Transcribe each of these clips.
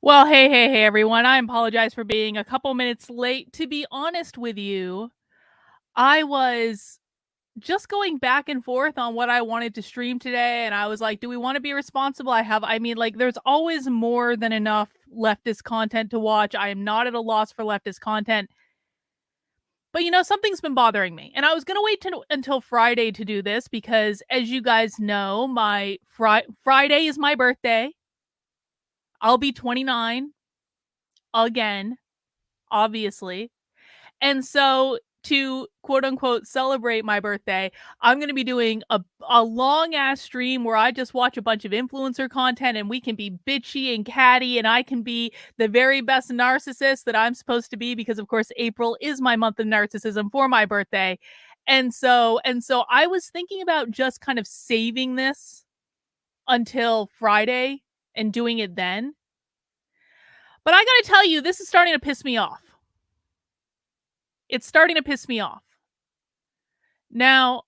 Well, hey, everyone. I apologize for being a couple minutes late. To be honest with you, I was just going back and forth on what I wanted to stream today, and I was like, do we want to be responsible? There's always more than enough leftist content to watch. I am not at a loss for leftist content. But something's been bothering me. And I was going to wait until Friday to do this because, as you guys know, my Friday is my birthday. I'll be 29 again, obviously. And so to quote unquote celebrate my birthday, I'm going to be doing a long ass stream where I just watch a bunch of influencer content and we can be bitchy and catty and I can be the very best narcissist that I'm supposed to be because of course April is my month of narcissism for my birthday. And so I was thinking about just kind of saving this until Friday and doing it then. But I got to tell you, this is starting to piss me off. It's starting to piss me off. Now,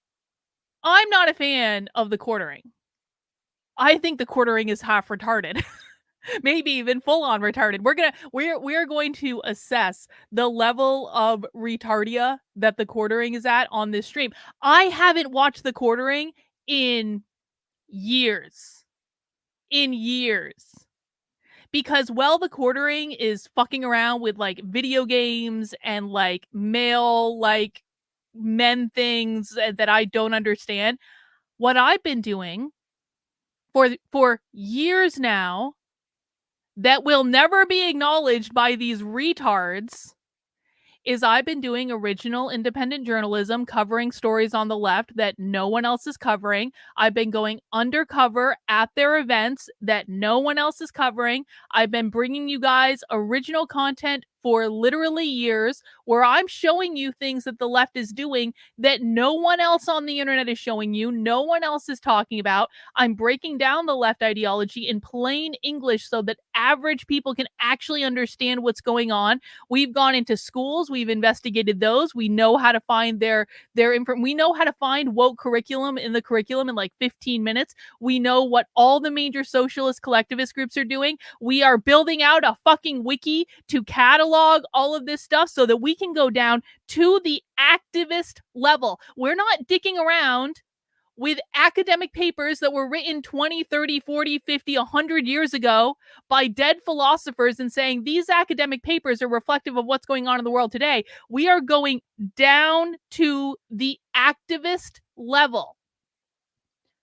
I'm not a fan of the quartering. I think the quartering is half retarded. Maybe even full on retarded. We're going to assess the level of retardia that the quartering is at on this stream. I haven't watched the quartering in years. Because the quartering is fucking around with like video games and like male like men things that I don't understand. What I've been doing for years now that will never be acknowledged by these retards is I've been doing original independent journalism covering stories on the left that no one else is covering. I've been going undercover at their events that no one else is covering. I've been bringing you guys original content for literally years where I'm showing you things that the left is doing that no one else on the internet is showing you, no one else is talking about. I'm breaking down the left ideology in plain English so that average people can actually understand what's going on. We've gone into schools, we've investigated those. We know how to find we know how to find woke curriculum in the curriculum in like 15 minutes. We know what all the major socialist collectivist groups are doing. We are building out a fucking wiki to catalog all of this stuff so that we can go down to the activist level. We're not dicking around with academic papers that were written 20, 30, 40, 50, 100 years ago by dead philosophers and saying these academic papers are reflective of what's going on in the world today. We are going down to the activist level.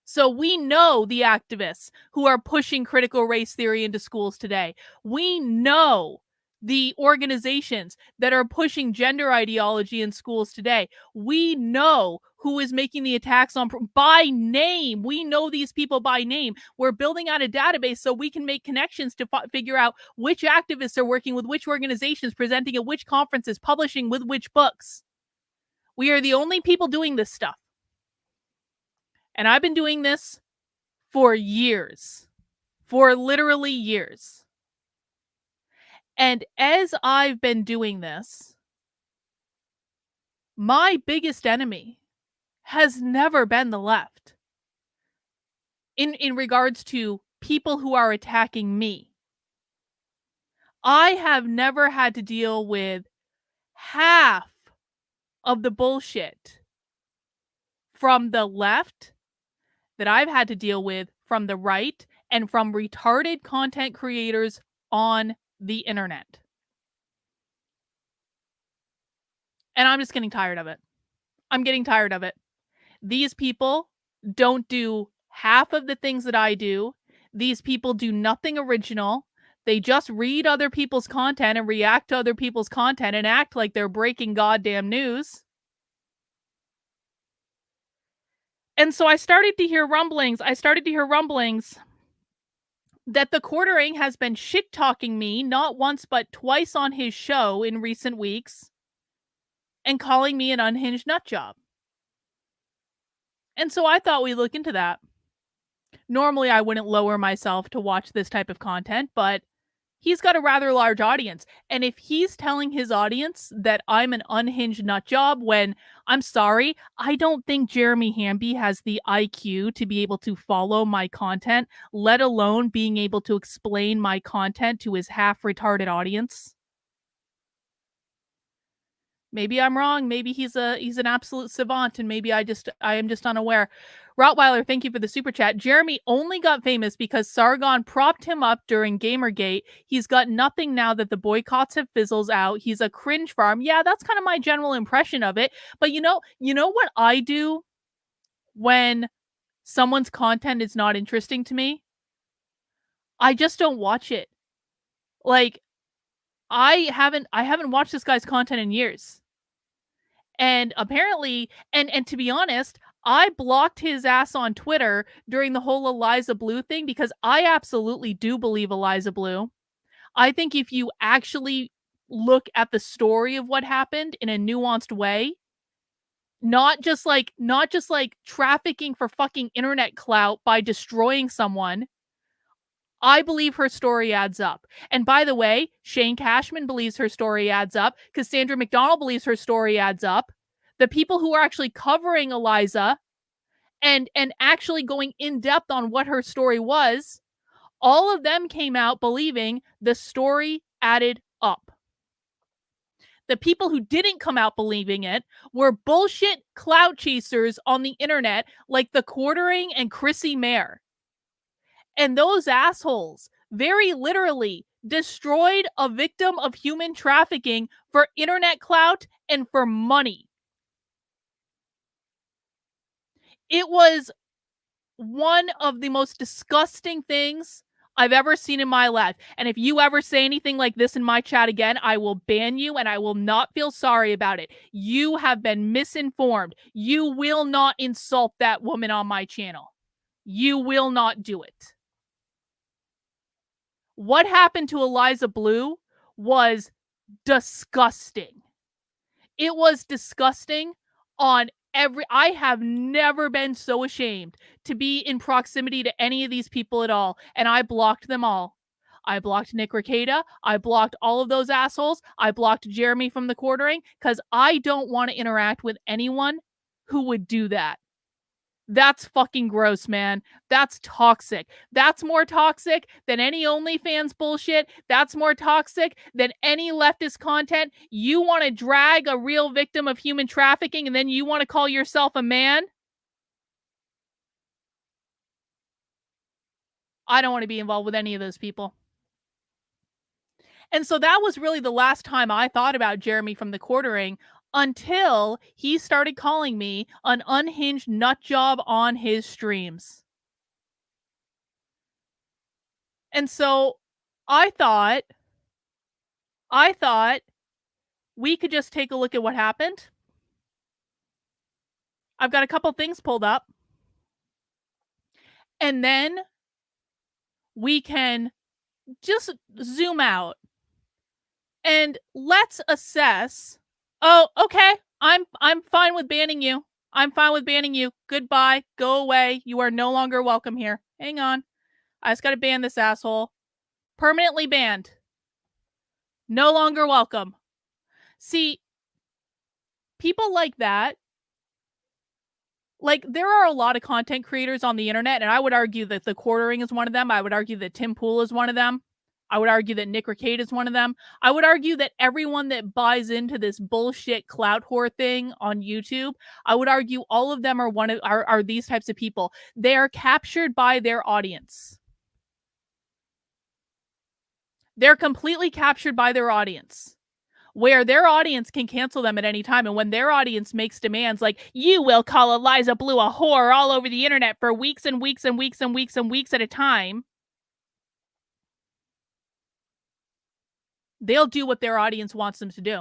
So we know the activists who are pushing critical race theory into schools today. We know the organizations that are pushing gender ideology in schools today. We know who is making the attacks on by name. We know these people by name. We're building out a database so we can make connections to figure out which activists are working with which organizations, presenting at which conferences, publishing with which books. We are the only people doing this stuff. And I've been doing this for years, for literally years. And as I've been doing this, my biggest enemy has never been the left in regards to people who are attacking me. I have never had to deal with half of the bullshit from the left that I've had to deal with from the right and from retarded content creators on the internet. And I'm just getting tired of it. I'm getting tired of it. These people don't do half of the things that I do. These people do nothing original. They just read other people's content and react to other people's content and act like they're breaking goddamn news. And so I started to hear rumblings that the quartering has been shit-talking me not once but twice on his show in recent weeks and calling me an unhinged nutjob. And so I thought we'd look into that. Normally, I wouldn't lower myself to watch this type of content, but he's got a rather large audience. And if he's telling his audience that I'm an unhinged nut job, when I'm sorry, I don't think Jeremy Hamby has the IQ to be able to follow my content, let alone being able to explain my content to his half retarded audience. Maybe I'm wrong. Maybe he's an absolute savant, and maybe I am just unaware. Rottweiler, thank you for the super chat. Jeremy only got famous because Sargon propped him up during Gamergate. He's got nothing now that the boycotts have fizzles out. He's a cringe farm. Yeah, that's kind of my general impression of it. But you know what I do when someone's content is not interesting to me? I just don't watch it. Like I haven't watched this guy's content in years. And apparently, and to be honest, I blocked his ass on Twitter during the whole Eliza Blue thing because I absolutely do believe Eliza Blue. I think if you actually look at the story of what happened in a nuanced way, not just like trafficking for fucking internet clout by destroying someone, I believe her story adds up. And by the way, Shane Cashman believes her story adds up. Cassandra McDonald believes her story adds up. The people who are actually covering Eliza and actually going in depth on what her story was, all of them came out believing the story added up. The people who didn't come out believing it were bullshit clout chasers on the internet like the Quartering and Chrissy Mayer. And those assholes very literally destroyed a victim of human trafficking for internet clout and for money. It was one of the most disgusting things I've ever seen in my life. And if you ever say anything like this in my chat again, I will ban you and I will not feel sorry about it. You have been misinformed. You will not insult that woman on my channel. You will not do it. What happened to Eliza Blue was disgusting. It was disgusting on I have never been so ashamed to be in proximity to any of these people at all, and I blocked them all. I blocked Nick Rekieta. I blocked all of those assholes. I blocked Jeremy from the Quartering because I don't want to interact with anyone who would do that. That's fucking gross, man. That's toxic. That's more toxic than any OnlyFans bullshit. That's more toxic than any leftist content. You want to drag a real victim of human trafficking and then you want to call yourself a man? I don't want to be involved with any of those people. And so that was really the last time I thought about Jeremy from the Quartering until he started calling me an unhinged nut job on his streams. And so I thought we could just take a look at what happened. I've got a couple things pulled up. And then we can just zoom out and let's assess. Oh, okay. I'm fine with banning you. I'm fine with banning you. Goodbye. Go away. You are no longer welcome here. Hang on. I just got to ban this asshole. Permanently banned. No longer welcome. See, people like that, like there are a lot of content creators on the internet, and I would argue that the Quartering is one of them. I would argue that Tim Pool is one of them. I would argue that Nick Rekieta is one of them. I would argue that everyone that buys into this bullshit clout whore thing on YouTube, I would argue all of them are these types of people. They are captured by their audience. They're completely captured by their audience, where their audience can cancel them at any time. And when their audience makes demands like, you will call Eliza Blue a whore all over the internet for weeks and weeks and weeks and weeks and weeks at a time, they'll do what their audience wants them to do.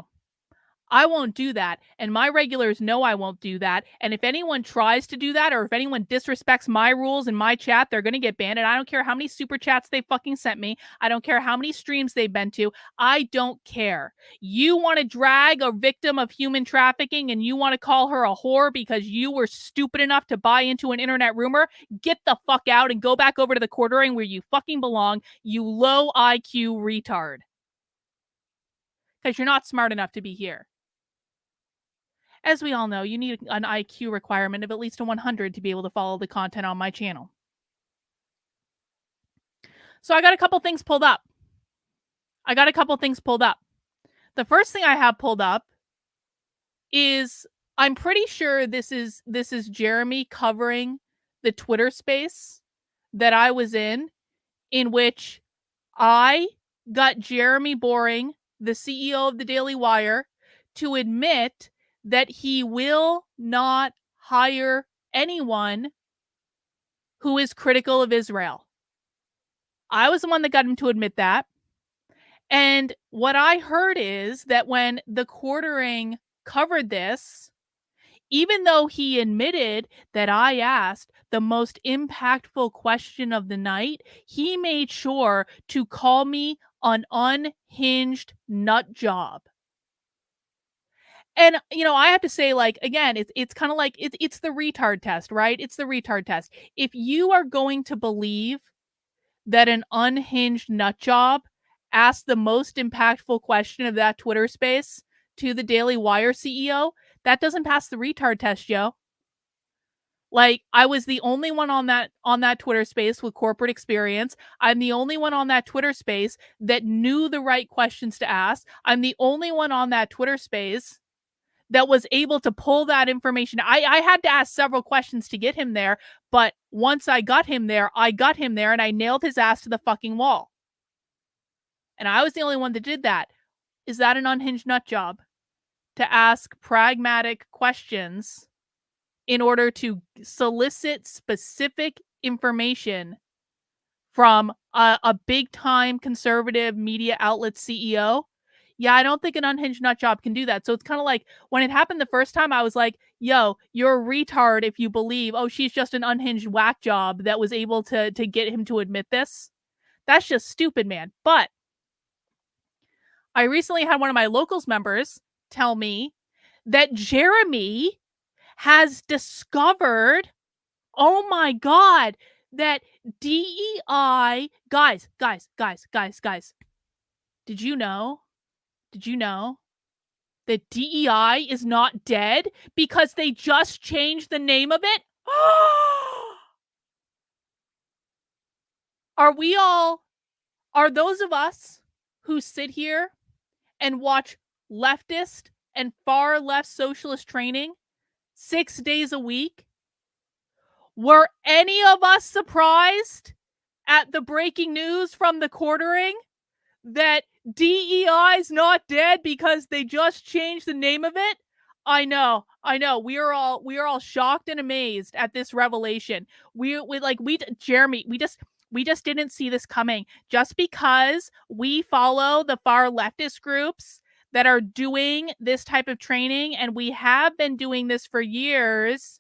I won't do that, and my regulars know I won't do that, and if anyone tries to do that, or if anyone disrespects my rules in my chat, they're gonna get banned, and I don't care how many super chats they fucking sent me. I don't care how many streams they've been to. I don't care. You wanna drag a victim of human trafficking and you wanna call her a whore because you were stupid enough to buy into an internet rumor? Get the fuck out and go back over to the quartering where you fucking belong, you low IQ retard. Because you're not smart enough to be here. As we all know, you need an IQ requirement of at least a 100 to be able to follow the content on my channel. So I got a couple things pulled up. The first thing I have pulled up is, I'm pretty sure this is Jeremy covering the Twitter space that I was in which I got Jeremy Boring, the CEO of the Daily Wire, to admit that he will not hire anyone who is critical of Israel. I was the one that got him to admit that. And what I heard is that when the quartering covered this, even though he admitted that I asked the most impactful question of the night, he made sure to call me an unhinged nut job. And, I have to say, like, again, it's kind of like, it's the retard test, right? It's the retard test. If you are going to believe that an unhinged nut job asked the most impactful question of that Twitter space to the Daily Wire CEO, that doesn't pass the retard test, yo. Like, I was the only one on that Twitter space with corporate experience. I'm the only one on that Twitter space that knew the right questions to ask. I'm the only one on that Twitter space that was able to pull that information. I had to ask several questions to get him there, but once I got him there, and I nailed his ass to the fucking wall. And I was the only one that did that. Is that an unhinged nut job? To ask pragmatic questions in order to solicit specific information from a big-time conservative media outlet CEO? Yeah, I don't think an unhinged nut job can do that. So it's kind of like, when it happened the first time, I was like, yo, you're a retard if you believe, oh, she's just an unhinged whack job that was able to get him to admit this. That's just stupid, man. But I recently had one of my locals members tell me that Jeremy has discovered, oh my God, that DEI, guys, did you know that DEI is not dead because they just changed the name of it? Are those of us who sit here and watch leftist and far left socialist training 6 days a week, were any of us surprised at the breaking news from the quartering that DEI is not dead because they just changed the name of it? I know. We are all shocked and amazed at this revelation. Jeremy, we just didn't see this coming. Just because we follow the far leftist groups that are doing this type of training, and we have been doing this for years.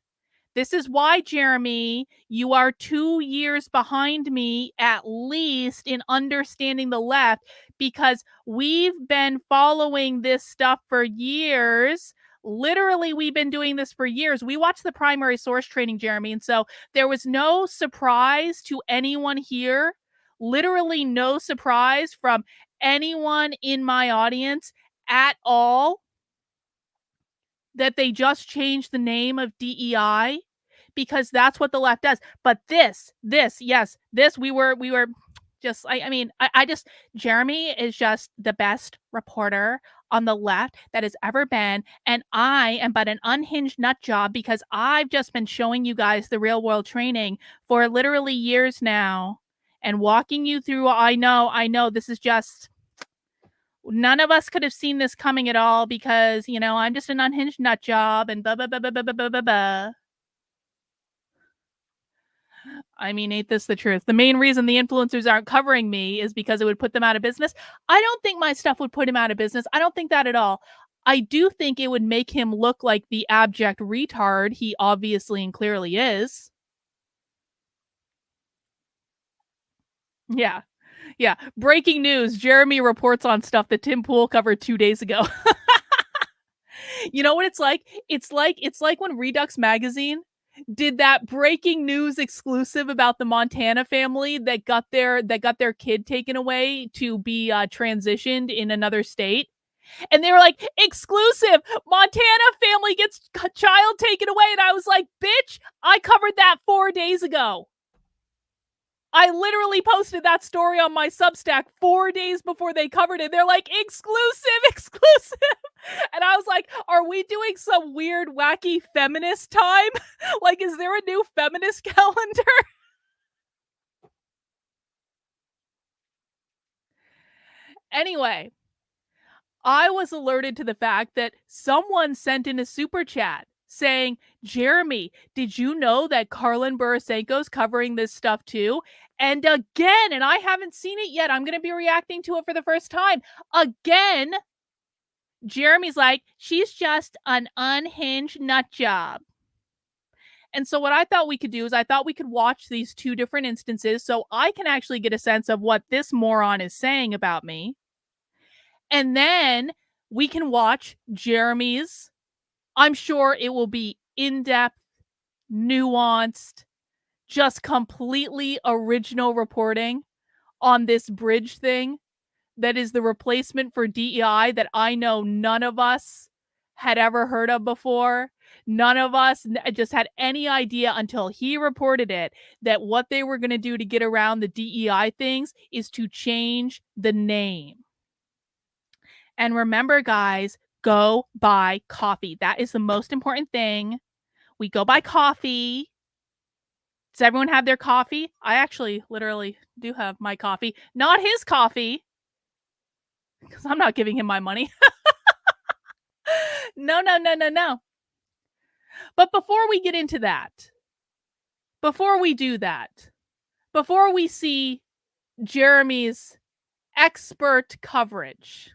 This is why, Jeremy, you are 2 years behind me at least in understanding the left, because we've been following this stuff for years. Literally, we've been doing this for years. We watched the primary source training, Jeremy, and so there was no surprise to anyone here. Literally no surprise from anyone in my audience at all that they just changed the name of DEI, because that's what the left does. But this, we were just, I just, Jeremy is just the best reporter on the left that has ever been. And I am but an unhinged nut job because I've just been showing you guys the real world training for literally years now and walking you through. I know this is just, none of us could have seen this coming at all because, I'm just an unhinged nut job and blah, blah, blah, blah, blah, blah, blah, blah. I mean, ain't this the truth? The main reason the influencers aren't covering me is because it would put them out of business. I don't think my stuff would put him out of business. I don't think that at all. I do think it would make him look like the abject retard he obviously and clearly is. Yeah. Yeah. Breaking news, Jeremy reports on stuff that Tim Pool covered 2 days ago. You know what it's like? It's like when Redux Magazine did that breaking news exclusive about the Montana family that got their kid taken away to be, transitioned in another state, and they were like, "Exclusive! Montana family gets child taken away," and I was like, "Bitch, I covered that 4 days ago." I literally posted that story on my Substack 4 days before they covered it. They're like, "Exclusive, exclusive." And I was like, "Are we doing some weird, wacky feminist time? Like, is there a new feminist calendar?" Anyway, I was alerted to the fact that someone sent in a super chat saying, "Jeremy, did you know that Karlin Borisenko's covering this stuff too?" And again, and I haven't seen it yet. I'm going to be reacting to it for the first time. Again, Jeremy's like, "She's just an unhinged nut job." And so what I thought we could do is I thought we could watch these two different instances so I can actually get a sense of what this moron is saying about me. And then we can watch Jeremy's. I'm sure it will be in-depth, nuanced, just completely original reporting on this bridge thing that is the replacement for DEI that I know none of us had ever heard of before. None of us just had any idea until he reported it that what they were going to do to get around the DEI things is to change the name. And remember, guys, go buy coffee. That is the most important thing. We go buy coffee. Does everyone have their coffee? I actually literally do have my coffee. Not his coffee, because I'm not giving him my money. No, no, no, no, no. But before we get into that, before we do that, before we see Jeremy's expert coverage,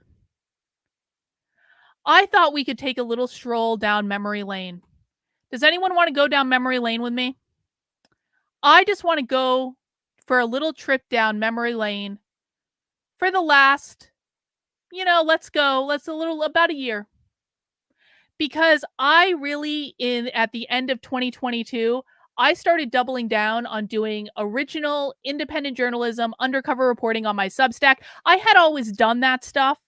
I thought we could take a little stroll down memory lane. Does anyone want to go down memory lane with me? I just want to go for a little trip down memory lane for the last, about a year. Because I really, at the end of 2022, I started doubling down on doing original independent journalism, undercover reporting on my Substack. I had always done that stuff,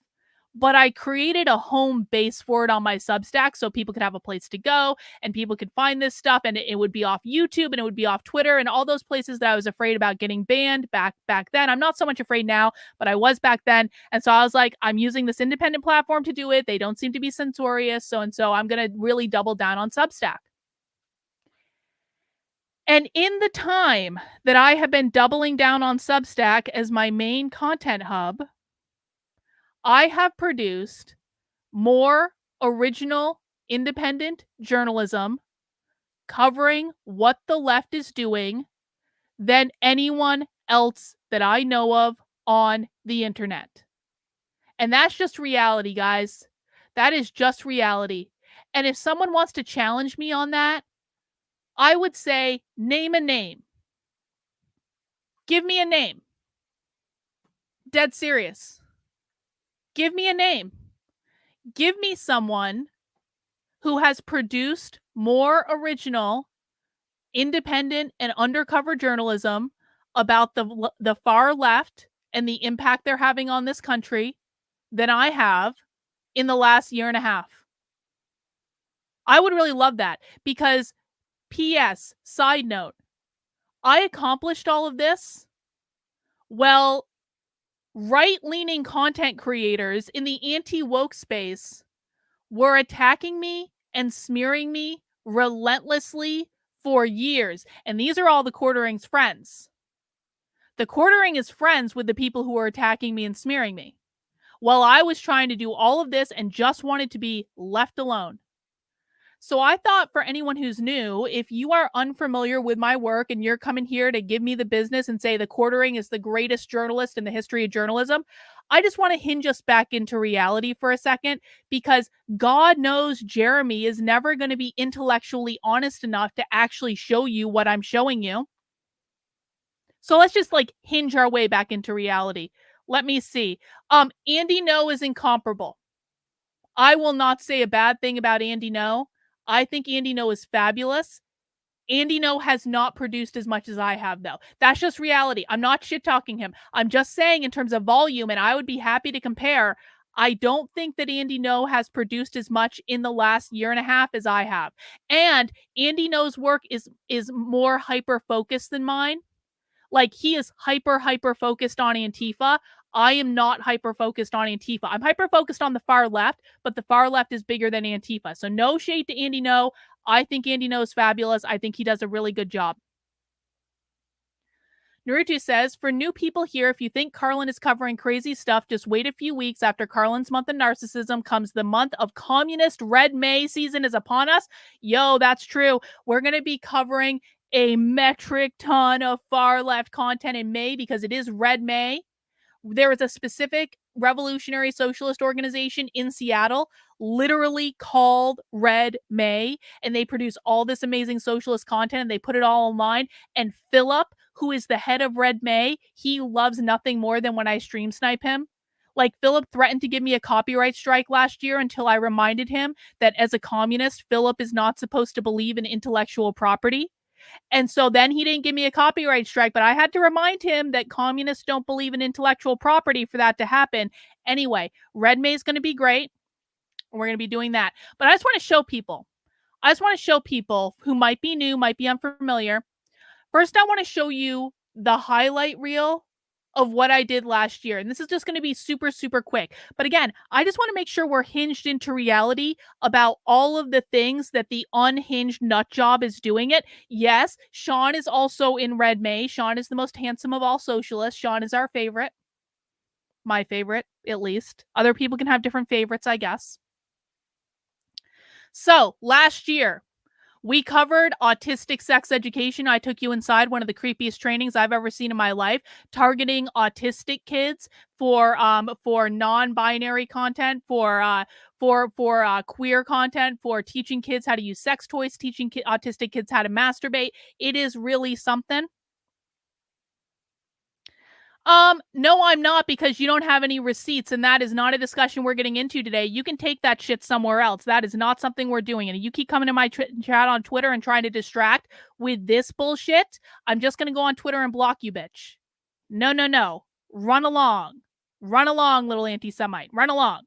but I created a home base for it on my Substack so people could have a place to go and people could find this stuff, and it would be off YouTube and it would be off Twitter and all those places that I was afraid about getting banned back then. I'm not so much afraid now, but I was back then. And so I was like, I'm using this independent platform to do it. They don't seem to be censorious. So I'm going to really double down on Substack. And in the time that I have been doubling down on Substack as my main content hub, I have produced more original independent journalism covering what the left is doing than anyone else that I know of on the internet. And that's just reality, guys. That is just reality. And if someone wants to challenge me on that, I would say, name a name. Give me a name. Dead serious. Give me a name. Give me someone who has produced more original, independent, and undercover journalism about the far left and the impact they're having on this country than I have in the last year and a half. I would really love that because, P.S., side note, I accomplished all of this. Well, right-leaning content creators in the anti-woke space were attacking me and smearing me relentlessly for years. And these are all the Quartering's friends. The Quartering is friends with the people who are attacking me and smearing me. While I was trying to do all of this and just wanted to be left alone. So I thought, for anyone who's new, if you are unfamiliar with my work and you're coming here to give me the business and say the Quartering is the greatest journalist in the history of journalism, I just want to hinge us back into reality for a second, because God knows Jeremy is never going to be intellectually honest enough to actually show you what I'm showing you. So let's just like hinge our way back into reality. Let me see. Andy No is incomparable. I will not say a bad thing about Andy No. I think Andy No is fabulous. Andy No has not produced as much as I have, though. That's just reality. I'm not shit talking him. I'm just saying, in terms of volume, and I would be happy to compare. I don't think that Andy No has produced as much in the last year and a half as I have. And Andy No's work is more hyper focused than mine. Like, he is hyper focused on Antifa. I am not hyper focused on Antifa. I'm hyper focused on the far left, but the far left is bigger than Antifa. So no shade to Andy No. I think Andy No is fabulous. I think he does a really good job. Naruto says, for new people here, if you think Carlin is covering crazy stuff, just wait a few weeks. After Carlin's month of narcissism comes the month of communist Red May season is upon us. Yo, that's true. We're going to be covering a metric ton of far left content in May because it is Red May. There is a specific revolutionary socialist organization in Seattle literally called Red May, and they produce all this amazing socialist content and they put it all online. And Philip, who is the head of Red May, he loves nothing more than when I stream snipe him. Like, Philip threatened to give me a copyright strike last year until I reminded him that as a communist, Philip is not supposed to believe in intellectual property. And so then he didn't give me a copyright strike, but I had to remind him that communists don't believe in intellectual property for that to happen. Anyway, Red May is going to be great. We're going to be doing that. But I just want to show people. I just want to show people who might be new, might be unfamiliar. First, I want to show you the highlight reel of what I did last year. And this is just going to be super quick. But again, I just want to make sure we're hinged into reality about all of the things that the unhinged nut job is doing it. Yes, Sean is also in Red May. Sean is the most handsome of all socialists. Sean is our favorite. My favorite, at least. Other people can have different favorites, I guess. So last year, we covered autistic sex education. I took you inside one of the creepiest trainings I've ever seen in my life, targeting autistic kids for non-binary content, for queer content, for teaching kids how to use sex toys, teaching autistic kids how to masturbate. It is really something. No, I'm not, because you don't have any receipts, and that is not a discussion we're getting into today. You can take that shit somewhere else. That is not something we're doing. And you keep coming to my chat on Twitter and trying to distract with this bullshit, I'm just going to go on Twitter and block you, bitch. No. Run along. Run along, little anti-Semite. Run along.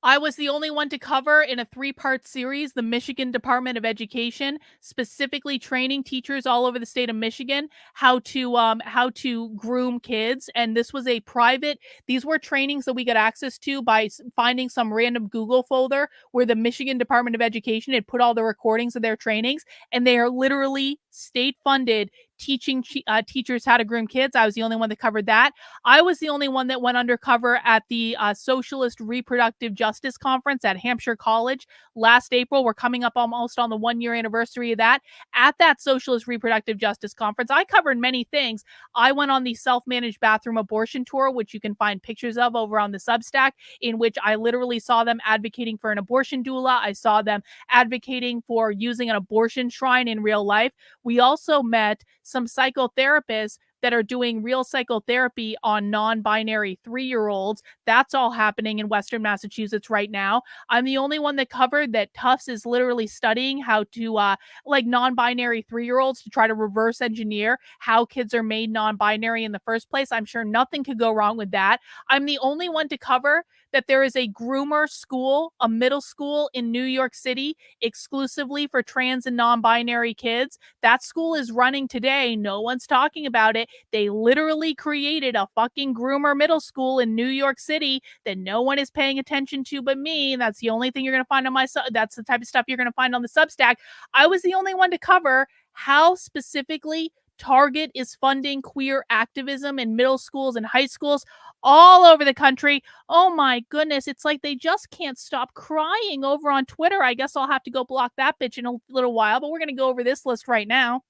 I was the only one to cover in a 3-part series the Michigan Department of Education, specifically training teachers all over the state of Michigan how to groom kids. And this was a private. These were trainings that we got access to by finding some random Google folder where the Michigan Department of Education had put all the recordings of their trainings, and they are literally state funded teaching teachers how to groom kids. I was the only one that covered that. I was the only one that went undercover at the Socialist Reproductive Justice Conference at Hampshire College last April. We're coming up almost on the 1-year anniversary of that. At that Socialist Reproductive Justice Conference, I covered many things. I went on the self-managed bathroom abortion tour, which you can find pictures of over on the Substack, in which I literally saw them advocating for an abortion doula. I saw them advocating for using an abortion shrine in real life. We also met some psychotherapists that are doing real psychotherapy on non-binary 3-year-olds. That's all happening in Western Massachusetts right now. I'm the only one that covered that Tufts is literally studying how to non-binary 3-year-olds to try to reverse engineer how kids are made non-binary in the first place. I'm sure nothing could go wrong with that. I'm the only one to cover that there is a groomer school, a middle school in New York City exclusively for trans and non-binary kids. That school is running today. No one's talking about it. They literally created a fucking groomer middle school in New York City that no one is paying attention to but me. That's the only thing you're going to find on my that's the type of stuff you're going to find on the Substack. I was the only one to cover how specifically Target is funding queer activism in middle schools and high schools all over the country. Oh my goodness, it's like they just can't stop crying over on Twitter. I guess I'll have to go block that bitch in a little while, but we're going to go over this list right now.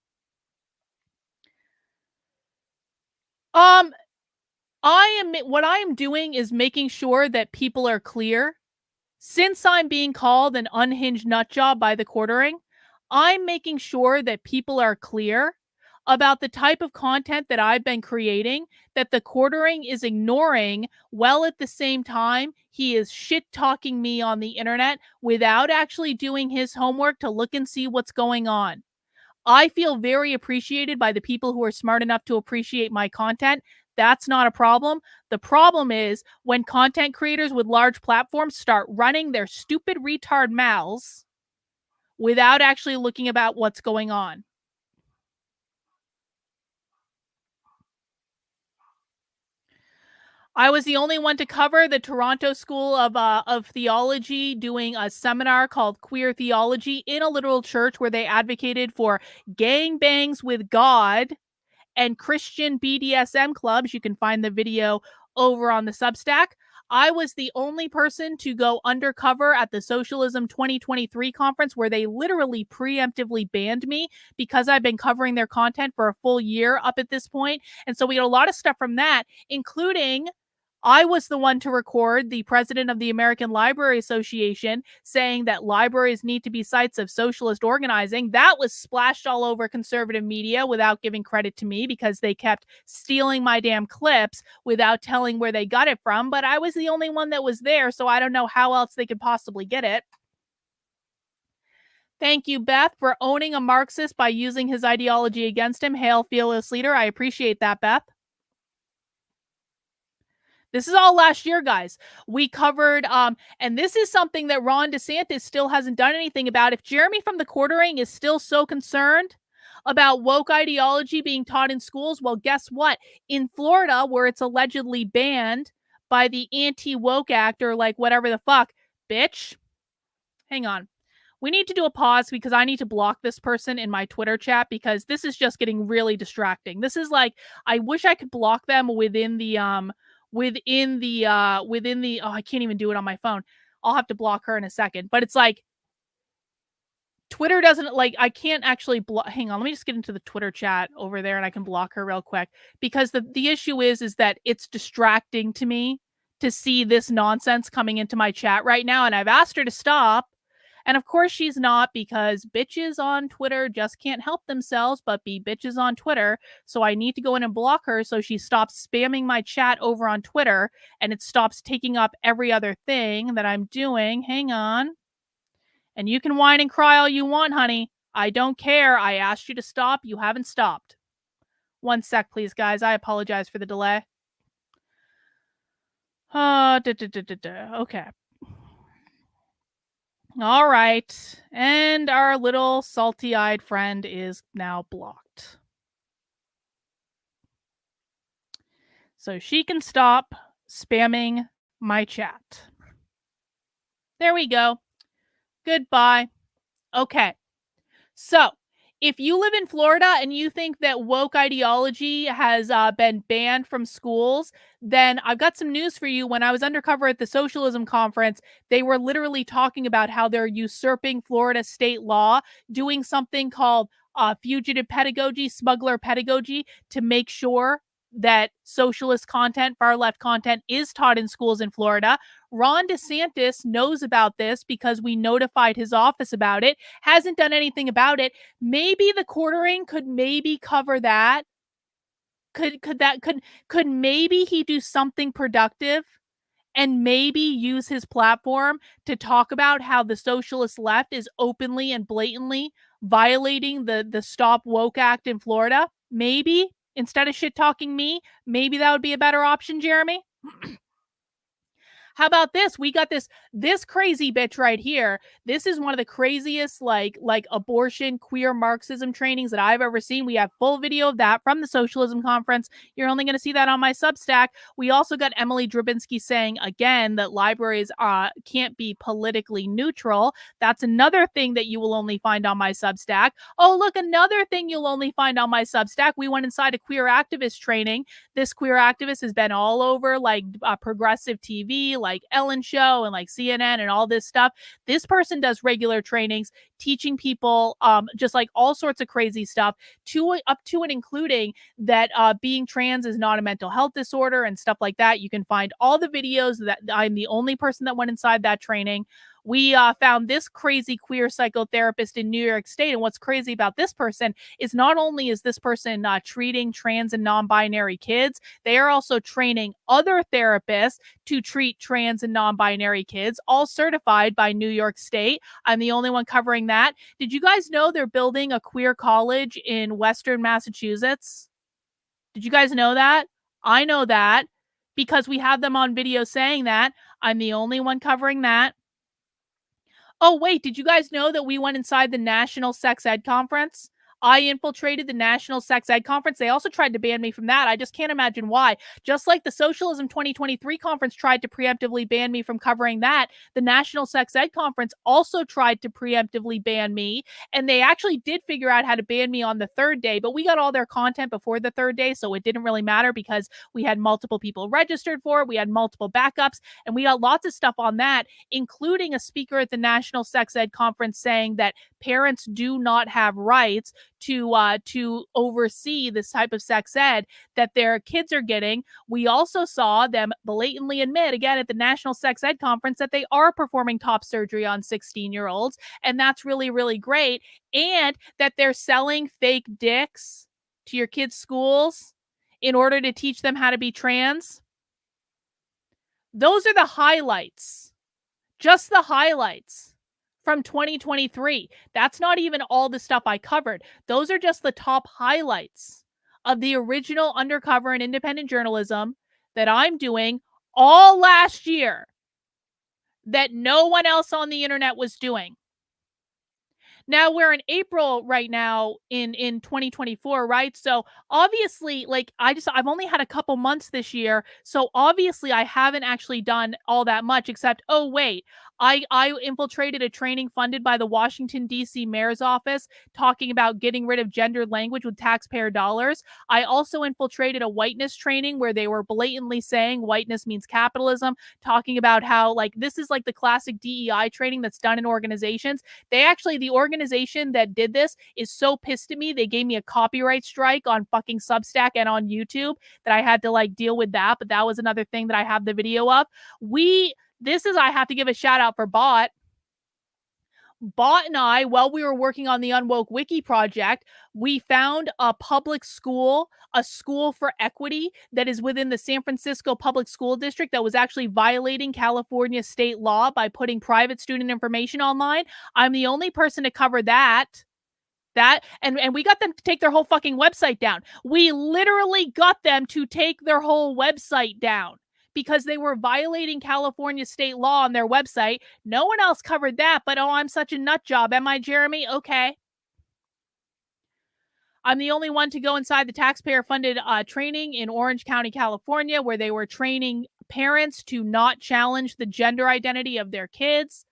Um, what I am doing is making sure that people are clear. Since I'm being called an unhinged nutjob by the quartering, I'm making sure that people are clear about the type of content that I've been creating, that the quartering is ignoring, while at the same time, he is shit talking me on the internet without actually doing his homework to look and see what's going on. I feel very appreciated by the people who are smart enough to appreciate my content. That's not a problem. The problem is when content creators with large platforms start running their stupid retard mouths without actually looking about what's going on. I was the only one to cover the Toronto School of Theology doing a seminar called Queer Theology in a literal church where they advocated for gangbangs with God and Christian BDSM clubs. You can find the video over on the Substack. I was the only person to go undercover at the Socialism 2023 conference where they literally preemptively banned me because I've been covering their content for a full year up at this point. And so we got a lot of stuff from that, including I was the one to record the president of the American Library Association saying that libraries need to be sites of socialist organizing. That was splashed all over conservative media without giving credit to me because they kept stealing my damn clips without telling where they got it from. But I was the only one that was there, so I don't know how else they could possibly get it. Thank you, Beth, for owning a Marxist by using his ideology against him. Hail, fearless leader. I appreciate that, Beth. This is all last year, guys. We covered, and this is something that Ron DeSantis still hasn't done anything about. If Jeremy from the quartering is still so concerned about woke ideology being taught in schools, well, guess what? In Florida, where it's allegedly banned by the Anti-Woke Act or like whatever the fuck, bitch, hang on. We need to do a pause because I need to block this person in my Twitter chat because this is just getting really distracting. This is like, I wish I could block them within the oh, I can't even do it on my phone. I'll have to block her in a second. But it's like Twitter doesn't like I can't actually block. Hang on, let me just get into the Twitter chat over there and I can block her real quick because the issue is that it's distracting to me to see this nonsense coming into my chat right now, and I've asked her to stop. And of course she's not because bitches on Twitter just can't help themselves but be bitches on Twitter. So I need to go in and block her so she stops spamming my chat over on Twitter and it stops taking up every other thing that I'm doing. Hang on. And you can whine and cry all you want, honey. I don't care. I asked you to stop. You haven't stopped. 1 sec, please, guys. I apologize for the delay. Okay. All right. And our little salty-eyed friend is now blocked. So she can stop spamming my chat. There we go. Goodbye. Okay. So if you live in Florida and you think that woke ideology has been banned from schools, then I've got some news for you. When I was undercover at the Socialism conference, they were literally talking about how they're usurping Florida state law, doing something called fugitive pedagogy, smuggler pedagogy, to make sure that socialist content, far left content is taught in schools in Florida. Ron DeSantis knows about this because we notified his office about it, hasn't done anything about it. Maybe the quartering could maybe cover that. Could maybe he do something productive and maybe use his platform to talk about how the socialist left is openly and blatantly violating the Stop Woke Act in Florida? Maybe instead of shit talking me, maybe that would be a better option, Jeremy. How about this? We got this crazy bitch right here. This is one of the craziest like abortion queer Marxism trainings that I've ever seen. We have full video of that from the Socialism conference. You're only going to see that on my Substack. We also got Emily Drabinski saying again that libraries can't be politically neutral. That's another thing that you will only find on my Substack. Oh, look, another thing you'll only find on my Substack. We went inside a queer activist training. This queer activist has been all over like progressive TV, like Ellen Show and like CNN and all this stuff. This person does regular trainings teaching people just like all sorts of crazy stuff up to and including that being trans is not a mental health disorder and stuff like that. You can find all the videos. That I'm the only person that went inside that training. We found this crazy queer psychotherapist in New York State. And what's crazy about this person is not only is this person treating trans and non-binary kids, they are also training other therapists to treat trans and non-binary kids, all certified by New York State. I'm the only one covering that. Did you guys know they're building a queer college in Western Massachusetts? Did you guys know that? I know that because we have them on video saying that. I'm the only one covering that. Oh, wait, did you guys know that we went inside the National Sex Ed Conference? I infiltrated the National Sex Ed Conference. They also tried to ban me from that. I just can't imagine why. Just like the Socialism 2023 conference tried to preemptively ban me from covering that, the National Sex Ed Conference also tried to preemptively ban me. And they actually did figure out how to ban me on the third day, but we got all their content before the third day, so it didn't really matter because we had multiple people registered for it. We had multiple backups, and we got lots of stuff on that, including a speaker at the National Sex Ed Conference saying that parents do not have rights to oversee this type of sex ed that their kids are getting. We also saw them blatantly admit again at the National Sex Ed Conference that they are performing top surgery on 16-year-olds, and that's really, really great. And that they're selling fake dicks to your kids' schools in order to teach them how to be trans. Those are the highlights. Just the highlights from 2023. That's not even all the stuff I covered. Those are just the top highlights of the original undercover and independent journalism that I'm doing all last year that no one else on the internet was doing. Now we're in April right now in 2024, right? So obviously, like I've only had a couple months this year, so obviously I haven't actually done all that much except, oh wait, I infiltrated a training funded by the Washington D.C. mayor's office talking about getting rid of gendered language with taxpayer dollars. I also infiltrated a whiteness training where they were blatantly saying whiteness means capitalism, talking about how like this is like the classic DEI training that's done in organizations. The organization that did this is so pissed at me. They gave me a copyright strike on fucking Substack and on YouTube that I had to like deal with that. But that was another thing that I have the video of. I have to give a shout out for Bot. Bot and I, while we were working on the Unwoke Wiki project, we found a public school, a school for equity that is within the San Francisco Public School District that was actually violating California state law by putting private student information online. I'm the only person to cover that. And we got them to take their whole fucking website down. We literally got them to take their whole website down because they were violating California state law on their website. No one else covered that, but oh, I'm such a nut job. Am I, Jeremy? Okay. I'm the only one to go inside the taxpayer-funded training in Orange County, California, where they were training parents to not challenge the gender identity of their kids.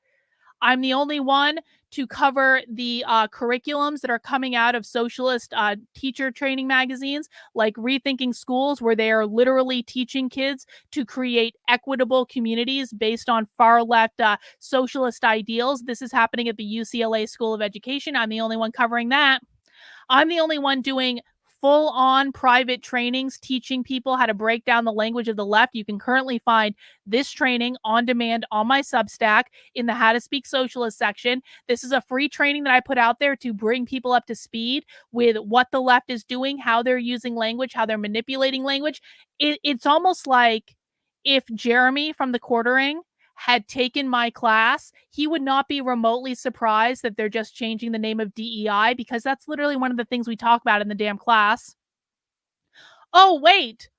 I'm the only one to cover the curriculums that are coming out of socialist teacher training magazines like Rethinking Schools, where they are literally teaching kids to create equitable communities based on far left socialist ideals. This is happening at the UCLA School of Education. I'm the only one covering that. I'm the only one doing full-on private trainings teaching people how to break down the language of the left. You can currently find this training on demand on my Substack in the How to Speak Socialist section. This is a free training that I put out there to bring people up to speed with what the left is doing, how they're using language, how they're manipulating language. It's almost like if Jeremy from The Quartering had taken my class, he would not be remotely surprised that they're just changing the name of DEI, because that's literally one of the things we talk about in the damn class. Oh, wait,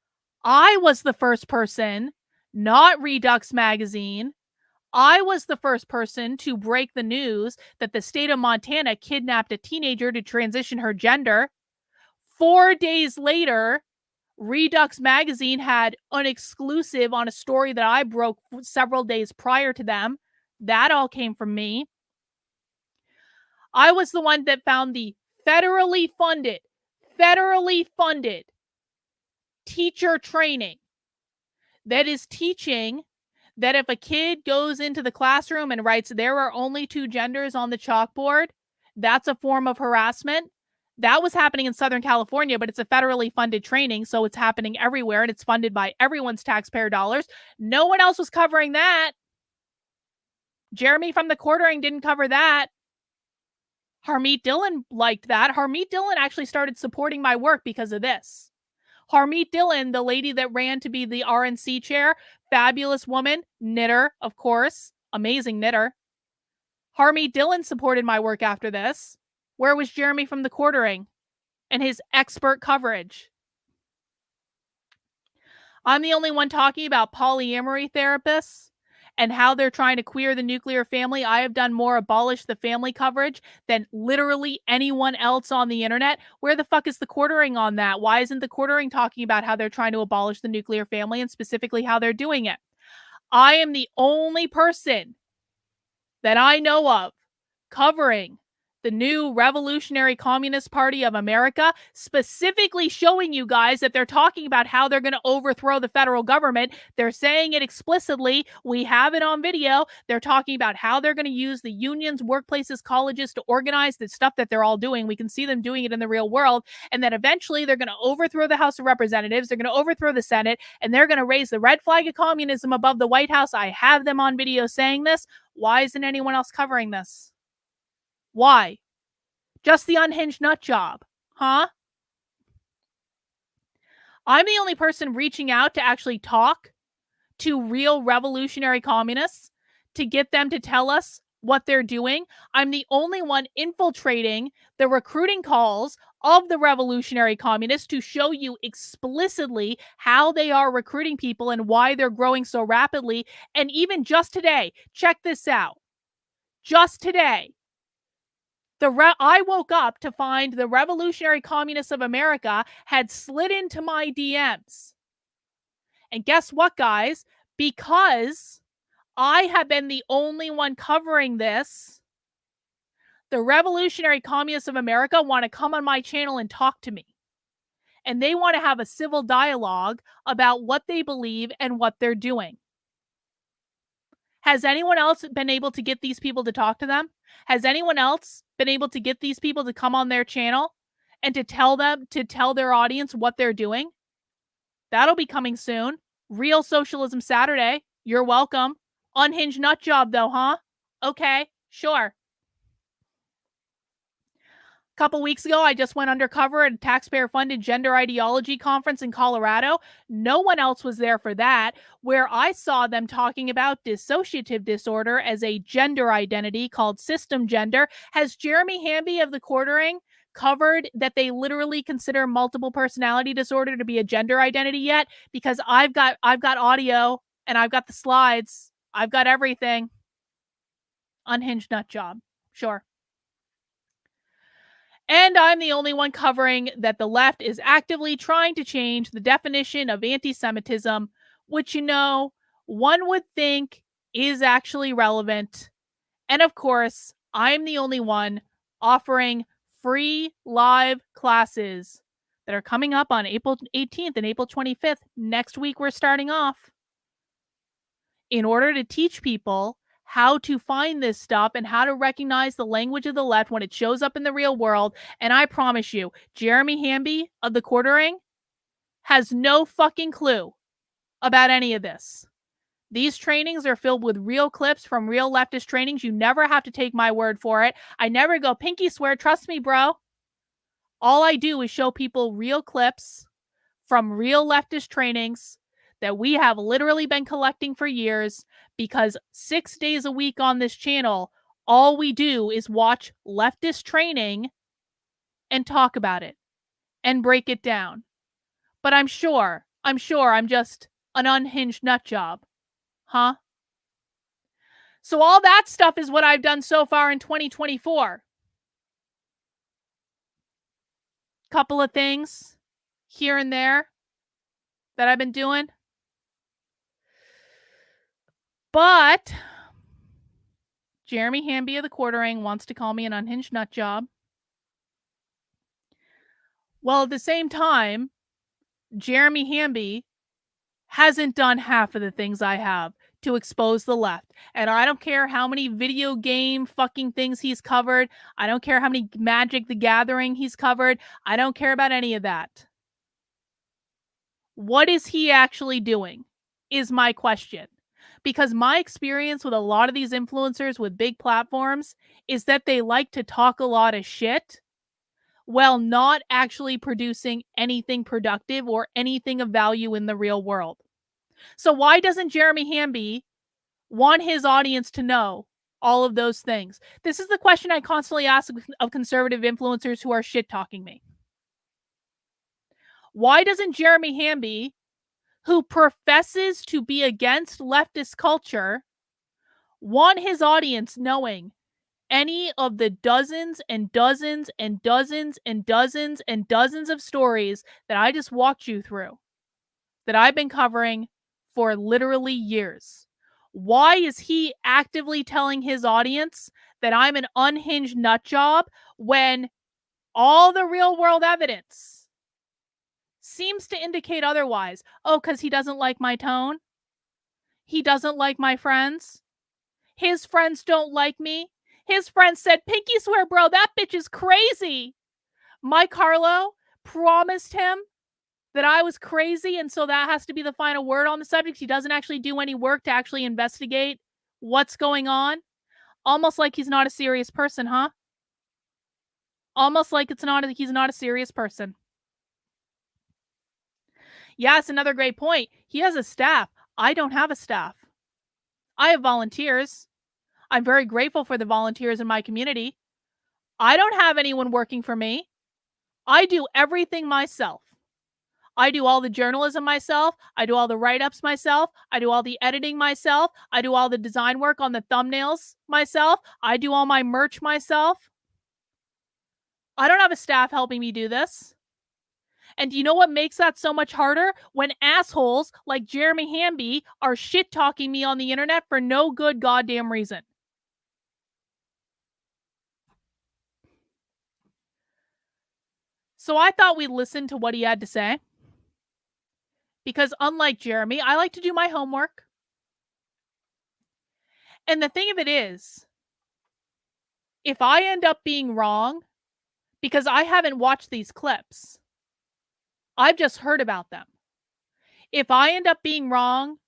I was the first person not Redux Magazine. I was the first person to break the news that the state of Montana kidnapped a teenager to transition her gender. 4 days later, Redux Magazine had an exclusive on a story that I broke several days prior to them. That all came from me. I was the one that found the federally funded teacher training that is teaching that if a kid goes into the classroom and writes, "There are only two genders" on the chalkboard, that's a form of harassment. That was happening in Southern California, but it's a federally funded training, so it's happening everywhere, and it's funded by everyone's taxpayer dollars. No one else was covering that. Jeremy from the Quartering didn't cover that. Harmeet Dillon liked that. Harmeet Dillon actually started supporting my work because of this. Harmeet Dillon, the lady that ran to be the RNC chair, fabulous woman, knitter, of course, amazing knitter. Harmeet Dillon supported my work after this. Where was Jeremy from the Quartering and his expert coverage? I'm the only one talking about polyamory therapists and how they're trying to queer the nuclear family. I have done more abolish the family coverage than literally anyone else on the internet. Where the fuck is the Quartering on that? Why isn't the Quartering talking about how they're trying to abolish the nuclear family and specifically how they're doing it? I am the only person that I know of covering the new Revolutionary Communist Party of America, specifically showing you guys that they're talking about how they're going to overthrow the federal government. They're saying it explicitly. We have it on video. They're talking about how they're going to use the unions, workplaces, colleges to organize the stuff that they're all doing. We can see them doing it in the real world. And then eventually they're going to overthrow the House of Representatives. They're going to overthrow the Senate, and they're going to raise the red flag of communism above the White House. I have them on video saying this. Why isn't anyone else covering this? Why? Just the unhinged nut job, huh? I'm the only person reaching out to actually talk to real revolutionary communists to get them to tell us what they're doing. I'm the only one infiltrating the recruiting calls of the revolutionary communists to show you explicitly how they are recruiting people and why they're growing so rapidly. And even just today, check this out. Just today, I woke up to find the Revolutionary Communists of America had slid into my DMs. And guess what, guys? Because I have been the only one covering this, the Revolutionary Communists of America want to come on my channel and talk to me. And they want to have a civil dialogue about what they believe and what they're doing. Has anyone else been able to get these people to talk to them? Has anyone else been able to get these people to come on their channel and to tell their audience what they're doing? That'll be coming soon. Real Socialism Saturday. You're welcome. Unhinged nut job though, huh? Okay, sure. A couple weeks ago, I just went undercover at a taxpayer-funded gender ideology conference in Colorado. No one else was there for that, where I saw them talking about dissociative disorder as a gender identity called system gender. Has Jeremy Hamby of the Quartering covered that they literally consider multiple personality disorder to be a gender identity yet? Because I've got audio and I've got the slides. I've got everything. Unhinged nut job. Sure. And I'm the only one covering that the left is actively trying to change the definition of anti-Semitism, which, one would think is actually relevant. And of course, I'm the only one offering free live classes that are coming up on April 18th and April 25th. Next week, we're starting off. In order to teach people how to find this stuff and how to recognize the language of the left when it shows up in the real world. And I promise you, Jeremy Hamby of the Quartering has no fucking clue about any of this. These trainings are filled with real clips from real leftist trainings. You never have to take my word for it. I never go pinky swear. Trust me, bro. All I do is show people real clips from real leftist trainings that we have literally been collecting for years, because 6 days a week on this channel, all we do is watch leftist training and talk about it and break it down. But I'm sure I'm just An unhinged nut job. Huh? So all that stuff is what I've done so far in 2024. Couple of things here and there that I've been doing. But Jeremy Hamby of the Quartering wants to call me an unhinged nut job. Well, at the same time, Jeremy Hamby hasn't done half of the things I have to expose the left. And I don't care how many video game fucking things he's covered. I don't care how many Magic the Gathering he's covered. I don't care about any of that. What is he actually doing is my question. Because my experience with a lot of these influencers with big platforms is that they like to talk a lot of shit while not actually producing anything productive or anything of value in the real world. So why doesn't Jeremy Hamby want his audience to know all of those things? This is the question I constantly ask of conservative influencers who are shit-talking me. Why doesn't Jeremy Hamby, who professes to be against leftist culture, want his audience knowing any of the dozens and dozens and dozens and dozens and dozens of stories that I just walked you through, that I've been covering for literally years? Why is he actively telling his audience that I'm an unhinged nut job when all the real world evidence seems to indicate otherwise? Oh, because he doesn't like my tone? He doesn't like my friends? His friends don't like me? His friends said, pinky swear, bro, that bitch is crazy. Mike Harlow promised him that I was crazy, and so that has to be the final word on the subject. He doesn't actually do any work to actually investigate what's going on. Almost like he's not a serious person, huh? Almost like he's not a serious person. Yeah, it's another great point. He has a staff. I don't have a staff. I have volunteers. I'm very grateful for the volunteers in my community. I don't have anyone working for me. I do everything myself. I do all the journalism myself. I do all the write-ups myself. I do all the editing myself. I do all the design work on the thumbnails myself. I do all my merch myself. I don't have a staff helping me do this. And do you know what makes that so much harder? When assholes like Jeremy Hamby are shit-talking me on the internet for no good goddamn reason. So I thought we'd listen to what he had to say. Because unlike Jeremy, I like to do my homework. And the thing of it is, if I end up being wrong, because I haven't watched these clips, I've just heard about them. If I end up being wrong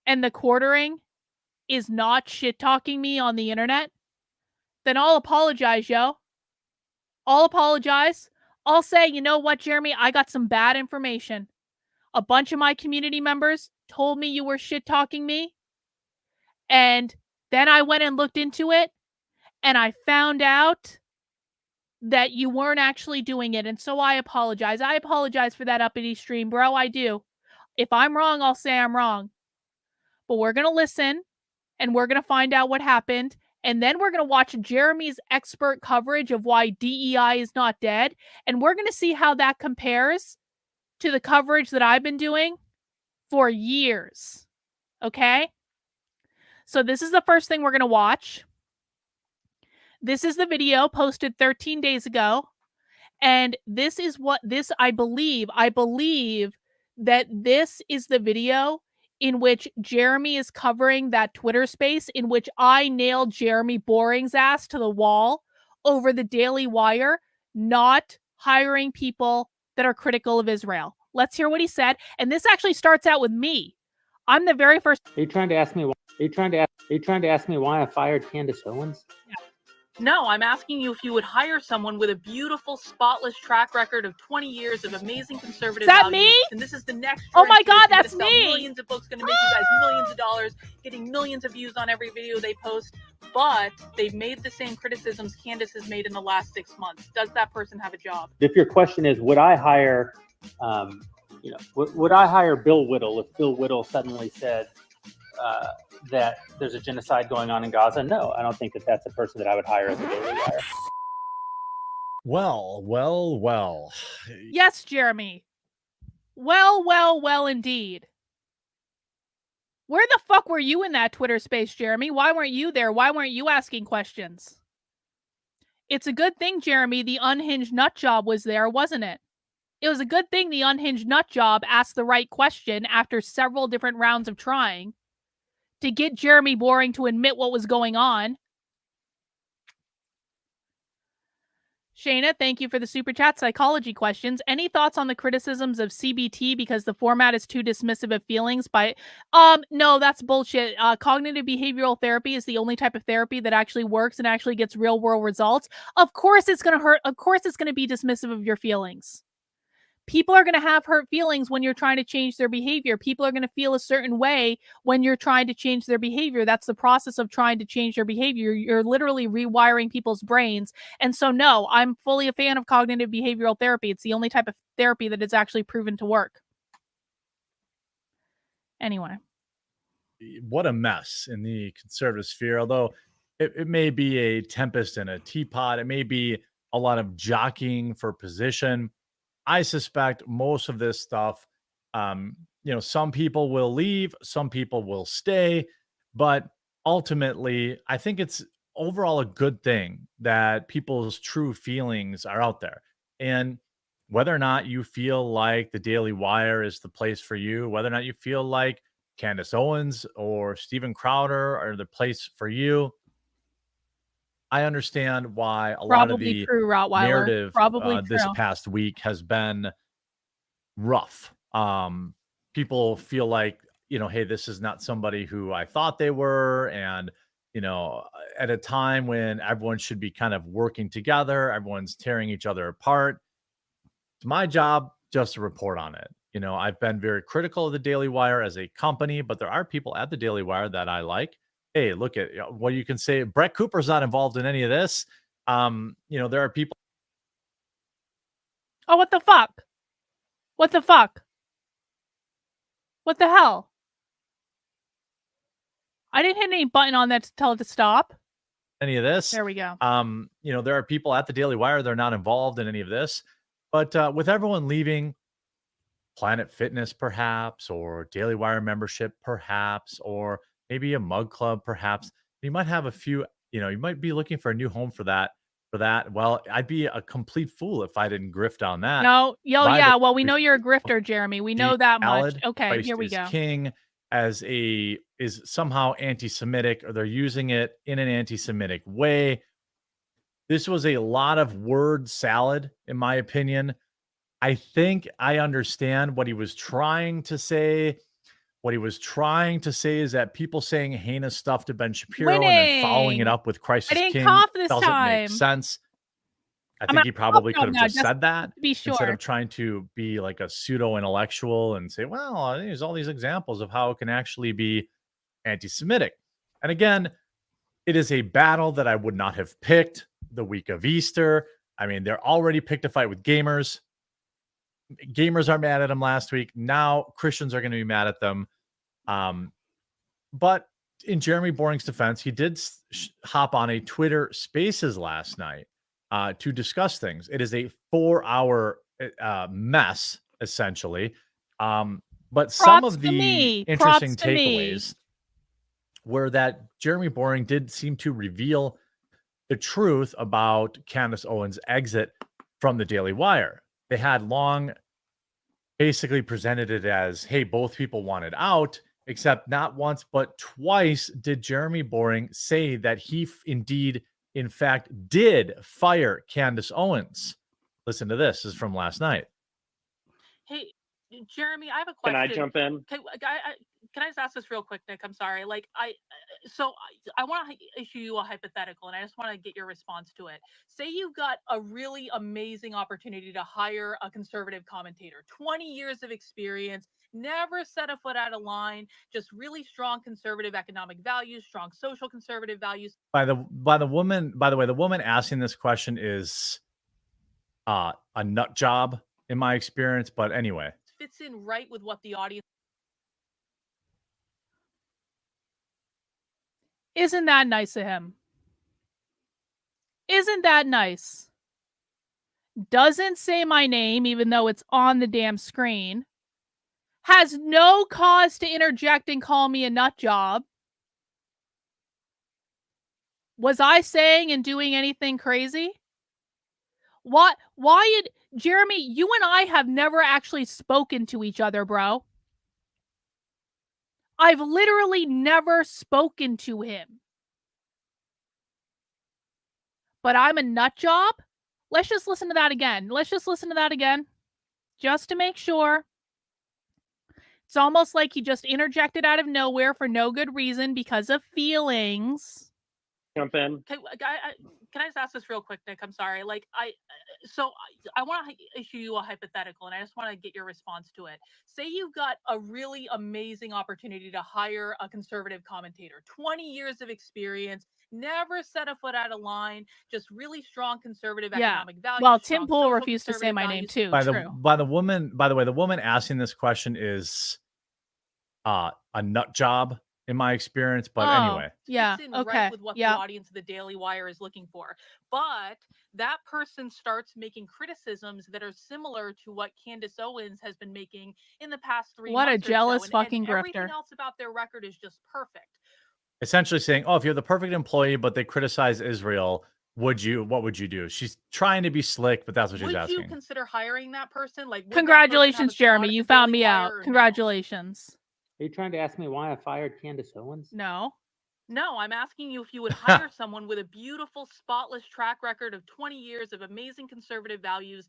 and the Quartering is not shit-talking me on the internet, then I'll apologize, yo. I'll apologize. I'll say, you know what, Jeremy, I got some bad information. A bunch of my community members told me you were shit-talking me. And then I went and looked into it, and I found out that you weren't actually doing it. And so I apologize. I apologize for that uppity stream, bro. I do. If I'm wrong, I'll say I'm wrong. But we're going to listen, and we're going to find out what happened. And then we're going to watch Jeremy's expert coverage of why DEI is not dead. And we're going to see how that compares to the coverage that I've been doing for years. Okay? So this is the first thing we're going to watch. This is the video posted 13 days ago. And this is what I believe that this is the video in which Jeremy is covering that Twitter space in which I nailed Jeremy Boring's ass to the wall over the Daily Wire, not hiring people that are critical of Israel. Let's hear what he said. And this actually starts out with me. I'm the very first. Are you trying to ask me why? Are you trying to ask me why I fired Candace Owens? Yeah. No, I'm asking you if you would hire someone with a beautiful, spotless track record of 20 years of amazing conservative values. Is that me? And this is the next. Oh my God, that's me! Millions of books, going to make you guys millions of dollars, getting millions of views on every video they post. But they've made the same criticisms Candace has made in the last 6 months. Does that person have a job? If your question is, would I hire would I hire Bill Whittle if Bill Whittle suddenly said that there's a genocide going on in Gaza? No, I don't think that that's a person that I would hire at the Daily Wire. Well. Yes, Jeremy. Well, indeed. Where the fuck were you in that Twitter space, Jeremy? Why weren't you there? Why weren't you asking questions? It's a good thing, Jeremy, the unhinged nut job was there, wasn't it? It was a good thing the unhinged nut job asked the right question after several different rounds of trying to get Jeremy Boring to admit what was going on. Shayna, thank you for the super chat. Psychology questions. Any thoughts on the criticisms of CBT because the format is too dismissive of feelings? No, that's bullshit. Cognitive behavioral therapy is the only type of therapy that actually works and actually gets real world results. Of course it's going to hurt. Of course it's going to be dismissive of your feelings. People are going to have hurt feelings when you're trying to change their behavior. People are going to feel a certain way when you're trying to change their behavior. That's the process of trying to change their behavior. You're literally rewiring people's brains. And so, no, I'm fully a fan of cognitive behavioral therapy. It's the only type of therapy that is actually proven to work. Anyway. What a mess in the conservative sphere. Although it may be a tempest in a teapot. It may be a lot of jockeying for position. I suspect most of this stuff, some people will leave, some people will stay, but ultimately, I think it's overall a good thing that people's true feelings are out there. And whether or not you feel like the Daily Wire is the place for you, whether or not you feel like Candace Owens or Steven Crowder are the place for you, I understand why a lot of the narrative this past week has been rough. People feel like, hey, this is not somebody who I thought they were. And, at a time when everyone should be kind of working together, everyone's tearing each other apart. It's my job just to report on it. I've been very critical of the Daily Wire as a company, but there are people at the Daily Wire that I like. Hey, look at what you can say. Brett Cooper's not involved in any of this. There are people. Oh, what the fuck? What the fuck? What the hell? I didn't hit any button on that to tell it to stop. Any of this. There we go. There are people at the Daily Wire. They're not involved in any of this. But with everyone leaving Planet Fitness, perhaps, or Daily Wire membership, perhaps, or maybe a mug club, perhaps, you might have a few, you might be looking for a new home for that. Well, I'd be a complete fool if I didn't grift on that. No, well, we know you're a grifter, Jeremy. We know that much. Okay, Christ here we go. King is somehow anti-Semitic, or they're using it in an anti-Semitic way. This was a lot of word salad, in my opinion. I think I understand what he was trying to say. What he was trying to say is that people saying heinous stuff to Ben Shapiro and then following it up with Christ is King doesn't make sense. I think he probably could have just said that instead of trying to be like a pseudo-intellectual and say, well, there's all these examples of how it can actually be anti-Semitic. And again, it is a battle that I would not have picked the week of Easter. I mean, they're already picked a fight with gamers. Gamers are mad at him last week. Now Christians are going to be mad at them. But in Jeremy Boring's defense, he did hop on a Twitter Spaces last night to discuss things. It is a 4-hour mess, essentially. But some of the interesting takeaways were that Jeremy Boring did seem to reveal the truth about Candace Owens' exit from the Daily Wire. They had long basically presented it as, hey, both people wanted out, except not once but twice did Jeremy Boring say that he indeed, in fact, did fire Candace Owens. Listen to this. This is from last night. Hey, Jeremy, I have a question. Can I jump in? Can I just ask this real quick, Nick? I'm sorry. I want to issue you a hypothetical, and I just want to get your response to it. Say you've got a really amazing opportunity to hire a conservative commentator, 20 years of experience, never set a foot out of line, just really strong conservative economic values, strong social conservative values. By the way, the woman asking this question is a nut job in my experience, but anyway. fits in right with what the audience. Isn't that nice of him? Isn't that nice? Doesn't say my name, even though it's on the damn screen. Has no cause to interject and call me a nut job. Was I saying and doing anything crazy? What? Why? Jeremy, you and I have never actually spoken to each other, bro. I've literally never spoken to him. But I'm a nut job? Let's just listen to that again. Just to make sure. It's almost like he just interjected out of nowhere for no good reason because of feelings. Jump in. Can I just ask this real quick, Nick? I'm sorry. I want to issue you a hypothetical, and I just want to get your response to it. Say you've got a really amazing opportunity to hire a conservative commentator, 20 years of experience, never set a foot out of line, just really strong conservative economic values. Well, Tim Pool refused to say my name too. By the way, the woman asking this question is a nut job in my experience, but anyway. Yeah, okay. Right with what the audience of the Daily Wire is looking for. But that person starts making criticisms that are similar to what Candace Owens has been making in the past 3 months. What a jealous fucking grifter. Everything else about their record is just perfect. Essentially saying, oh, if you're the perfect employee, but they criticize Israel, what would you do? She's trying to be slick, but that's what she's asking. Would you consider hiring that person? Congratulations, Jeremy. You found me out. Congratulations. Are you trying to ask me why I fired Candace Owens? No, I'm asking you if you would hire someone with a beautiful, spotless track record of 20 years of amazing conservative values.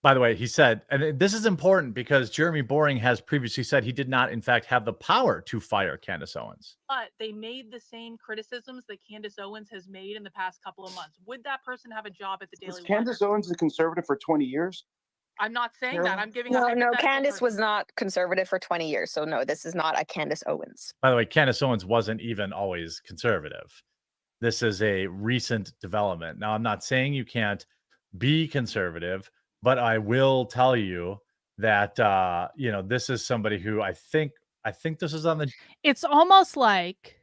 By the way, he said, and this is important because Jeremy Boring has previously said he did not, in fact, have the power to fire Candace Owens. But they made the same criticisms that Candace Owens has made in the past couple of months. Would that person have a job at the Daily Wire? Was Candace Owens a conservative for 20 years? I'm not saying that. I'm giving No, Candace was not conservative for 20 years. So no, this is not a Candace Owens. By the way, Candace Owens wasn't even always conservative. This is a recent development. Now, I'm not saying you can't be conservative, but I will tell you that this is somebody who I think this is on the. It's almost like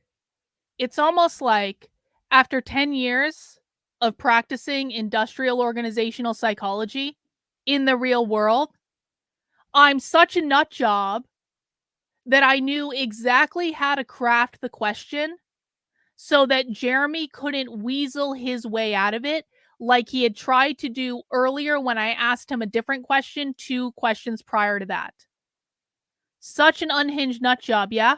after 10 years of practicing industrial organizational psychology in the real world, I'm such a nut job that I knew exactly how to craft the question so that Jeremy couldn't weasel his way out of it like he had tried to do earlier when I asked him a different question 2 questions prior to that. Such an unhinged nut job, yeah?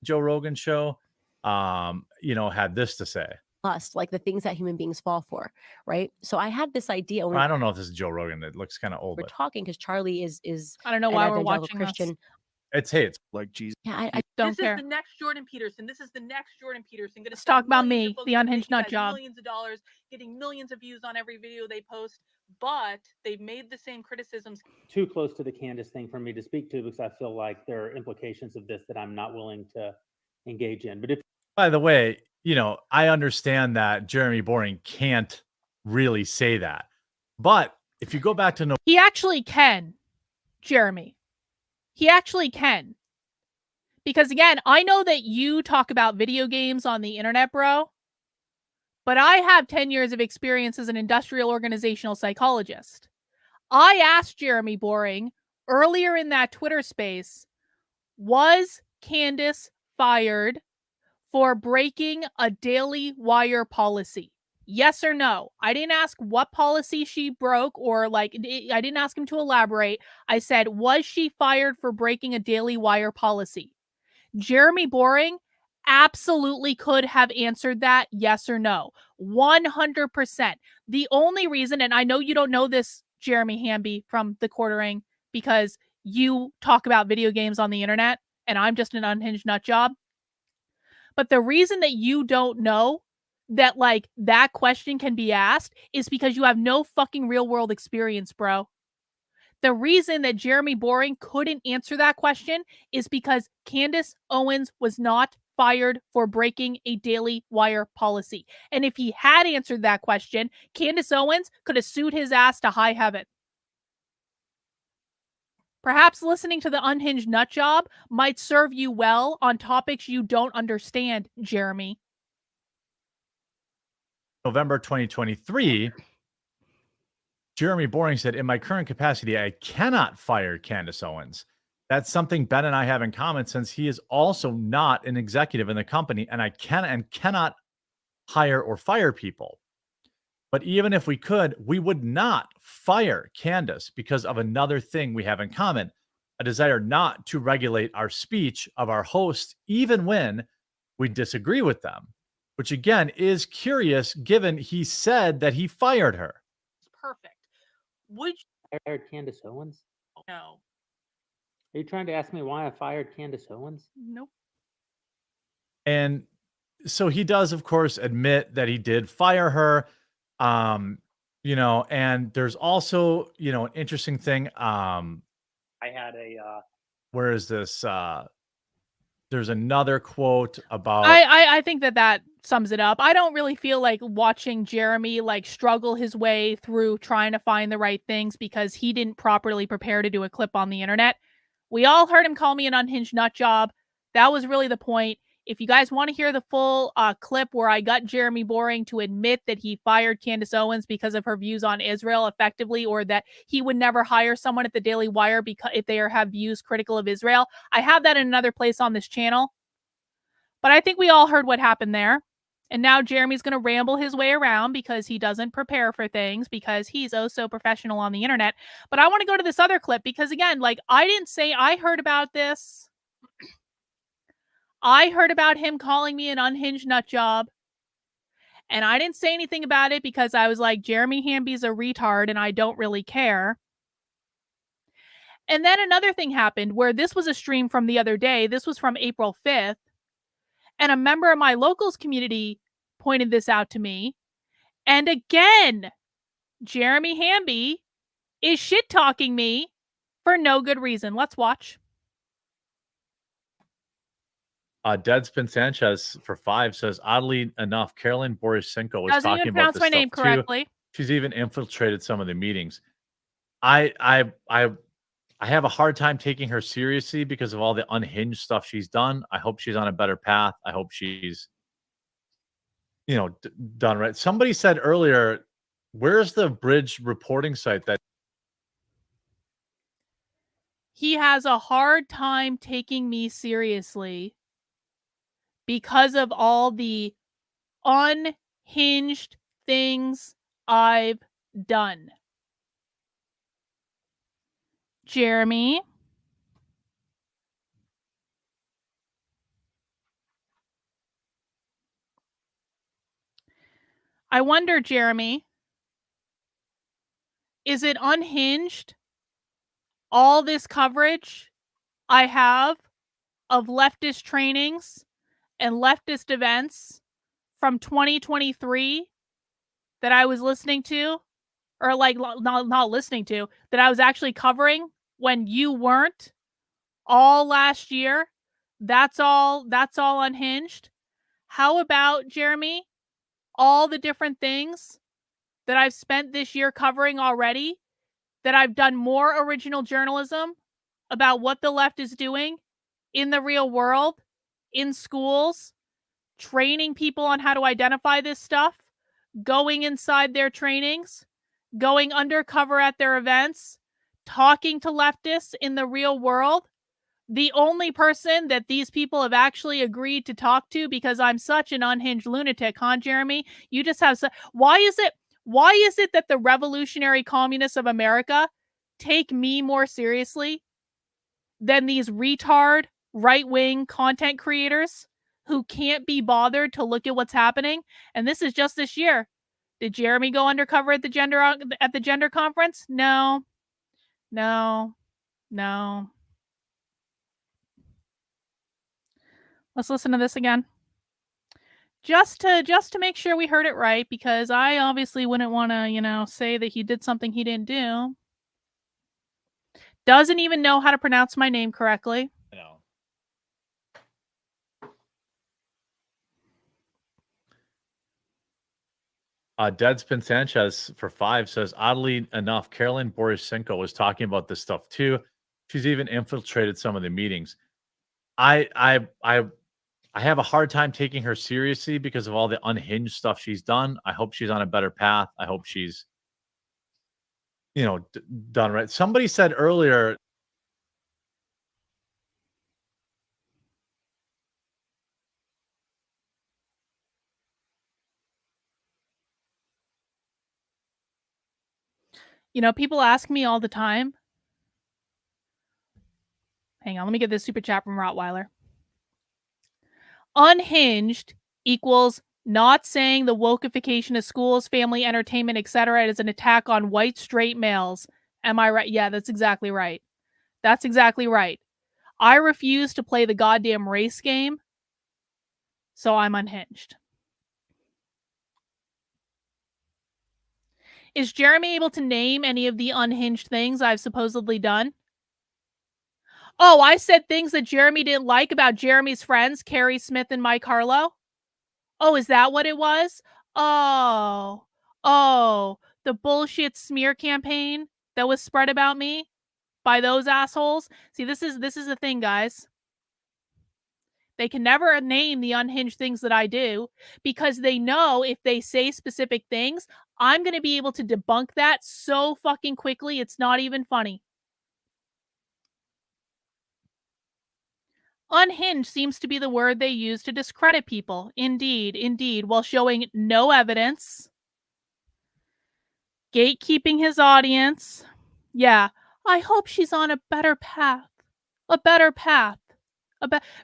Joe Rogan show, had this to say. Like the things that human beings fall for, right? So I had this idea. I don't know if this is Joe Rogan. It looks kind of old. We're talking because Charlie is. I don't know why we're watching Christian. It's like Jesus. Yeah, I don't care. This is the next Jordan Peterson. Let's talk about me, the unhinged nut job. Millions of dollars, getting millions of views on every video they post, but they've made the same criticisms. Too close to the Candace thing for me to speak to because I feel like there are implications of this that I'm not willing to engage in. But by the way, I understand that Jeremy Boring can't really say that. But if you go back to he actually can, Jeremy. He actually can. Because again, I know that you talk about video games on the internet, bro. But I have 10 years of experience as an industrial organizational psychologist. I asked Jeremy Boring earlier in that Twitter space, was Candace fired for breaking a Daily Wire policy? Yes or no? I didn't ask what policy she broke or I didn't ask him to elaborate. I said, was she fired for breaking a Daily Wire policy? Jeremy Boring absolutely could have answered that yes or no. 100%. The only reason, and I know you don't know this, Jeremy Hamby from The Quartering, because you talk about video games on the internet and I'm just an unhinged nut job. But the reason that you don't know that that question can be asked is because you have no fucking real world experience, bro. The reason that Jeremy Boring couldn't answer that question is because Candace Owens was not fired for breaking a Daily Wire policy? And if he had answered that question, Candace Owens could have sued his ass to high heaven. Perhaps listening to the Unhinged nut job might serve you well on topics you don't understand, Jeremy. November 2023, Jeremy Boring said, in my current capacity, I cannot fire Candace Owens. That's something Ben and I have in common, since he is also not an executive in the company, and I cannot hire or fire people. But even if we could, we would not fire Candace because of another thing we have in common, a desire not to regulate our speech of our hosts, even when we disagree with them, which again is curious given he said that he fired her. Perfect. Would I fired Candace Owens? you know? Are you trying to ask me why I fired Candace Owens? Nope. And so he does, of course, admit that he did fire her. And there's also, an interesting thing. I had a Where is this? There's another quote about. I think that sums it up. I don't really feel like watching Jeremy like struggle his way through trying to find the right things because he didn't properly prepare to do a clip on the internet. We all heard him call me an unhinged nut job. That was really the point. If you guys want to hear the full clip where I got Jeremy Boring to admit that he fired Candace Owens because of her views on Israel effectively, or that he would never hire someone at the Daily Wire because if they have views critical of Israel, I have that in another place on this channel. But I think we all heard what happened there. And now Jeremy's going to ramble his way around because he doesn't prepare for things because he's oh so professional on the internet. But I want to go to this other clip because, again, like I didn't say I heard about this. I heard about him calling me an unhinged nut job. And I didn't say anything about it because I was like, Jeremy Hamby's a retard and I don't really care. And then another thing happened where this was a stream from the other day. This was from April 5th. And a member of my locals community pointed this out to me. And again, Jeremy Hamby is shit-talking me for no good reason. Let's watch. Deadspin Sanchez for 5 says, oddly enough, Carolyn Borisenko was Doesn't talking even about pronounce this my stuff name too. correctly. She's even infiltrated some of the meetings. I have a hard time taking her seriously because of all the unhinged stuff she's done. I hope she's on a better path. I hope she's, done right. Somebody said earlier, where's the Bridge reporting site that He has a hard time taking me seriously because of all the unhinged things I've done. Jeremy? I wonder, Jeremy, is it unhinged? All this coverage I have of leftist trainings and leftist events from 2023 that I was listening to, or like not listening to, that I was actually covering when you weren't all last year. That's all unhinged. How about, Jeremy, all the different things that I've spent this year covering already, that I've done more original journalism about what the left is doing in the real world, in schools, training people on how to identify this stuff, going inside their trainings, going undercover at their events, talking to leftists in the real world. The only person that these people have actually agreed to talk to, because I'm such an unhinged lunatic, huh, Jeremy? You just have why is it that the revolutionary communists of America take me more seriously than these retard right-wing content creators who can't be bothered to look at what's happening? And this is just this year. Did Jeremy go undercover at the gender conference? No. Let's listen to this again. Just to make sure we heard it right, because I obviously wouldn't want to, say that he did something he didn't do. Doesn't even know how to pronounce my name correctly. Deadspin Sanchez for 5 says, oddly enough, Caroline Borisenko was talking about this stuff too. She's even infiltrated some of the meetings. I have a hard time taking her seriously because of all the unhinged stuff she's done. I hope she's on a better path. I hope she's, done right. Somebody said earlier, People ask me all the time. Hang on, let me get this super chat from Rottweiler. Unhinged equals not saying the wokeification of schools, family, entertainment, etc. is an attack on white straight males. Am I right? Yeah, that's exactly right. That's exactly right. I refuse to play the goddamn race game, so I'm unhinged. Is Jeremy able to name any of the unhinged things I've supposedly done? Oh, I said things that Jeremy didn't like about Jeremy's friends, Carrie Smith and Mike Harlow. Oh, is that what it was? Oh, the bullshit smear campaign that was spread about me by those assholes. See, this is the thing, guys. They can never name the unhinged things that I do because they know if they say specific things, I'm going to be able to debunk that so fucking quickly, it's not even funny. Unhinged seems to be the word they use to discredit people. Indeed, while showing no evidence. Gatekeeping his audience. Yeah, I hope she's on a better path. A better path.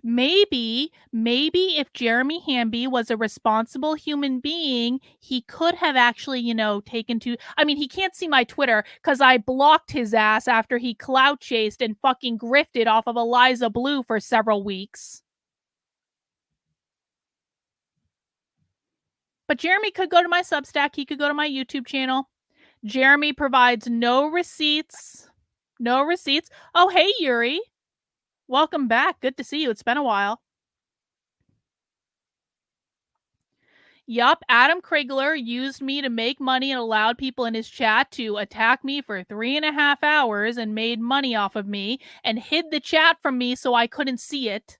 Maybe if Jeremy Hamby was a responsible human being, he could have actually, taken to... I mean, he can't see my Twitter because I blocked his ass after he clout chased and fucking grifted off of Eliza Blue for several weeks. But Jeremy could go to my Substack. He could go to my YouTube channel. Jeremy provides no receipts. No receipts. Oh, hey, Yuri. Welcome back. Good to see you. It's been a while. Yup, Adam Krigler used me to make money and allowed people in his chat to attack me for 3.5 hours and made money off of me and hid the chat from me so I couldn't see it.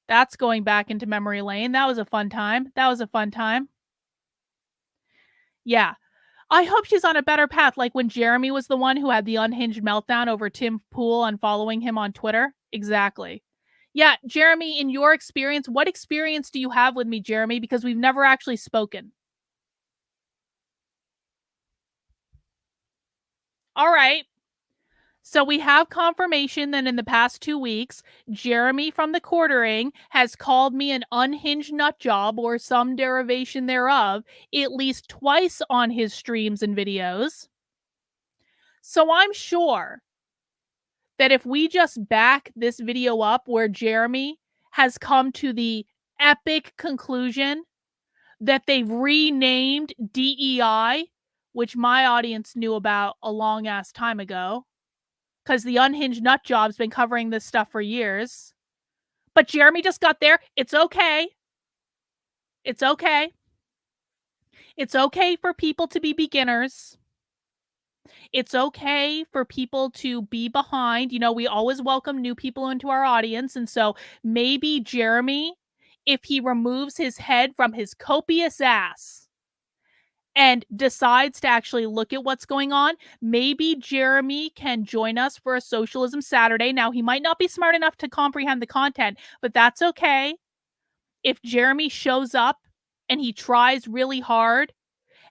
That's going back into memory lane. That was a fun time. Yeah. I hope she's on a better path, like when Jeremy was the one who had the unhinged meltdown over Tim Pool unfollowing him on Twitter. Exactly. Yeah, Jeremy, in your experience, what experience do you have with me, Jeremy? Because we've never actually spoken. All right. So we have confirmation that in the past 2 weeks, Jeremy from the Quartering has called me an unhinged nut job or some derivation thereof at least twice on his streams and videos. So I'm sure that if we just back this video up where Jeremy has come to the epic conclusion that they've renamed DEI, which my audience knew about a long ass time ago, because the unhinged nut job's been covering this stuff for years. But Jeremy just got there. It's okay. It's okay. It's okay for people to be beginners. It's okay for people to be behind. We always welcome new people into our audience. And so maybe Jeremy, if he removes his head from his copious ass and decides to actually look at what's going on, maybe Jeremy can join us for a Socialism Saturday. Now, he might not be smart enough to comprehend the content, but that's okay. If Jeremy shows up and he tries really hard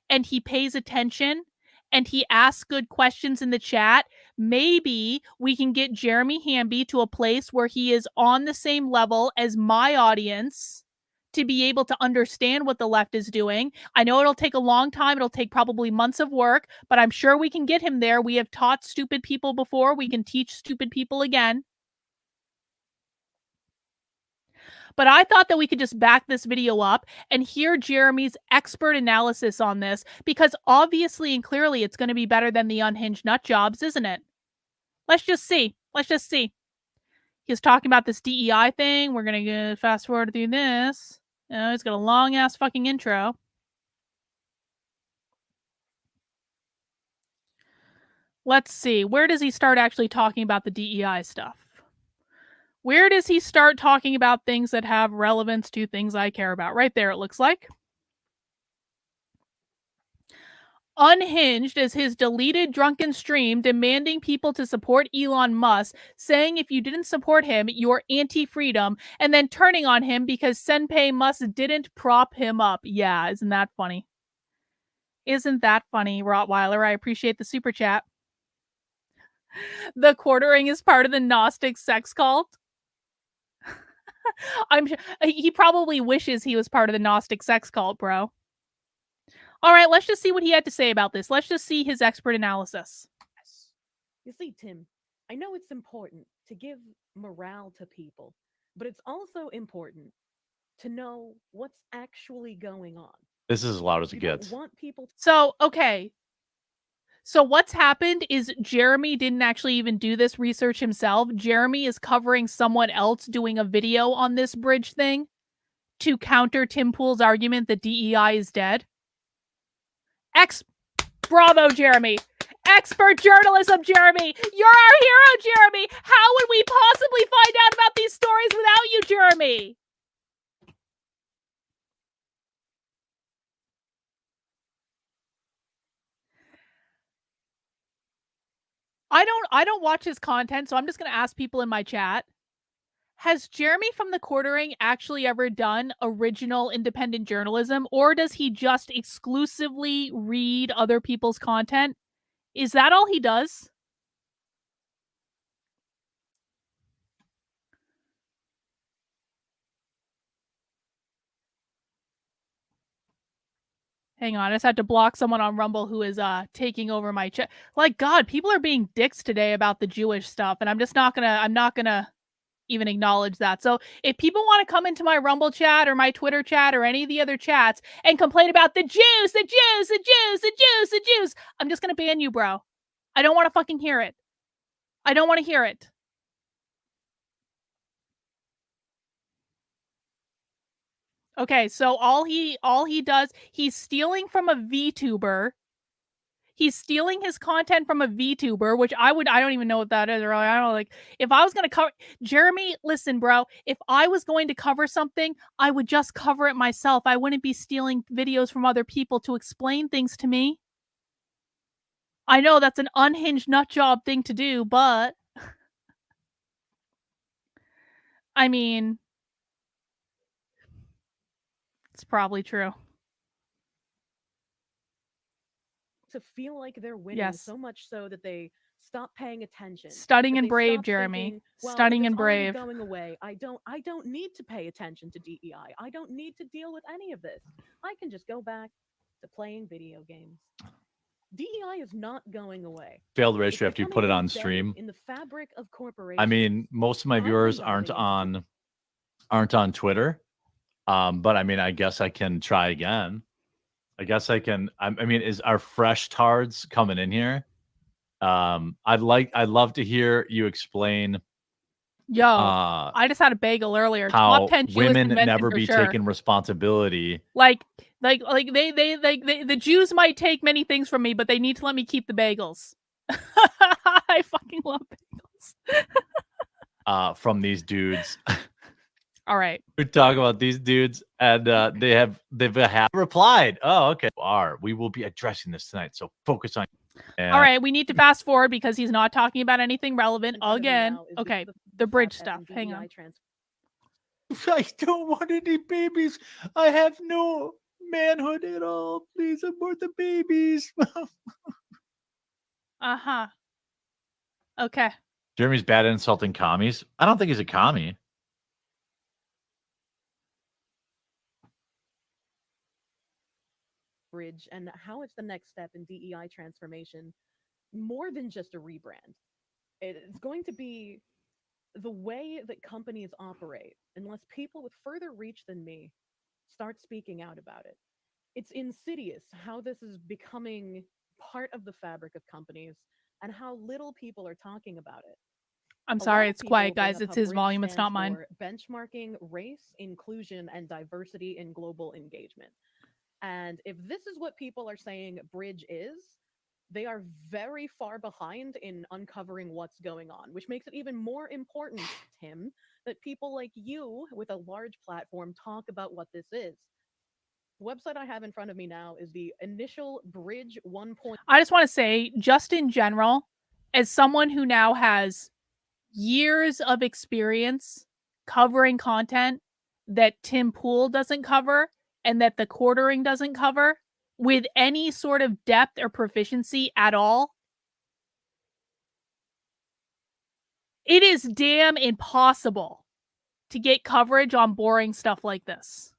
and he pays attention and he asks good questions in the chat, maybe we can get Jeremy Hamby to a place where he is on the same level as my audience to be able to understand what the left is doing. I know it'll take a long time. It'll take probably months of work, but I'm sure we can get him there. We have taught stupid people before. We can teach stupid people again. But I thought that we could just back this video up and hear Jeremy's expert analysis on this, because obviously and clearly it's going to be better than the unhinged nut jobs, isn't it? Let's just see. He's talking about this DEI thing. We're going to fast forward through this. He's got a long ass fucking intro. Let's see. Where does he start actually talking about the DEI stuff? Where does he start talking about things that have relevance to things I care about? Right there, it looks like. Unhinged is his deleted drunken stream demanding people to support Elon Musk, saying if you didn't support him, you're anti-freedom, and then turning on him because Senpai Musk didn't prop him up. Yeah, isn't that funny? Isn't that funny, Rottweiler? I appreciate the super chat. The quartering is part of the Gnostic sex cult. He probably wishes he was part of the Gnostic sex cult, bro. All right, let's just see what he had to say about this. Let's just see his expert analysis. You see, Tim, I know it's important to give morale to people, but it's also important to know what's actually going on. This is as loud as it You don't gets. want people to So, okay. So what's happened is Jeremy didn't actually even do this research himself. Jeremy is covering someone else doing a video on this bridge thing to counter Tim Pool's argument that DEI is dead. Bravo, Jeremy. Expert journalism, Jeremy. You're our hero, Jeremy. How would we possibly find out about these stories without you, Jeremy? I don't watch his content, so I'm just going to ask people in my chat. Has Jeremy from the Quartering actually ever done original independent journalism, or does he just exclusively read other people's content? Is that all he does? Hang on, I just had to block someone on Rumble who is taking over my chat. Like, God, people are being dicks today about the Jewish stuff, and I'm not gonna even acknowledge that. So if people want to come into my Rumble chat or my Twitter chat or any of the other chats and complain about the Jews, the Jews, the Jews, the Jews, the Jews, I'm just gonna ban you, bro. I don't want to fucking hear it. I don't want to hear it. Okay, so all he does, he's stealing from a VTuber. He's stealing his content from a VTuber, which I don't even know what that is. Or I don't know, like, if I was going to cover, Jeremy, listen, bro, if I was going to cover something, I would just cover it myself. I wouldn't be stealing videos from other people to explain things to me. I know that's an unhinged nutjob thing to do, but I mean, it's probably true. to feel like they're winning, Yes. so much so that they stop paying attention. Stunning that and they brave, stop Jeremy. thinking, well, if Stunning it's and already brave. going away, I don't need to pay attention to DEI. I don't need to deal with any of this. I can just go back to playing video games. DEI is not going away. Failed It's ratio after you becoming put it on embedded stream. in the fabric of corporations. I mean, most of my viewers aren't on Twitter. But I mean, I guess I can try again. I guess I can. I mean, is our fresh tards coming in here? I'd love to hear you explain. Yo, I just had a bagel earlier. How Top 10 Jewish women invention never for be sure. taking responsibility. Like they the Jews might take many things from me, but they need to let me keep the bagels. I fucking love bagels. From these dudes. All right. We talk about these dudes, and they've replied. Oh, okay. We will be addressing this tonight, so focus on. All right, we need to fast forward because he's not talking about anything relevant again. Okay, the bridge stuff. Hang on. I don't want any babies. I have no manhood at all. Please abort the babies. Uh-huh. Okay. Jeremy's bad at insulting commies. I don't think he's a commie. Bridge and how it's the next step in DEI transformation, more than just a rebrand. It's going to be the way that companies operate, unless people with further reach than me start speaking out about it. It's insidious how this is becoming part of the fabric of companies and how little people are talking about it. I'm sorry, it's quiet, guys. It's his volume. It's not mine. Benchmarking race, inclusion, and diversity in global engagement. And if this is what people are saying Bridge is, they are very far behind in uncovering what's going on, which makes it even more important, Tim, that people like you with a large platform talk about what this is. The website I have in front of me now is the initial Bridge 1.0. I just want to say, just in general, as someone who now has years of experience covering content that Tim Pool doesn't cover and that the quartering doesn't cover with any sort of depth or proficiency at all, it is damn impossible to get coverage on boring stuff like this.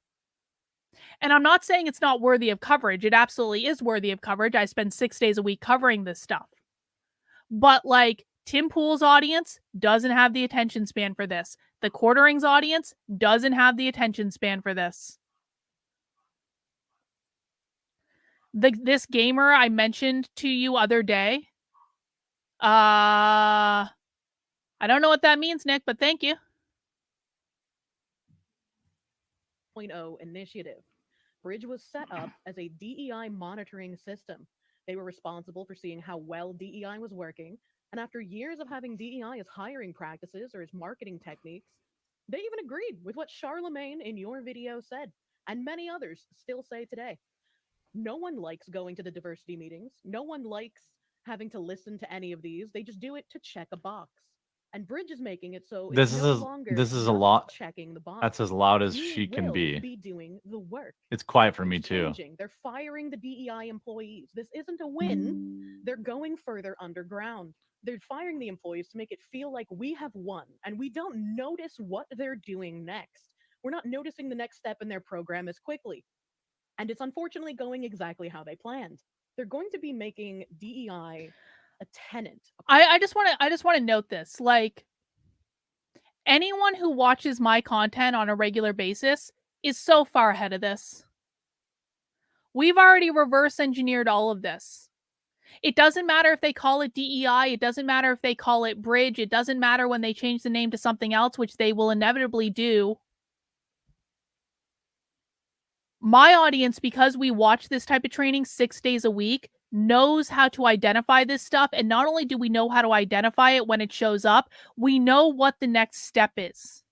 And I'm not saying it's not worthy of coverage. It absolutely is worthy of coverage. I spend 6 days a week covering this stuff. But like, Tim Pool's audience doesn't have the attention span for this. The quartering's audience doesn't have the attention span for this. This gamer I mentioned to you other day. I don't know what that means, Nick, but thank you. Initiative. Bridge was set up as a DEI monitoring system. They were responsible for seeing how well DEI was working, and after years of having DEI as hiring practices or as marketing techniques, they even agreed with what Charlemagne in your video said, and many others still say today. No one likes going to the diversity meetings. No one likes having to listen to any of these. They just do it to check a box. And Bridge is making it so This it's is no a- longer this is a just lot- checking the box. That's as loud as You she can will be. doing the work. It's quiet for me It's too. changing. They're firing the DEI employees. This isn't a win. They're going further underground. They're firing the employees to make it feel like we have won, and we don't notice what they're doing next. We're not noticing the next step in their program as quickly. And it's unfortunately going exactly how they planned. They're going to be making DEI a tenant. I just want to note this. Like, anyone who watches my content on a regular basis is so far ahead of this. We've already reverse engineered all of this. It doesn't matter if they call it DEI. It doesn't matter if they call it Bridge. It doesn't matter when they change the name to something else, which they will inevitably do. My audience, because we watch this type of training 6 days a week, knows how to identify this stuff. And not only do we know how to identify it when it shows up, we know what the next step is.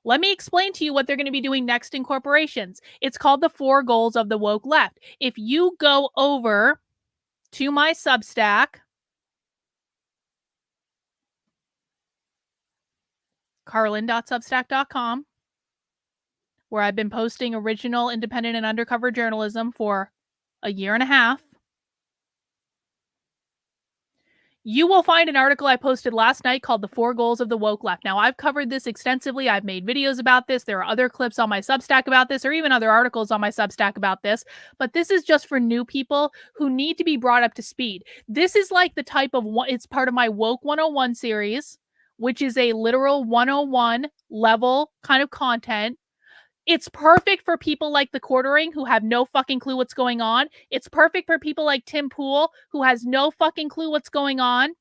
Let me explain to you what they're going to be doing next in corporations. It's called the 4 goals of the woke left. If you go over to my Substack, carlin.substack.com, where I've been posting original, independent, and undercover journalism for a year and a half, you will find an article I posted last night called The 4 Goals of the Woke Left. Now, I've covered this extensively. I've made videos about this. There are other clips on my Substack about this, or even other articles on my Substack about this. But this is just for new people who need to be brought up to speed. This is like the type of, it's part of my Woke 101 series, which is a literal 101 level kind of content. It's perfect for people like the quartering who have no fucking clue what's going on. It's perfect for people like Tim Pool who has no fucking clue what's going on.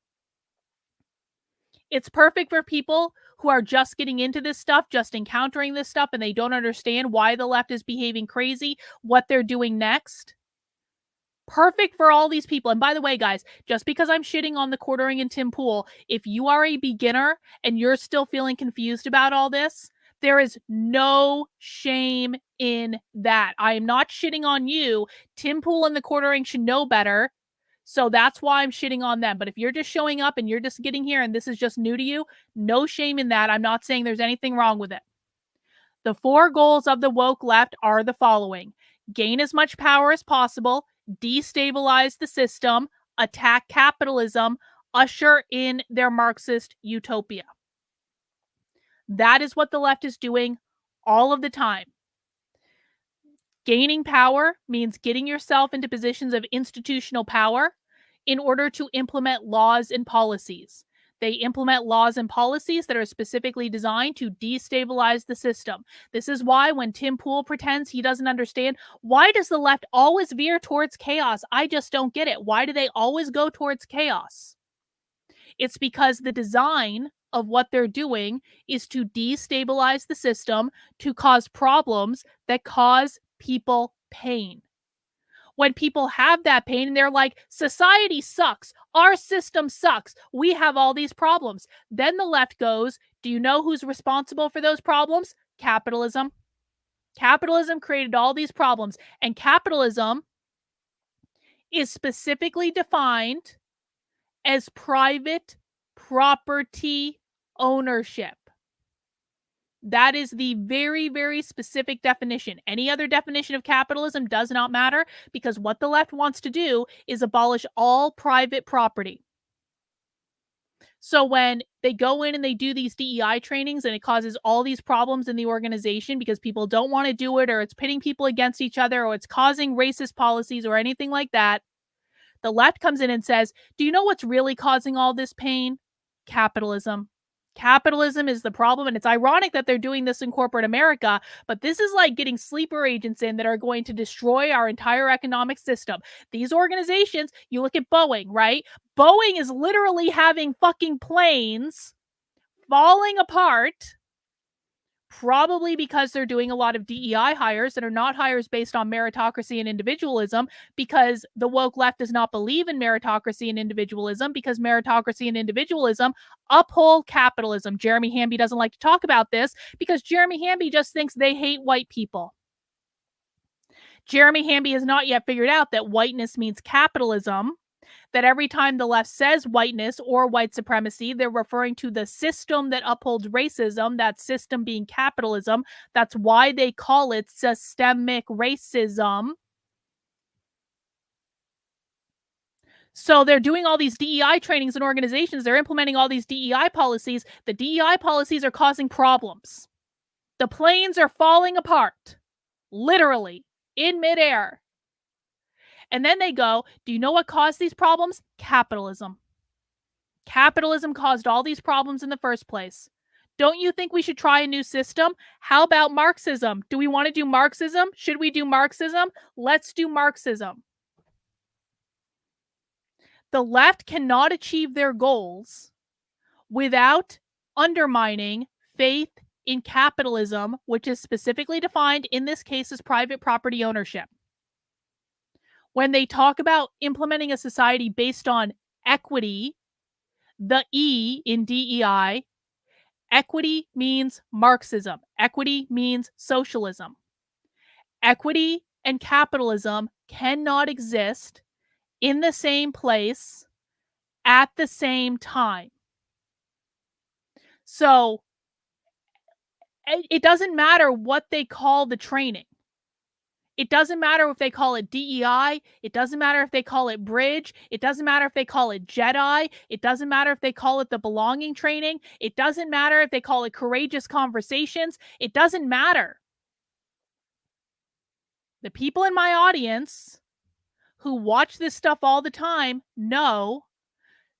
It's perfect for people who are just getting into this stuff, just encountering this stuff, and they don't understand why the left is behaving crazy, what they're doing next. Perfect for all these people. And by the way, guys, just because I'm shitting on the quartering and Tim Pool, if you are a beginner and you're still feeling confused about all this, there is no shame in that. I am not shitting on you. Tim Pool and the quartering should know better. So that's why I'm shitting on them. But if you're just showing up and you're just getting here and this is just new to you, no shame in that. I'm not saying there's anything wrong with it. The 4 goals of the woke left are the following: gain as much power as possible, destabilize the system, attack capitalism, usher in their Marxist utopia. That is what the left is doing all of the time. Gaining power means getting yourself into positions of institutional power in order to implement laws and policies. They implement laws and policies that are specifically designed to destabilize the system. This is why when Tim Pool pretends he doesn't understand, why does the left always veer towards chaos? I just don't get it. Why do they always go towards chaos? It's because the design of what they're doing is to destabilize the system, to cause problems that cause people pain. when people have that pain and they're like, society sucks, our system sucks, we have all these problems. Then the left goes, do you know who's responsible for those problems? Capitalism. Capitalism created all these problems, and capitalism is specifically defined as private property ownership. That is the very, very specific definition. Any other definition of capitalism does not matter, because what the left wants to do is abolish all private property. So when they go in and they do these DEI trainings and it causes all these problems in the organization because people don't want to do it, or it's pitting people against each other, or it's causing racist policies or anything like that, the left comes in and says, do you know what's really causing all this pain? Capitalism. Capitalism is the problem, and it's ironic that they're doing this in corporate America, but this is like getting sleeper agents in that are going to destroy our entire economic system. These organizations, you look at Boeing, right? Boeing is literally having fucking planes falling apart, probably because they're doing a lot of DEI hires that are not hires based on meritocracy and individualism, because the woke left does not believe in meritocracy and individualism, because meritocracy and individualism uphold capitalism. Jeremy Hamby doesn't like to talk about this because Jeremy Hamby just thinks they hate white people. Jeremy Hamby has not yet figured out that whiteness means capitalism, that every time the left says whiteness or white supremacy, they're referring to the system that upholds racism, that system being capitalism. That's why they call it systemic racism. So they're doing all these DEI trainings in organizations. They're implementing all these DEI policies. The DEI policies are causing problems. The planes are falling apart, literally, in midair. And then they go, do you know what caused these problems? Capitalism. Capitalism caused all these problems in the first place. Don't you think we should try a new system? How about Marxism? Do we want to do Marxism? Should we do Marxism? Let's do Marxism. The left cannot achieve their goals without undermining faith in capitalism, which is specifically defined in this case as private property ownership. When they talk about implementing a society based on equity, the E in DEI, equity means Marxism. Equity means socialism. Equity and capitalism cannot exist in the same place at the same time. So it doesn't matter what they call the training. It doesn't matter if they call it DEI. It doesn't matter if they call it Bridge. It doesn't matter if they call it Jedi. It doesn't matter if they call it the belonging training. It doesn't matter if they call it courageous conversations. It doesn't matter. The people in my audience who watch this stuff all the time know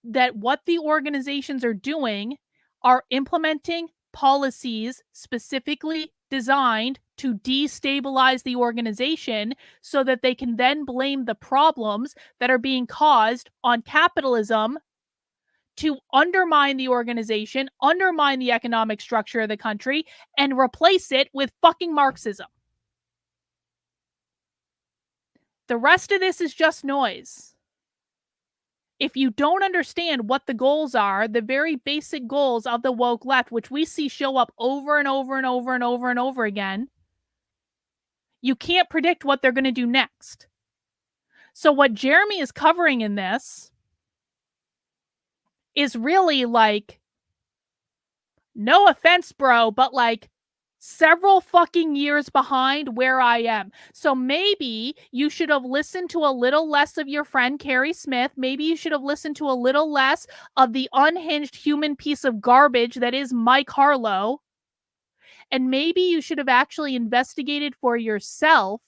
that what the organizations are doing are implementing policies specifically designed to destabilize the organization so that they can then blame the problems that are being caused on capitalism to undermine the organization, undermine the economic structure of the country, and replace it with fucking Marxism. The rest of this is just noise. If you don't understand what the goals are, the very basic goals of the woke left, which we see show up over and over and over and over and over again, you can't predict what they're going to do next. So what Jeremy is covering in this is really like, no offense, bro, but like several fucking years behind where I am. So maybe you should have listened to a little less of your friend Carrie Smith. Maybe you should have listened to a little less of the unhinged human piece of garbage that is Mike Harlow. And maybe you should have actually investigated for yourself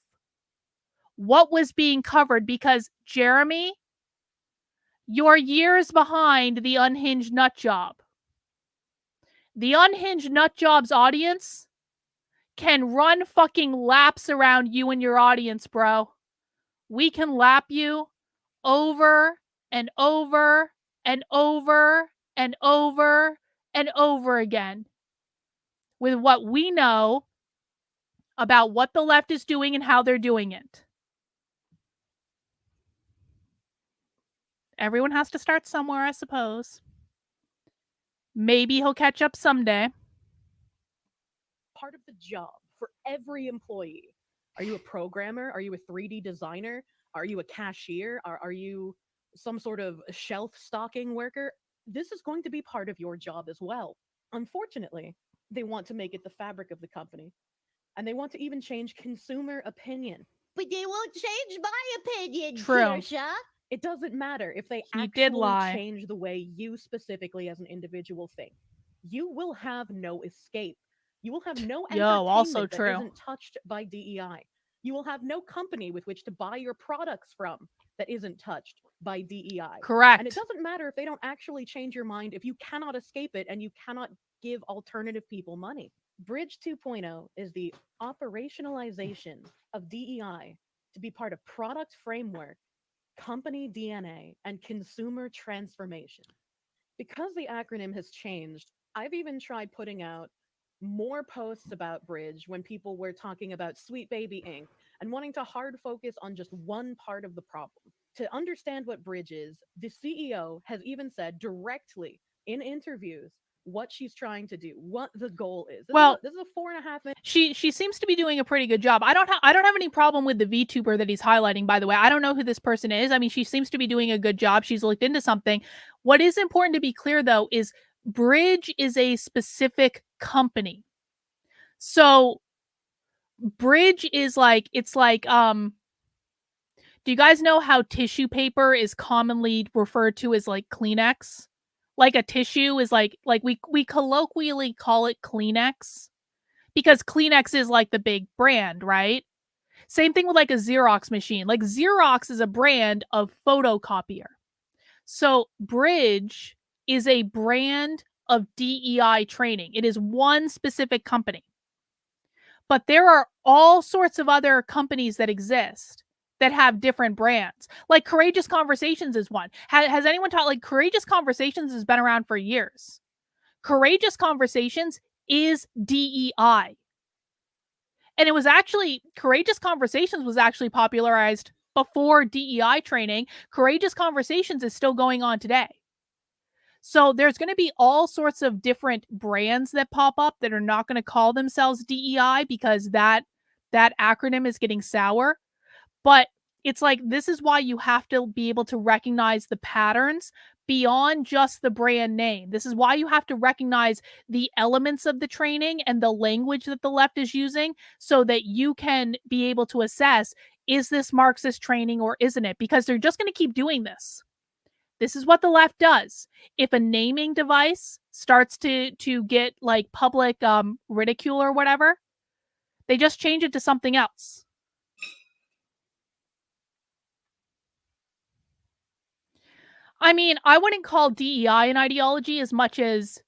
what was being covered, because Jeremy, you're years behind the unhinged nut job. The unhinged nut job's audience can run fucking laps around you and your audience, bro. We can lap you over and over and over and over and over again with what we know about what the left is doing and how they're doing it. Everyone has to start somewhere, I suppose. Maybe he'll catch up someday. Part of the job for every employee. Are you a programmer? Are you a 3D designer? Are you a cashier? Are you some sort of shelf stocking worker? This is going to be part of your job as well. Unfortunately, they want to make it the fabric of the company, and they want to even change consumer opinion. But they won't change my opinion, True. Kirsha. It doesn't matter if they He did actually lie. change the way you specifically as an individual think. You will have no escape. You will have no Yo, entertainment also that true. isn't touched by DEI. You will have no company with which to buy your products from that isn't touched by DEI. Correct. And it doesn't matter if they don't actually change your mind if you cannot escape it and you cannot give alternative people money. Bridge 2.0 is the operationalization of DEI to be part of product framework, company DNA, and consumer transformation. Because the acronym has changed, I've even tried putting out more posts about Bridge when people were talking about Sweet Baby Inc. and wanting to hard focus on just one part of the problem. To understand what Bridge is, the CEO has even said directly in interviews what she's trying to do, what the goal is. This is a 4.5 minute. She seems to be doing a pretty good job. I don't have any problem with the VTuber that he's highlighting, by the way. I don't know who this person is. I mean, she seems to be doing a good job. She's looked into something. What is important to be clear, though, is Bridge is a specific company. So Bridge is like, it's like, do you guys know how tissue paper is commonly referred to as like Kleenex? Like a tissue is like we colloquially call it Kleenex because Kleenex is like the big brand, right? Same thing with like a Xerox machine. Like Xerox is a brand of photocopier. So Bridge is a brand of DEI training. It is one specific company. But there are all sorts of other companies that exist that have different brands. Like Courageous Conversations is one. Has anyone taught, like, Courageous Conversations has been around for years. Courageous Conversations is DEI. And it was actually, Courageous Conversations was actually popularized before DEI training. Courageous Conversations is still going on today. So there's going to be all sorts of different brands that pop up that are not going to call themselves DEI because that acronym is getting sour. But it's like, this is why you have to be able to recognize the patterns beyond just the brand name. This is why you have to recognize the elements of the training and the language that the left is using so that you can be able to assess, is this Marxist training or isn't it? Because they're just going to keep doing this. This is what the left does. If a naming device starts to get like public ridicule or whatever, they just change it to something else. I mean, I wouldn't call DEI an ideology as much as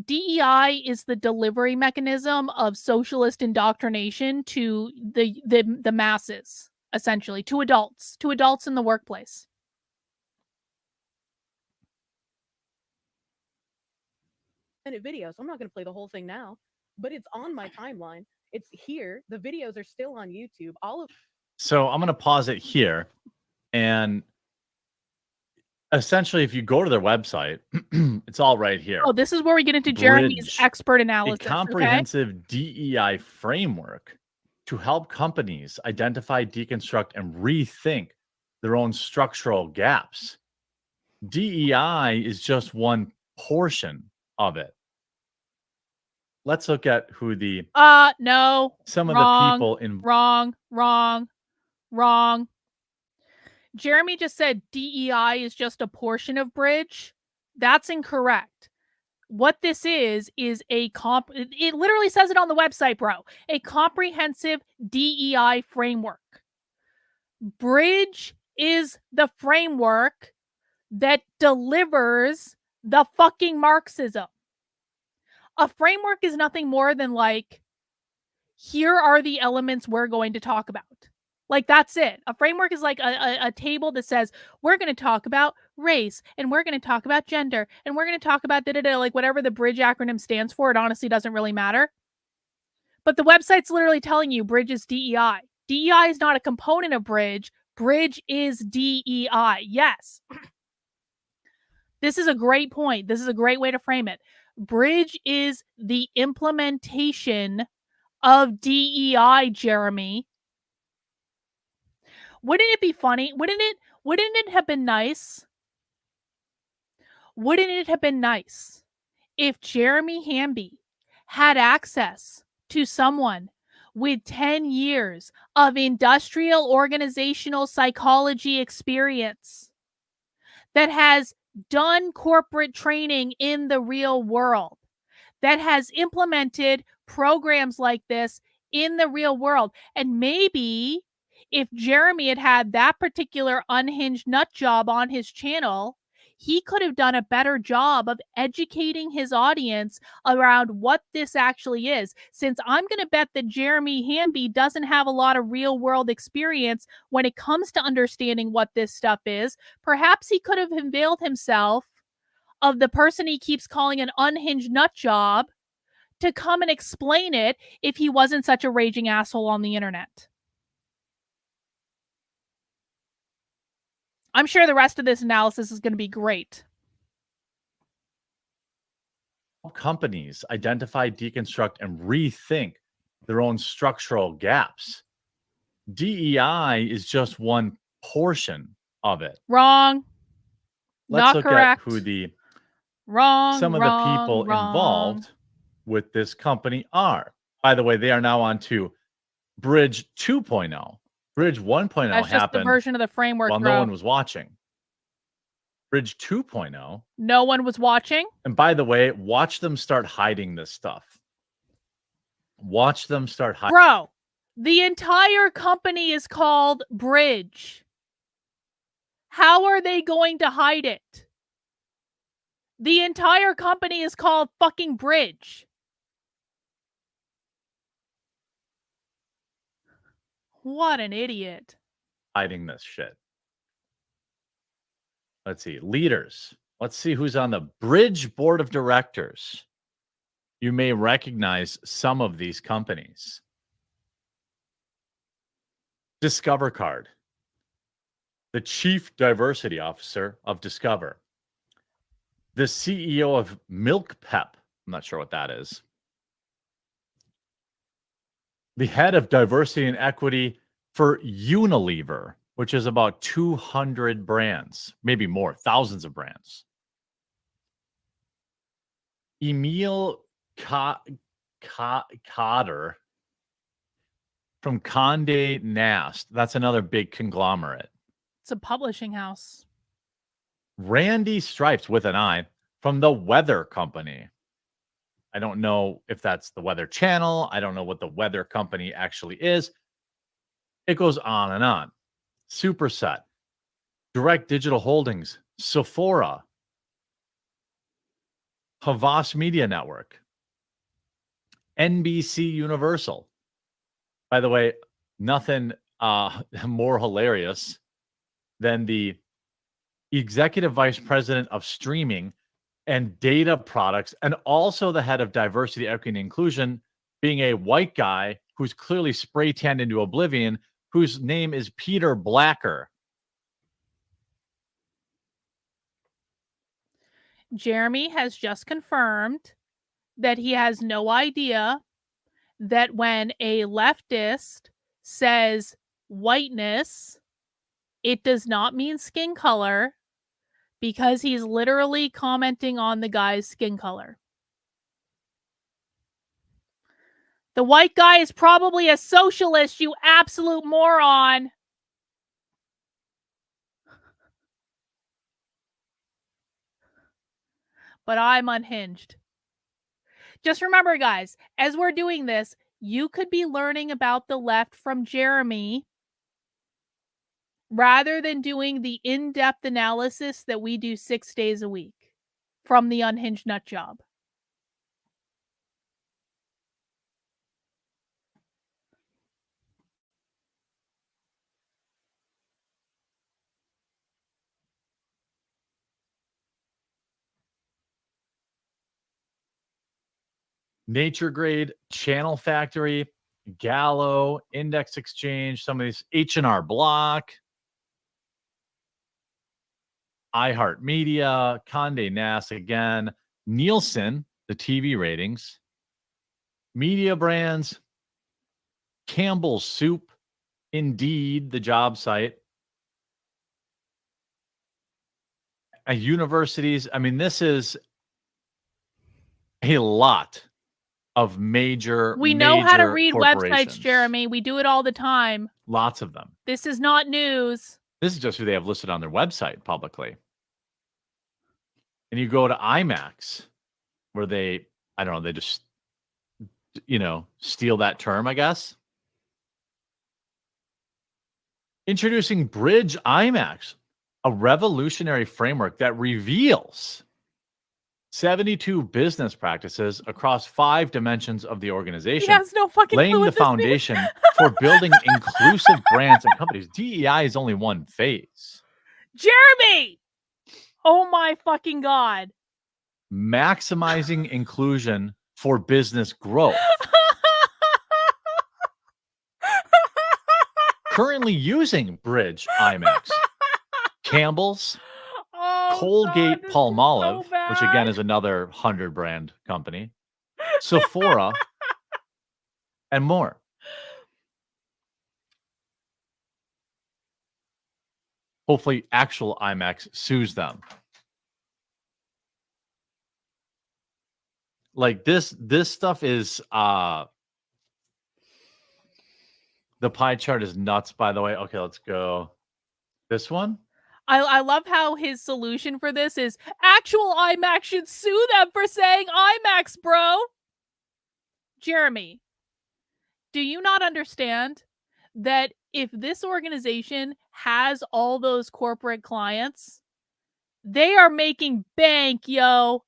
DEI is the delivery mechanism of socialist indoctrination to the masses, essentially, to adults in the workplace. Videos. I'm not going to play the whole thing now, but it's on my timeline. It's here. The videos are still on YouTube. So I'm going to pause it here. And essentially, if you go to their website, it's all right here. Oh, this is where we get into Jeremy's Bridge, expert analysis. A comprehensive DEI framework to help companies identify, deconstruct, and rethink their own structural gaps. DEI is just one portion of it. Let's look at who the no, some wrong, of the people in wrong. Jeremy just said DEI is just a portion of Bridge. That's incorrect. What this is it literally says it on the website, bro. A comprehensive DEI framework. Bridge is the framework that delivers the fucking Marxism. A framework is nothing more than like, here are the elements we're going to talk about. Like, that's it. A framework is like a table that says, we're going to talk about race, and we're going to talk about gender, and we're going to talk about like whatever the Bridge acronym stands for. It honestly doesn't really matter. But the website's literally telling you Bridge is DEI. DEI is not a component of Bridge. Bridge is DEI. Yes. This is a great point. This is a great way to frame it. Bridge is the implementation of DEI, Jeremy. Wouldn't it be funny? Wouldn't it have been nice? Wouldn't it have been nice if Jeremy Hamby had access to someone with 10 years of industrial organizational psychology experience that has done corporate training in the real world, that has implemented programs like this in the real world? And maybe if Jeremy had that particular unhinged nut job on his channel, he could have done a better job of educating his audience around what this actually is. Since I'm going to bet that Jeremy Hamby doesn't have a lot of real world experience when it comes to understanding what this stuff is, perhaps he could have availed himself of the person he keeps calling an unhinged nut job to come and explain it if he wasn't such a raging asshole on the internet. I'm sure the rest of this analysis is going to be great. Companies identify, deconstruct, and rethink their own structural gaps. DEI is just one portion of it. Wrong. Let's Not look correct. at who the Some of the people involved with this company are. By the way, they are now on to Bridge 2.0. Bridge 1.0 That's just the happened version of the framework. while no one was watching. Bridge 2.0. No one was watching. And by the way, watch them start hiding this stuff. Watch them start hiding. Bro, the entire company is called Bridge. How are they going to hide it? The entire company is called fucking Bridge. What an idiot. Hiding this shit. Let's see. Leaders. Let's see who's on the Bridge board of directors. You may recognize some of these companies. Discover Card. The Chief Diversity Officer of Discover. The CEO of Milk Pep. I'm not sure what that is. The head of diversity and equity for Unilever, which is about 200 brands, maybe more, thousands of brands. Emil Cotter from Condé Nast. That's another big conglomerate. It's a publishing house. Randy Stripes with an I from the Weather Company. I don't know if that's the Weather Channel. I don't know what the Weather Company actually is. It goes on and on. Superset, Direct Digital Holdings, Sephora, Havas Media Network, NBC Universal. By the way, nothing more hilarious than the executive vice president of streaming and data products, and also the head of diversity, equity, and inclusion, being a white guy who's clearly spray tanned into oblivion, whose name is Peter Blacker. Jeremy has just confirmed that he has no idea that when a leftist says whiteness, it does not mean skin color, because he's literally commenting on the guy's skin color. The white guy is probably a socialist, you absolute moron. But I'm unhinged. Just remember, guys, as we're doing this, you could be learning about the left from Jeremy rather than doing the in-depth analysis that we do 6 days a week from the Unhinged Nut Job. Nature Grade, Channel Factory, Gallo, Index Exchange, some of these H&R Block. iHeartMedia, Condé Nast again, Nielsen, the TV ratings, media brands, Campbell's Soup, Indeed, the job site, universities. I mean, this is a lot of major. We know how to major read websites, corporations. Jeremy. We do it all the time. Lots of them. This is not news. This is just who they have listed on their website publicly. And you go to IMAX, where they, I don't know, they just, steal that term, I guess. Introducing Bridge IMAX, a revolutionary framework that reveals 72 business practices across 5 dimensions of the He organization, has no fucking clue laying the what this means. foundation for building inclusive brands and companies. DEI is only one phase. Jeremy! Oh my fucking God. Maximizing inclusion for business growth. Currently using Bridge IMAX. Campbell's, Oh, Colgate God, this is Palmolive, so which again bad. is another 100 brand company, Sephora, and more. Hopefully actual IMAX sues them. Like this stuff is the pie chart is nuts, by the way. Okay, let's go. This one? I love how his solution for this is actual IMAX should sue them for saying IMAX, bro. Jeremy, do you not understand that if this organization has all those corporate clients, they are making bank, yo.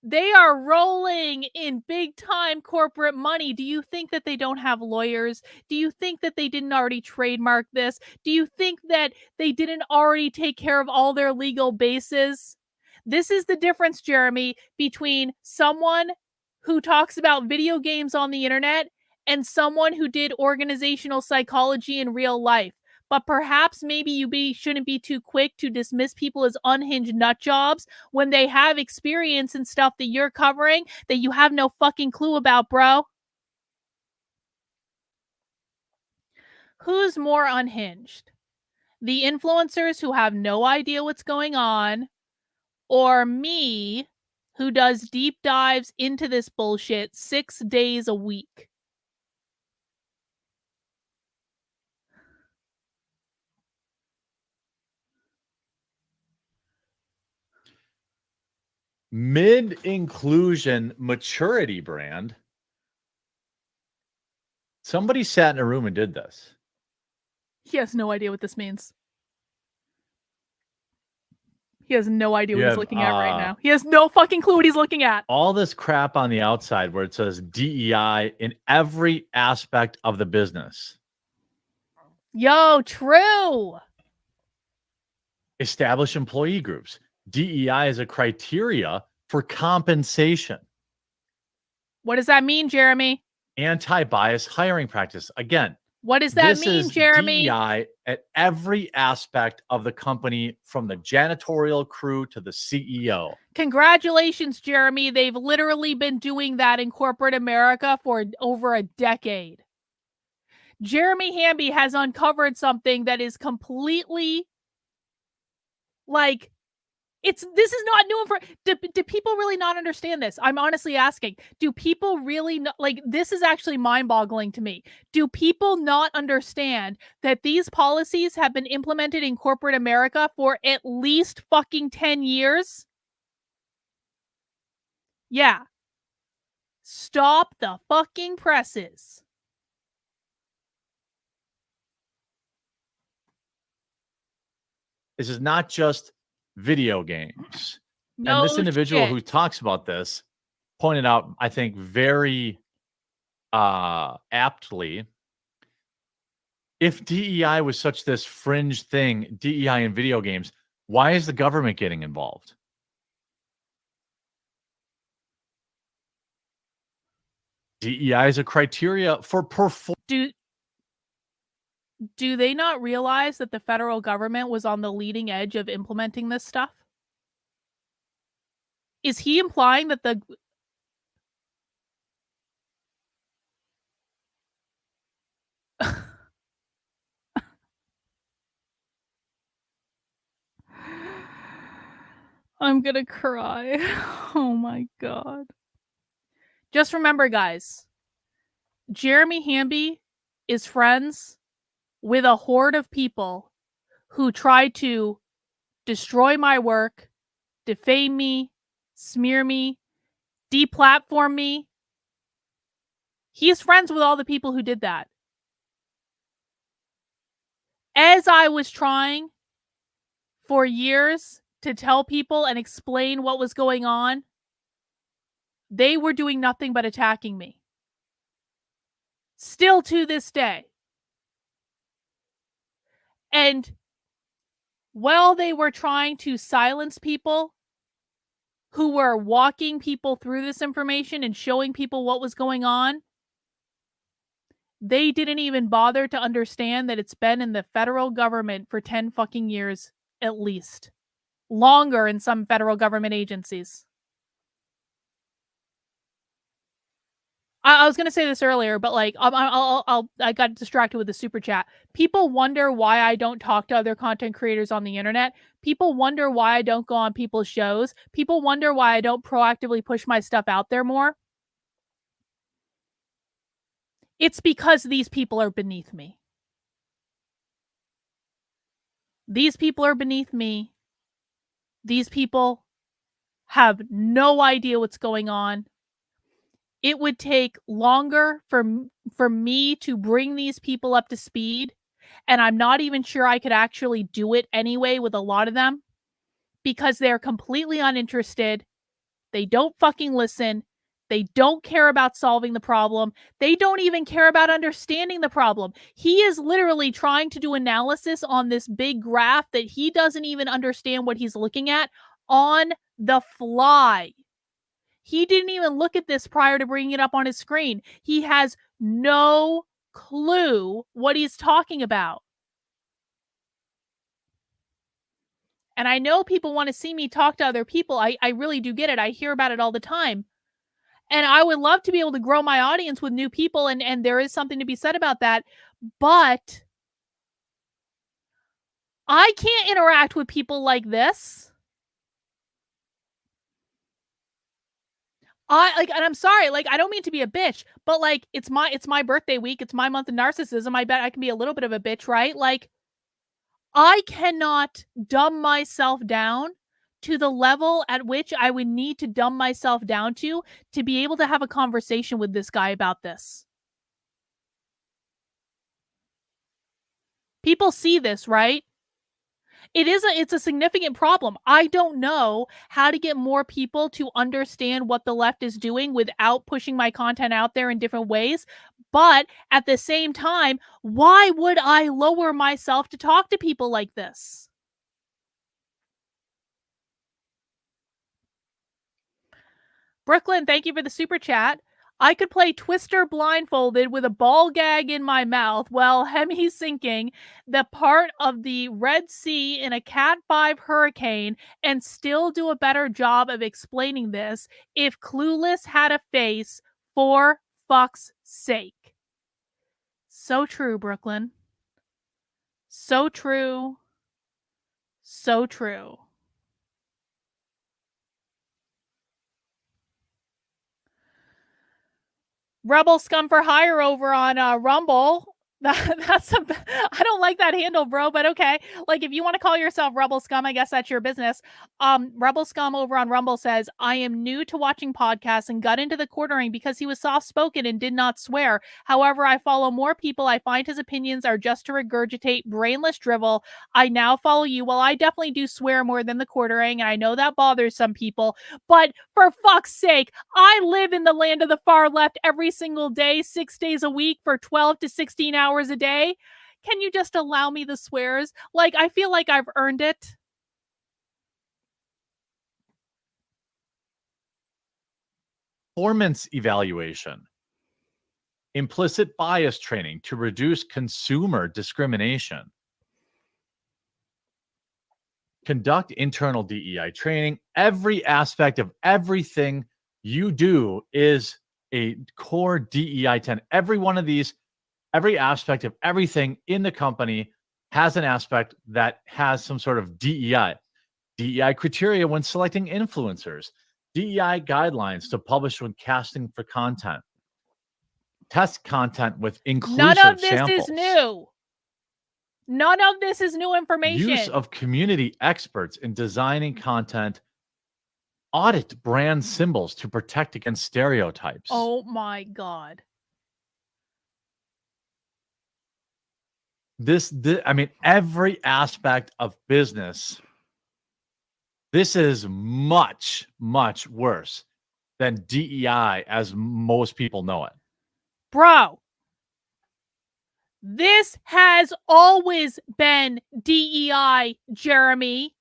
They are rolling in big time corporate money. Do you think that they don't have lawyers? Do you think that they didn't already trademark this? Do you think that they didn't already take care of all their legal bases? This is the difference, Jeremy, between someone who talks about video games on the internet and someone who did organizational psychology in real life. But perhaps maybe you shouldn't be too quick to dismiss people as unhinged nut jobs when they have experience and stuff that you're covering that you have no fucking clue about, bro. Who's more unhinged? The influencers who have no idea what's going on, or me who does deep dives into this bullshit 6 days a week? Mid-inclusion maturity brand. Somebody sat in a room and did this. He has no idea what this means. He has no idea what he's looking at right now. He has no fucking clue what he's looking at. All this crap on the outside where it says DEI in every aspect of the business. Yo, true. Establish employee groups. DEI is a criteria for compensation. What does that mean, Jeremy? Anti-bias hiring practice. Again, what does that this mean, is Jeremy? DEI at every aspect of the company, from the janitorial crew to the CEO. Congratulations, Jeremy. They've literally been doing that in corporate America for over a decade. Jeremy Hamby has uncovered something that is completely like, this is not new do people really not understand this? I'm honestly asking, do people really not, like, this is actually mind-boggling to me. Do people not understand that these policies have been implemented in corporate America for at least fucking 10 years? Yeah. Stop the fucking presses. This is not just video games. No and this individual shit. who talks about this pointed out, I think, very aptly, if DEI was such this fringe thing, DEI in video games, why is the government getting involved? DEI is a criteria for performance. Do they not realize that the federal government was on the leading edge of implementing this stuff? Is he implying that the I'm gonna cry. Oh my god. Just remember, guys, Jeremy Hamby is friends with a horde of people who try to destroy my work, defame me, smear me, deplatform me. He is friends with all the people who did that. As I was trying for years to tell people and explain what was going on, they were doing nothing but attacking me. Still to this day. And while they were trying to silence people who were walking people through this information and showing people what was going on, they didn't even bother to understand that it's been in the federal government for 10 fucking years, at least. Longer in some federal government agencies. I was gonna say this earlier, but like I got distracted with the super chat. People wonder why I don't talk to other content creators on the internet. People wonder why I don't go on people's shows. People wonder why I don't proactively push my stuff out there more. It's because these people are beneath me. These people are beneath me. These people have no idea what's going on. It would take longer for me to bring these people up to speed, and I'm not even sure I could actually do it anyway with a lot of them because they're completely uninterested. They don't fucking listen. They don't care about solving the problem. They don't even care about understanding the problem. He is literally trying to do analysis on this big graph that he doesn't even understand what he's looking at on the fly. He didn't even look at this prior to bringing it up on his screen. He has no clue what he's talking about. And I know people want to see me talk to other people. I really do get it. I hear about it all the time. And I would love to be able to grow my audience with new people, and there is something to be said about that. But I can't interact with people like this. And I'm sorry, like, I don't mean to be a bitch, but like, it's my birthday week, it's my month of narcissism. I bet I can be a little bit of a bitch, right? Like, I cannot dumb myself down to the level at which I would need to dumb myself down to be able to have a conversation with this guy about this. People see this, right? It's a significant problem. I don't know how to get more people to understand what the left is doing without pushing my content out there in different ways. But at the same time, why would I lower myself to talk to people like this? Brooklyn, thank you for the super chat. I could play Twister blindfolded with a ball gag in my mouth while Hemi sinking the part of the Red Sea in a Cat 5 hurricane and still do a better job of explaining this if Clueless had a face, for fuck's sake. So true, Brooklyn. So true. So true. Rebel Scum for Hire over on Rumble. I don't like that handle, bro, but okay. Like, if you want to call yourself Rebel Scum, I guess that's your business. Rebel Scum over on Rumble says, I am new to watching podcasts and got into the quartering because he was soft-spoken and did not swear. However, I follow more people. I find his opinions are just to regurgitate brainless drivel. I now follow you. Well, I definitely do swear more than the quartering, and I know that bothers some people, but for fuck's sake, I live in the land of the far left every single day, 6 days a week for 12 to 16 hours a day. Can you just allow me the swears? Like, I feel like I've earned it. Performance evaluation implicit bias training to reduce consumer discrimination. Conduct internal DEI training. Every aspect of everything you do is a core DEI tenet. Every one of these, every aspect of everything in the company has an aspect that has some sort of DEI. DEI criteria when selecting influencers. DEI guidelines to publish when casting for content. Test content with inclusive None of this samples. is new. None of this is new information. Use of community experts in designing content. Audit brand symbols to protect against stereotypes. Oh my God. This, I mean, every aspect of business, this is much, much worse than DEI as most people know it. Bro, this has always been DEI, Jeremy.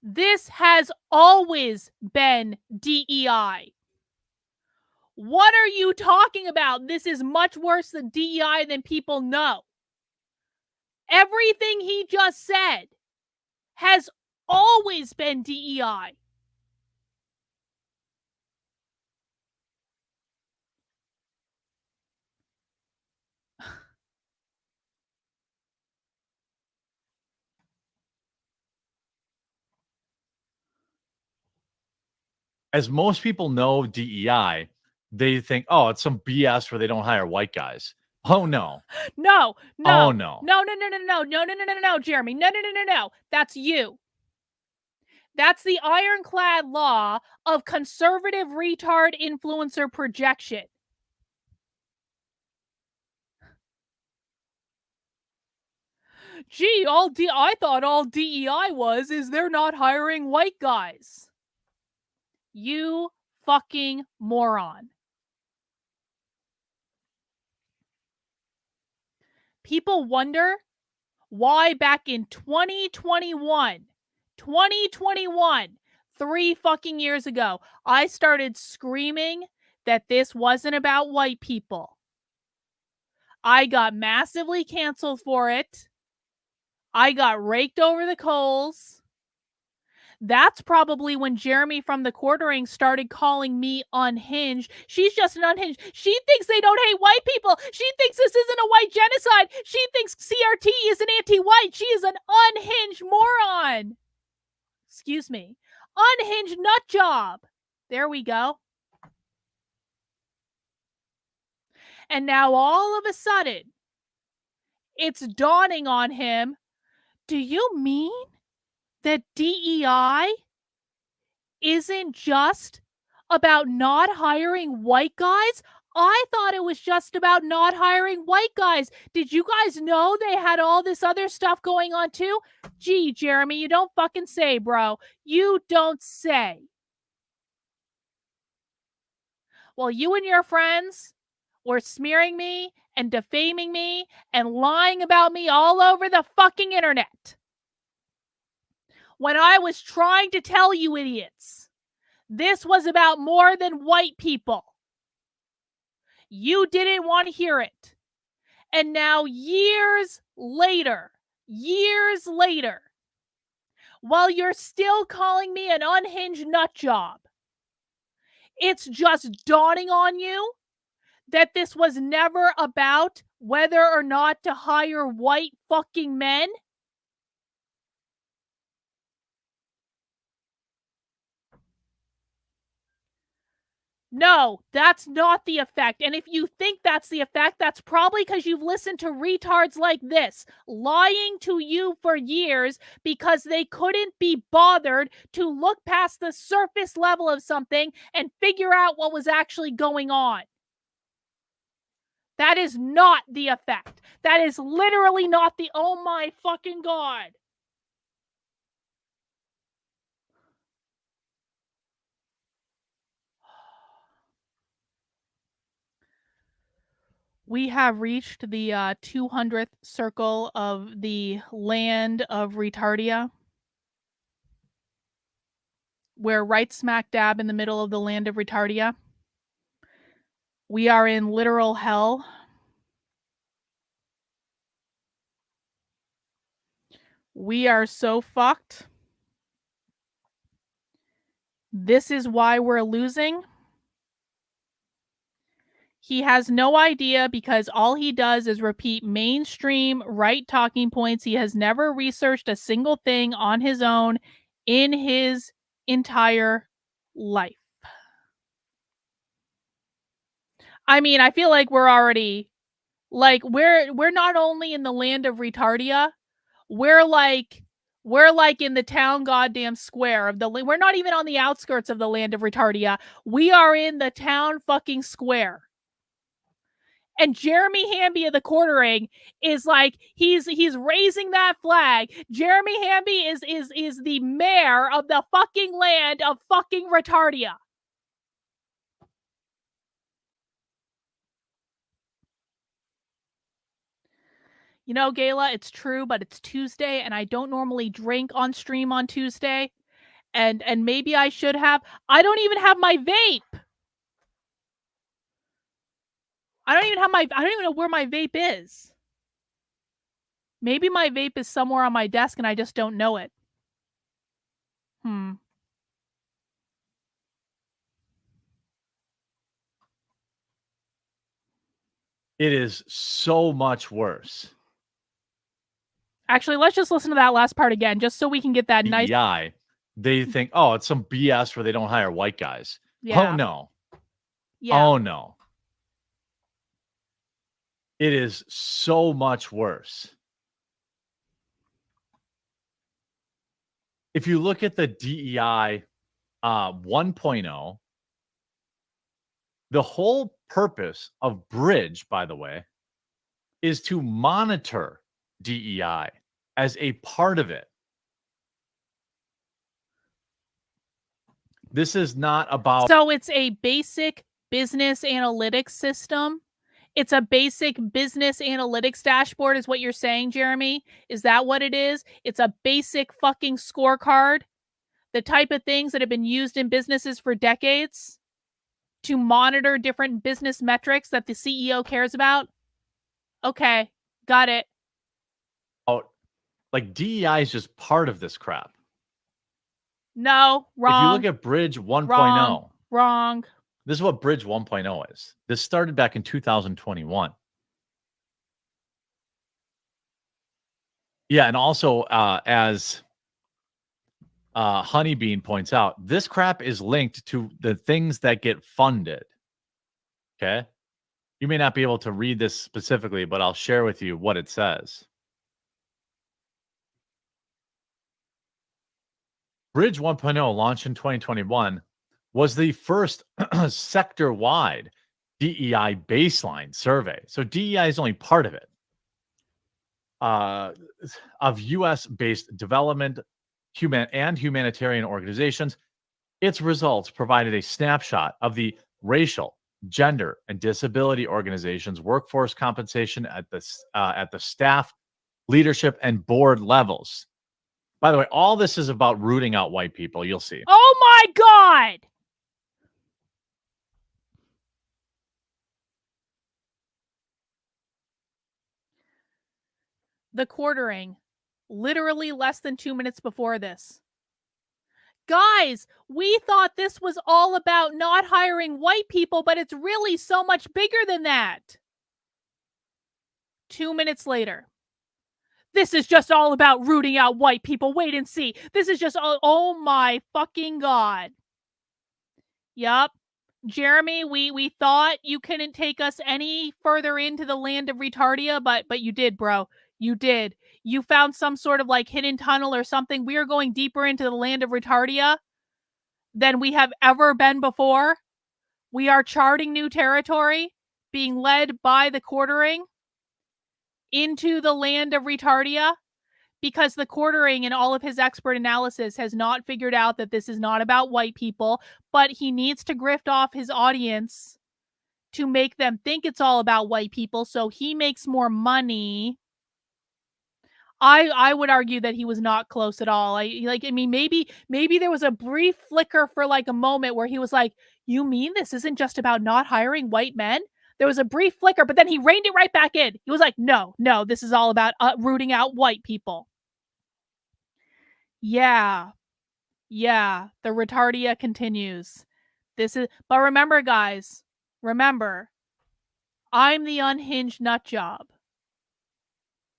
This has always been DEI. What are you talking about? This is much worse than DEI than people know. Everything he just said has always been DEI. As most people know DEI, they think, oh, it's some BS where they don't hire white guys. Oh no. No. Oh no. No, Jeremy. No. That's you. That's the ironclad law of conservative retard influencer projection. Gee, I thought all DEI is they're not hiring white guys. You fucking moron. People wonder why back in 2021, 3 fucking years ago, I started screaming that this wasn't about white people. I got massively canceled for it. I got raked over the coals. That's probably when Jeremy from the Quartering started calling me unhinged. She's just an unhinged. She thinks they don't hate white people. She thinks this isn't a white genocide. She thinks CRT is an anti-white. She is an unhinged moron. Excuse me. Unhinged nut job. There we go. And now all of a sudden, it's dawning on him. Do you mean that DEI isn't just about not hiring white guys? I thought it was just about not hiring white guys. Did you guys know they had all this other stuff going on too? Gee, Jeremy, you don't fucking say, bro. You don't say. Well, you and your friends were smearing me and defaming me and lying about me all over the fucking internet. When I was trying to tell you idiots, this was about more than white people. You didn't want to hear it. And now years later, while you're still calling me an unhinged nut job, it's just dawning on you that this was never about whether or not to hire white fucking men. No, that's not the effect. And if you think that's the effect, that's probably because you've listened to retards like this, lying to you for years because they couldn't be bothered to look past the surface level of something and figure out what was actually going on. That is not the effect. That is literally not the, oh my fucking God. We have reached the 200th circle of the land of Retardia. We're right smack dab in the middle of the land of retardia. We are in literal hell. We are so fucked. This is why we're losing. He has no idea because all he does is repeat mainstream right talking points. He has never researched a single thing on his own in his entire life. I mean, I feel like we're already like we're not only in the land of retardia, we're like in the town goddamn square of the we're not even on the outskirts of the land of retardia. We are in the town fucking square. And Jeremy Hamby of the Quartering is like he's raising that flag. Jeremy Hamby is the mayor of the fucking land of fucking retardia. You know, Gayla, it's true, but it's Tuesday and I don't normally drink on stream on Tuesday. And maybe I should have. I don't even have my vape. I don't even know where my vape is. Maybe my vape is somewhere on my desk and I just don't know it. It is so much worse. Actually, let's just listen to that last part again, just so we can get that nice. DEI, they think, oh, it's some BS where they don't hire white guys. Yeah. Oh, no. Yeah. Oh, no. It is so much worse. If you look at the DEI 1.0, the whole purpose of Bridge, by the way, is to monitor DEI as a part of it. This is not about... So it's a basic business analytics system. It's a basic business analytics dashboard is what you're saying, Jeremy? Is that what it is? It's a basic fucking scorecard. The type of things that have been used in businesses for decades to monitor different business metrics that the CEO cares about. Okay, got it. Oh, like DEI is just part of this crap. No, wrong. If you look at Bridge 1.0, wrong. This is what Bridge 1.0 is. This started back in 2021. Yeah, and also as Honeybean points out, this crap is linked to the things that get funded. Okay? You may not be able to read this specifically, but I'll share with you what it says. Bridge 1.0, launched in 2021, was the first sector-wide DEI baseline survey. So DEI is only part of it. Of U.S.-based development and humanitarian organizations. Its results provided a snapshot of the racial, gender, and disability organizations' workforce compensation at the staff, leadership, and board levels. By the way, all this is about rooting out white people. You'll see. Oh my God! The Quartering, literally less than 2 minutes before this. Guys, we thought this was all about not hiring white people, but it's really so much bigger than that. 2 minutes later. This is just all about rooting out white people. Wait and see. This is just all, oh my fucking God. Yup. Jeremy, we thought you couldn't take us any further into the land of retardia, but you did, bro. You did. You found some sort of like hidden tunnel or something. We are going deeper into the land of retardia than we have ever been before. We are charting new territory, being led by the Quartering into the land of retardia, because the Quartering in all of his expert analysis has not figured out that this is not about white people, but he needs to grift off his audience to make them think it's all about white people so he makes more money. I would argue that he was not close at all. Maybe there was a brief flicker for like a moment where he was like, "You mean this isn't just about not hiring white men?" There was a brief flicker, but then he reined it right back in. He was like, "No, this is all about rooting out white people." Yeah. The retardia continues. But remember, guys, I'm the unhinged nut job.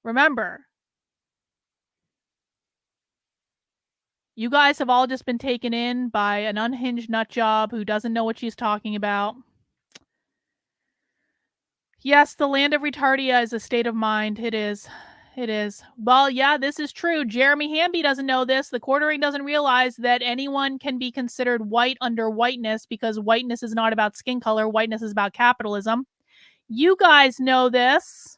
Remember, you guys have all just been taken in by an unhinged nut job who doesn't know what she's talking about. Yes, the land of retardia is a state of mind. It is. Well, yeah, this is true. Jeremy Hamby doesn't know this. The quartering doesn't realize that anyone can be considered white under whiteness because whiteness is not about skin color. Whiteness is about capitalism. You guys know this.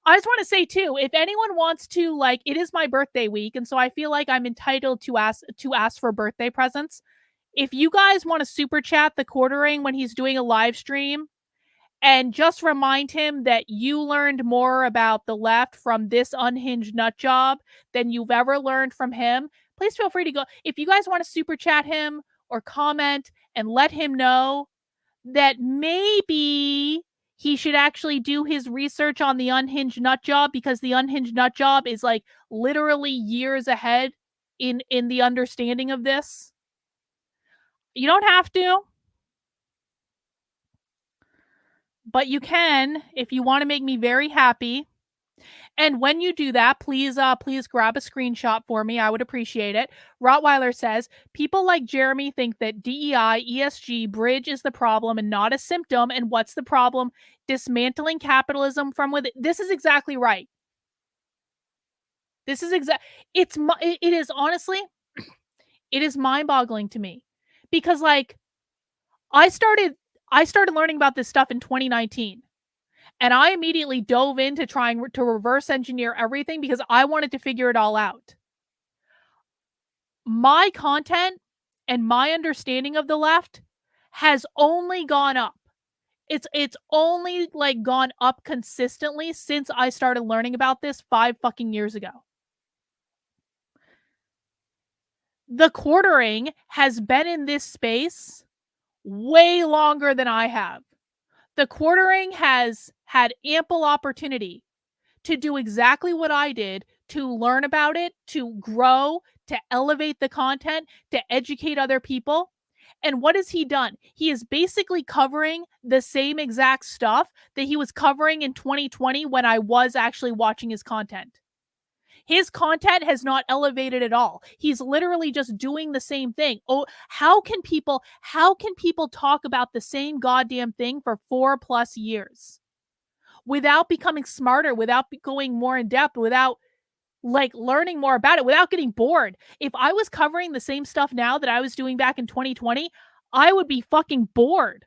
I just want to say too, if anyone wants to, like, it is my birthday week, and so I feel like I'm entitled to ask for birthday presents. If you guys want to super chat the quartering when he's doing a live stream, and just remind him that you learned more about the left from this unhinged nut job than you've ever learned from him, please feel free to go. If you guys want to super chat him or comment and let him know that maybe he should actually do his research on the unhinged nut job, because the unhinged nut job is like literally years ahead in the understanding of this. You don't have to, but you can if you want to make me very happy. And when you do that, please grab a screenshot for me. I would appreciate it. Rottweiler says, people like Jeremy think that DEI, ESG, Bridge is the problem and not a symptom. And what's the problem? Dismantling capitalism from within. This is exactly right. It is honestly, it is mind-boggling to me, because like I started learning about this stuff in 2019. And I immediately dove into trying to reverse engineer everything because I wanted to figure it all out. My content and my understanding of the left has only gone up. It's only like gone up consistently since I started learning about this 5 fucking years ago. The quartering has been in this space way longer than I have. The quartering has had ample opportunity to do exactly what I did, to learn about it, to grow, to elevate the content, to educate other people. And what has he done? He is basically covering the same exact stuff that he was covering in 2020 when I was actually watching his content. His content has not elevated at all. He's literally just doing the same thing. Oh, how can people talk about the same goddamn thing for 4+ years without becoming smarter, without going more in depth, without like learning more about it, without getting bored? If I was covering the same stuff now that I was doing back in 2020, I would be fucking bored.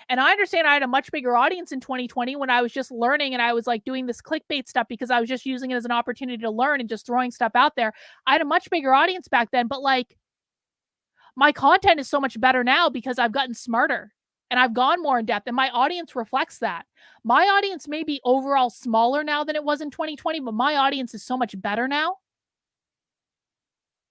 And I understand I had a much bigger audience in 2020 when I was just learning and I was like doing this clickbait stuff because I was just using it as an opportunity to learn and just throwing stuff out there. I had a much bigger audience back then, but like my content is so much better now because I've gotten smarter and I've gone more in depth, and my audience reflects that. My audience may be overall smaller now than it was in 2020, but my audience is so much better now.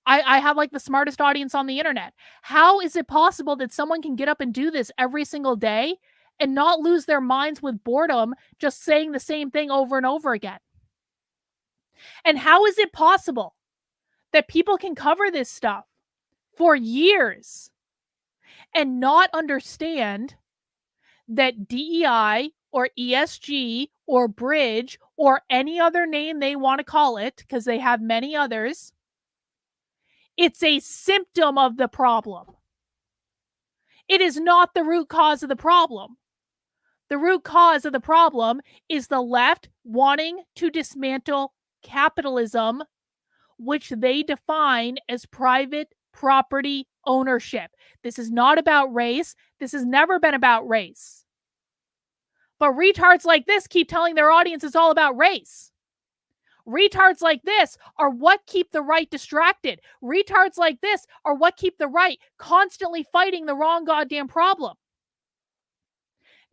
I have like the smartest audience on the internet. How is it possible that someone can get up and do this every single day and not lose their minds with boredom just saying the same thing over and over again? And how is it possible that people can cover this stuff for years and not understand that DEI or ESG or Bridge or any other name they want to call it, because they have many others, it's a symptom of the problem. It is not the root cause of the problem. The root cause of the problem is the left wanting to dismantle capitalism, which they define as private property ownership. This is not about race. This has never been about race. But retards like this keep telling their audience it's all about race. Retards like this are what keep the right distracted. Retards like this are what keep the right constantly fighting the wrong goddamn problem.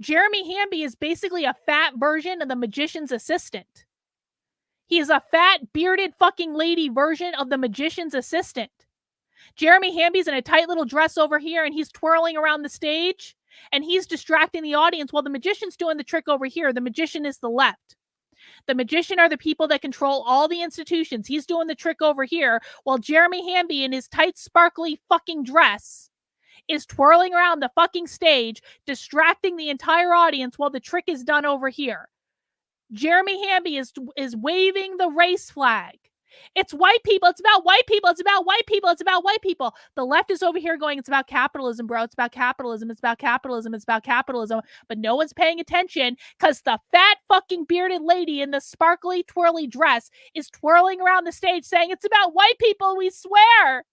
Jeremy Hamby is basically a fat version of the magician's assistant. He is a fat, bearded fucking lady version of the magician's assistant. Jeremy Hamby's in a tight little dress over here, and he's twirling around the stage, and he's distracting the audience while the magician's doing the trick over here. The magician is the left. The magician are the people that control all the institutions. He's doing the trick over here, while Jeremy Hamby in his tight, sparkly fucking dress is twirling around the fucking stage, distracting the entire audience while the trick is done over here. Jeremy Hamby is waving the race flag. It's white people. It's about white people. It's about white people. It's about white people. The left is over here going, it's about capitalism, bro. It's about capitalism. It's about capitalism. It's about capitalism. But no one's paying attention because the fat fucking bearded lady in the sparkly twirly dress is twirling around the stage saying, it's about white people, we swear.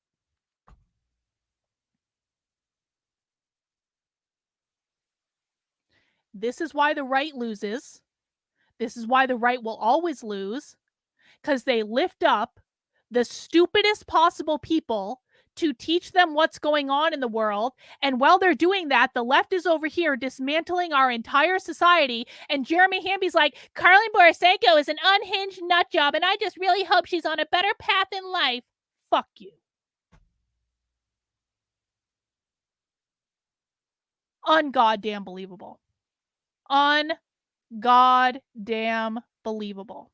This is why the right loses. This is why the right will always lose. Because they lift up the stupidest possible people to teach them what's going on in the world. And while they're doing that, the left is over here dismantling our entire society. And Jeremy Hamby's like, Carly Borisenko is an unhinged nut job, and I just really hope she's on a better path in life. Fuck you. Ungoddamn believable. Ungoddamn believable.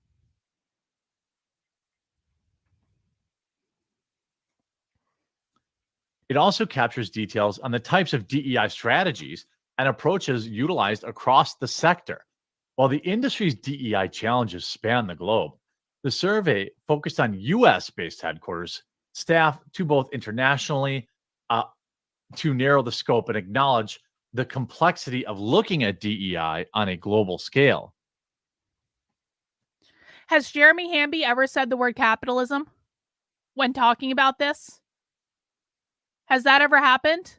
It also captures details on the types of DEI strategies and approaches utilized across the sector. While the industry's DEI challenges span the globe, the survey focused on US-based headquarters, staff to both internationally to narrow the scope and acknowledge the complexity of looking at DEI on a global scale. Has Jeremy Hamby ever said the word capitalism when talking about this? Has that ever happened?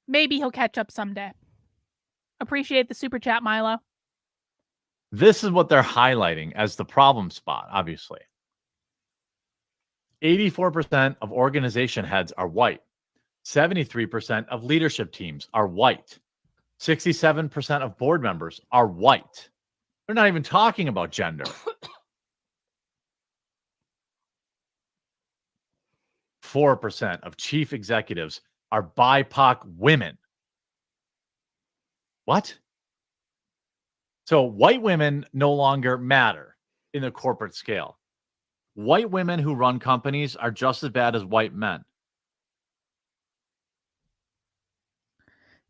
Maybe he'll catch up someday. Appreciate the super chat, Milo. This is what they're highlighting as the problem spot, obviously. 84% of organization heads are white. 73% of leadership teams are white. 67% of board members are white. They're not even talking about gender. 4% of chief executives are BIPOC women. What? So white women no longer matter in the corporate scale. White women who run companies are just as bad as white men.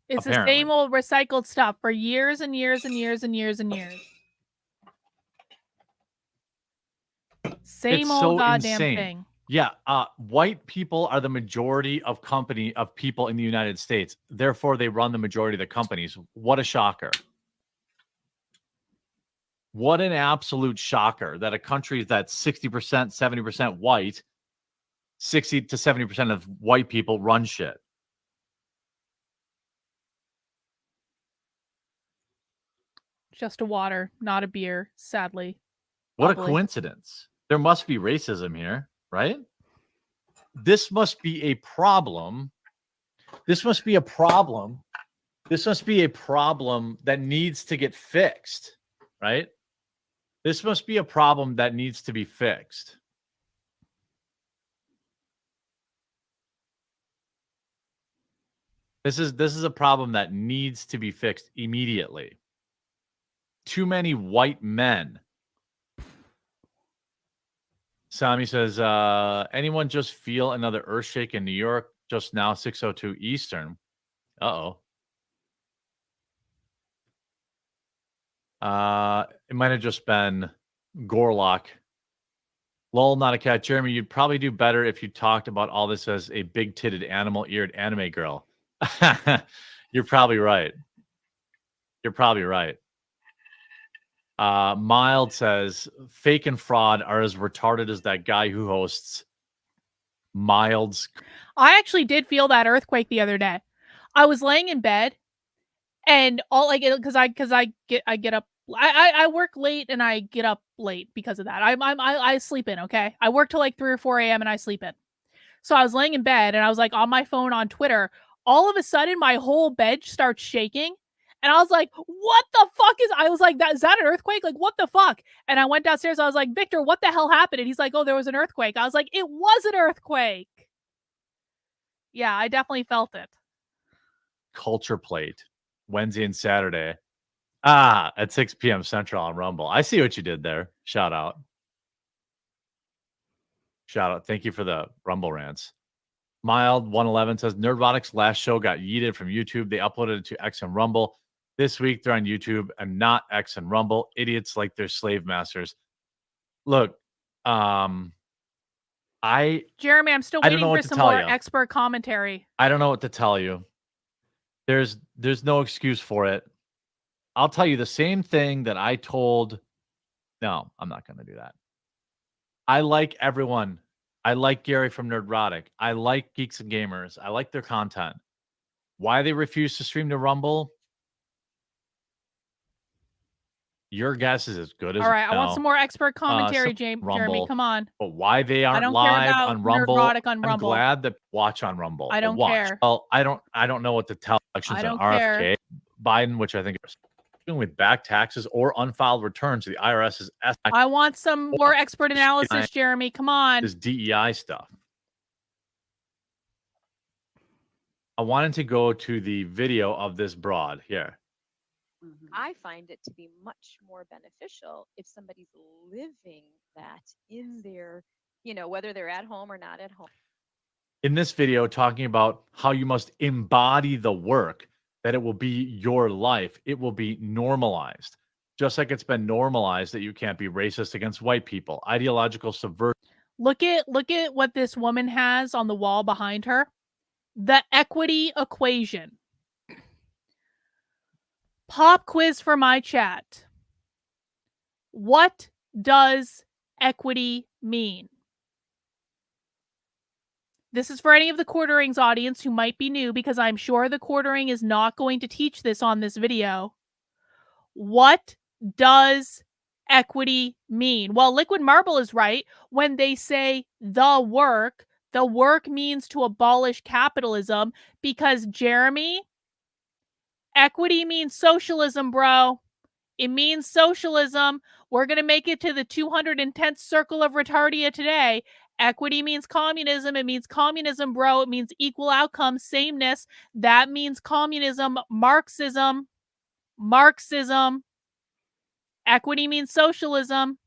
It's Apparently. the same old recycled stuff for years and years and years and years and years. Same It's old so goddamn insane. thing. Yeah, white people are the majority of people in the United States. Therefore, they run the majority of the companies. What a shocker. What an absolute shocker that a country that's 60%, 70% white, 60 to 70% of white people run shit. Just a water, not a beer, sadly. What Bubbly. a coincidence. There must be racism here, right? This must be a problem. This must be a problem. This must be a problem that needs to get fixed, right? This must be a problem that needs to be fixed. This is a problem that needs to be fixed immediately. Too many white men. Sami says, anyone just feel another earthshake in New York just now, 6:02 Eastern? Uh-oh. It might have just been Gorlock. Lol, not a cat. Jeremy, you'd probably do better if you talked about all this as a big-titted, animal-eared anime girl. You're probably right. You're probably right. Mild says, fake and fraud are as retarded as that guy who hosts Mild's. I actually did feel that earthquake the other day. I was laying in bed, and all I get because I get up. I work late and I get up late because of that. I sleep in. Okay, I work till like 3 or 4 a.m. and I sleep in. So I was laying in bed and I was like on my phone on Twitter. all of a sudden my whole bed starts shaking. And I was like, what the fuck I was like, is that an earthquake? Like, what the fuck? And I went downstairs. I was like, Victor, what the hell happened? And he's like, oh, there was an earthquake. I was like, it was an earthquake. Yeah, I definitely felt it. Culture Plate, Wednesday and Saturday. At 6 p.m. Central on Rumble. I see what you did there. Shout out. Thank you for the Rumble rants. Mild 111 says Nerdrotic's last show got yeeted from YouTube. They uploaded it to X and Rumble. This week they're on YouTube and not X and Rumble. Idiots like their slave masters. Look, Jeremy, I'm still I don't waiting know for what to some tell more you. expert commentary. I don't know what to tell you. There's no excuse for it. I'll tell you the same thing that I told. No, I'm not going to do that. I like everyone. I like Gary from Nerdrotic. I like Geeks and Gamers. I like their content. Why they refuse to stream to Rumble? Your guess is as good as All right, I want no. some more expert commentary, Jeremy. Rumble. Come on. But why they I aren't don't care live about on Rumble? Nerdrotic on I'm Rumble. glad that watch on Rumble. I don't watch. care. Well, I don't know what to tell elections I don't on RFK. care. Biden, which I think is with back taxes or unfiled returns, the IRS is I want some more expert analysis, Jeremy. Come on. This DEI stuff. I wanted to go to the video of this broad here. I find it to be much more beneficial if somebody's living that in their, whether they're at home or not at home. In this video, talking about how you must embody the work, that it will be your life. It will be normalized. Just like it's been normalized that you can't be racist against white people, ideological subversion. Look at what this woman has on the wall behind her. The equity equation. Pop quiz for my chat. What does equity mean? This is for any of the Quarterings audience who might be new, because I'm sure the Quartering is not going to teach this on this video. What does equity mean? Well, Liquid Marble is right when they say the work means to abolish capitalism, because Jeremy, equity means socialism, bro. It means socialism. We're going to make it to the 210th circle of retardia today. Equity means communism. It means communism, bro. It means equal outcomes, sameness. That means communism. Marxism. Equity means socialism.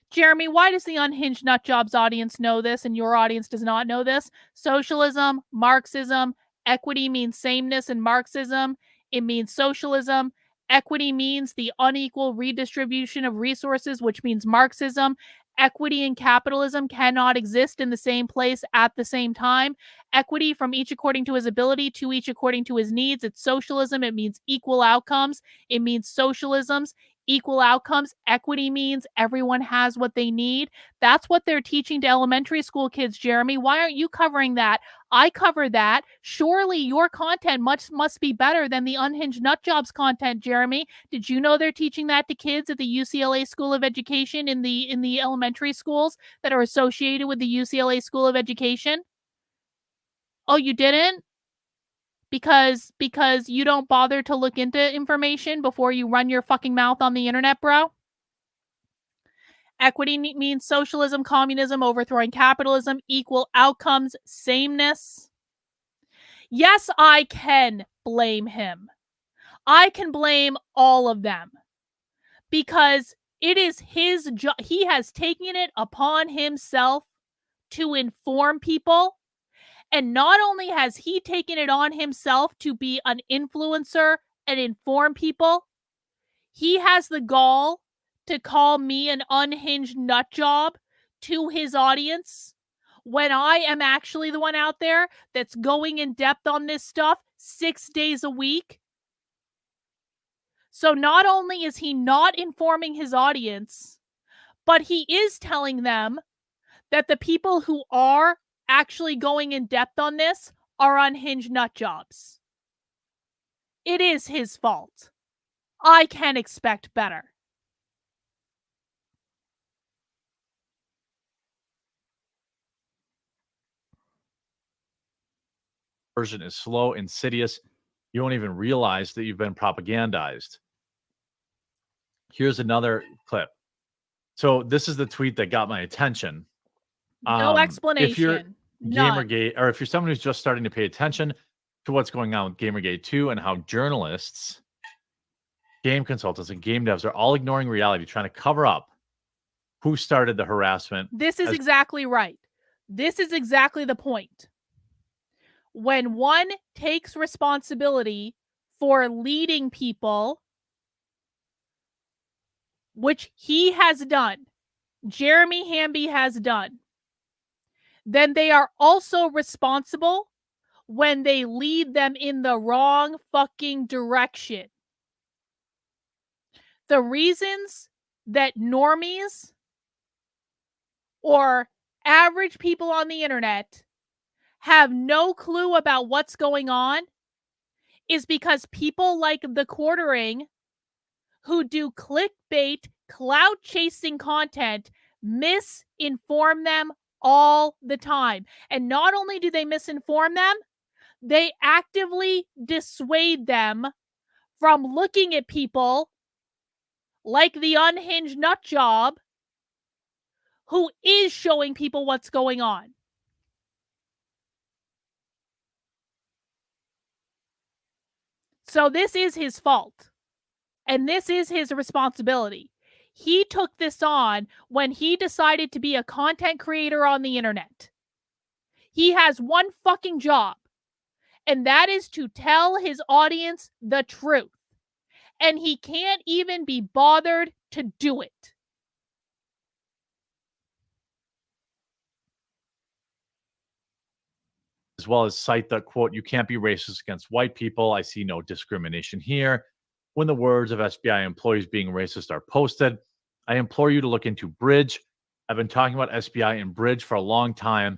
Jeremy, why does the Unhinged Nutjobs audience know this and your audience does not know this? Socialism, Marxism, equity means sameness in Marxism. It means socialism. Equity means the unequal redistribution of resources, which means Marxism. Equity and capitalism cannot exist in the same place at the same time. Equity from each according to his ability, to each according to his needs. It's socialism. It means equal outcomes. It means socialisms. Equal outcomes. Equity means everyone has what they need. That's what they're teaching to elementary school kids, Jeremy. Why aren't you covering that? I cover that. Surely your content must be better than the Unhinged Nutjobs content, Jeremy. Did you know they're teaching that to kids at the UCLA School of Education in the elementary schools that are associated with the UCLA School of Education? Oh, you didn't? Because you don't bother to look into information before you run your fucking mouth on the internet, bro? Equity means socialism, communism, overthrowing capitalism, equal outcomes, sameness. Yes, I can blame him. I can blame all of them. Because it is his job. He has taken it upon himself to inform people. And not only has he taken it on himself to be an influencer and inform people, he has the gall to call me an unhinged nut job to his audience when I am actually the one out there that's going in depth on this stuff 6 days a week. So not only is he not informing his audience, but he is telling them that the people who are actually going in depth on this are unhinged nut jobs. It is his fault. I can expect better. Version is slow, insidious. You won't even realize that you've been propagandized. Here's another clip. So this is the tweet that got my attention. No If you're explanation. None. Gamergate, or if you're someone who's just starting to pay attention to what's going on with Gamergate 2 and how journalists, game consultants, and game devs are all ignoring reality, trying to cover up who started the harassment. This is exactly right. This is exactly the point. When one takes responsibility for leading people, which he has done, Jeremy Hamby has done, then they are also responsible when they lead them in the wrong fucking direction. The reasons that normies or average people on the internet have no clue about what's going on is because people like the Quartering, who do clickbait, clout chasing content, misinform them all the time. And not only do they misinform them, they actively dissuade them from looking at people like the unhinged nut job who is showing people what's going on. So this is his fault. And this is his responsibility. He took this on when he decided to be a content creator on the internet. He has one fucking job, and that is to tell his audience the truth. And he can't even be bothered to do it. As well as cite the quote, "You can't be racist against white people. I see no discrimination here." When the words of SBI employees being racist are posted, I implore you to look into Bridge. I've been talking about SBI and Bridge for a long time,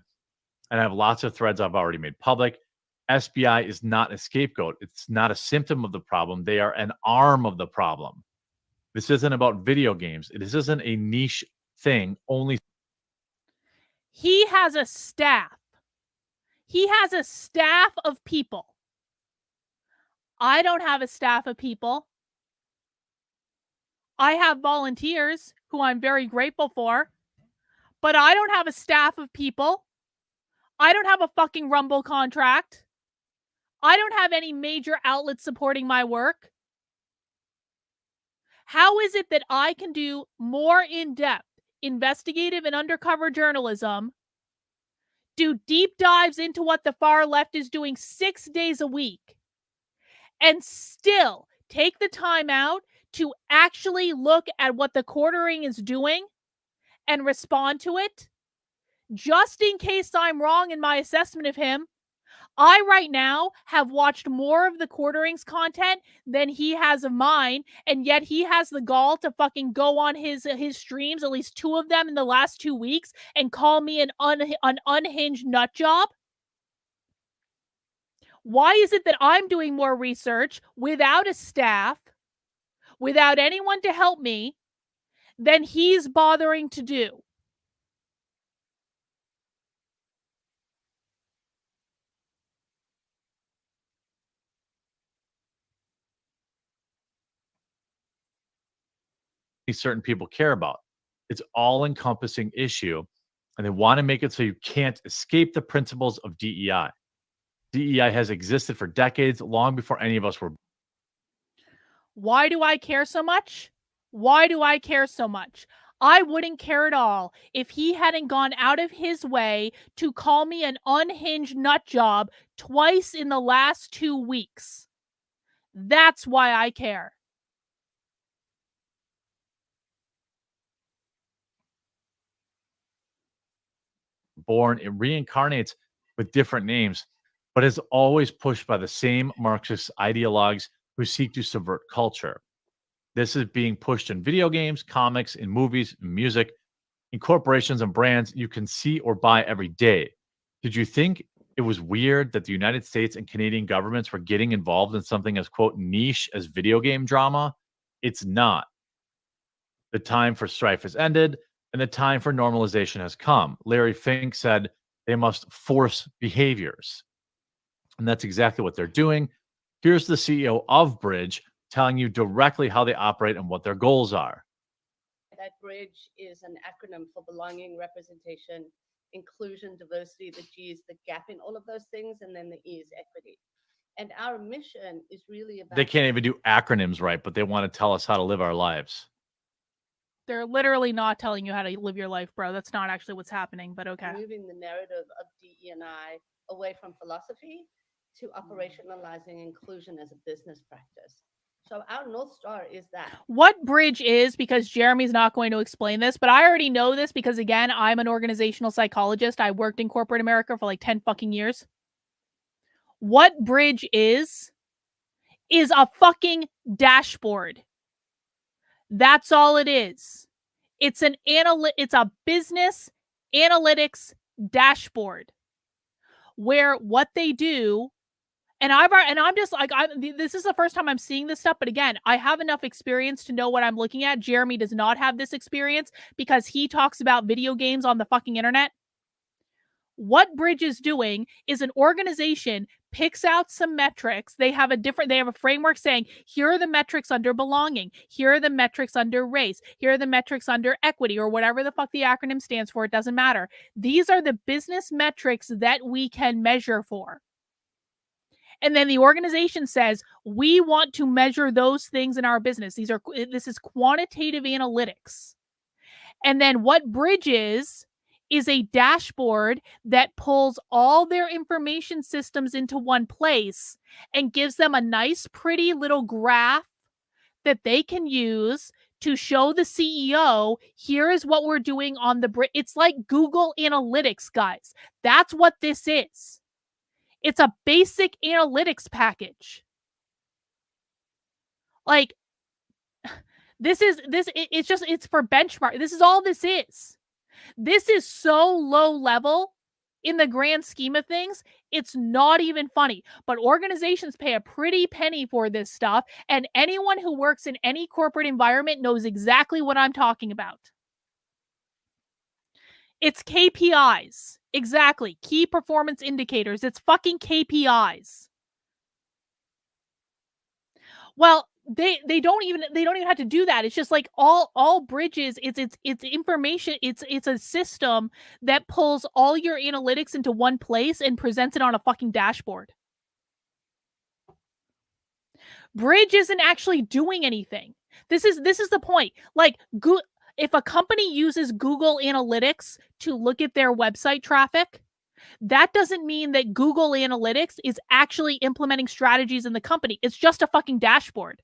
and I have lots of threads I've already made public. SBI is not a scapegoat. It's not a symptom of the problem. They are an arm of the problem. This isn't about video games. This isn't a niche thing. Only He has a staff. He has a staff of people. I don't have a staff of people. I have volunteers who I'm very grateful for, but I don't have a staff of people. I don't have a fucking Rumble contract. I don't have any major outlets supporting my work. How is it that I can do more in-depth investigative and undercover journalism, do deep dives into what the far left is doing 6 days a week, and still take the time out to actually look at what the Quartering is doing and respond to it? Just in case I'm wrong in my assessment of him, I right now have watched more of the Quartering's content than he has of mine, and yet he has the gall to fucking go on his streams, at least 2 of them in the last 2 weeks, and call me an unhinged nut job. Why is it that I'm doing more research without a staff, without anyone to help me, than he's bothering to do? certain people care about. It's all-encompassing issue, and they want to make it so you can't escape the principles of DEI. DEI has existed for decades, long before any of us were. Why do I care so much? Why do I care so much? I wouldn't care at all if he hadn't gone out of his way to call me an unhinged nut job twice in the last 2 weeks. That's why I care. Born, it reincarnates with different names, but is always pushed by the same Marxist ideologues who seek to subvert culture. This is being pushed in video games, comics, in movies, in music, in corporations and brands you can see or buy every day. Did you think it was weird that the United States and Canadian governments were getting involved in something as, quote, niche as video game drama? It's not. The time for strife has ended, and the time for normalization has come. Larry Fink said they must force behaviors. And that's exactly what they're doing. Here's the CEO of Bridge telling you directly how they operate and what their goals are. That Bridge is an acronym for belonging, representation, inclusion, diversity. The G is the gap in all of those things, and then the E is equity. And our mission is really about... They can't even do acronyms right, but they want to tell us how to live our lives. They're literally not telling you how to live your life, bro. That's not actually what's happening, but okay. Moving the narrative of DE&I away from philosophy to operationalizing inclusion as a business practice. So our North Star is that. What Bridge is, because Jeremy's not going to explain this, but I already know this because, again, I'm an organizational psychologist. I worked in corporate America for like 10 fucking years. What Bridge is a fucking dashboard. That's all it is. It's a business analytics dashboard where what they do, and I'm just like, this is the first time I'm seeing this stuff, but again, I have enough experience to know what I'm looking at. Jeremy does not have this experience because he talks about video games on the fucking internet. What Bridge is doing is an organization picks out some metrics. They have a framework saying, here are the metrics under belonging. Here are the metrics under race. Here are the metrics under equity, or whatever the fuck the acronym stands for. It doesn't matter. These are the business metrics that we can measure for. And then the organization says, we want to measure those things in our business. This is quantitative analytics. And then what Bridge is a dashboard that pulls all their information systems into one place and gives them a nice, pretty little graph that they can use to show the CEO, here is what we're doing on the Bridge. It's like Google Analytics, guys. That's what this is. It's a basic analytics package. Like, it's for benchmark. This is all this is. This is so low level in the grand scheme of things. It's not even funny, but organizations pay a pretty penny for this stuff. And anyone who works in any corporate environment knows exactly what I'm talking about. It's KPIs. Exactly. Key performance indicators. It's fucking KPIs. Well, they don't even have to do that. It's just like all Bridges, it's information, it's a system that pulls all your analytics into one place and presents it on a fucking dashboard. Bridge isn't actually doing anything. This is the point. Like, if a company uses Google Analytics to look at their website traffic, that doesn't mean that Google Analytics is actually implementing strategies in the company. It's just a fucking dashboard.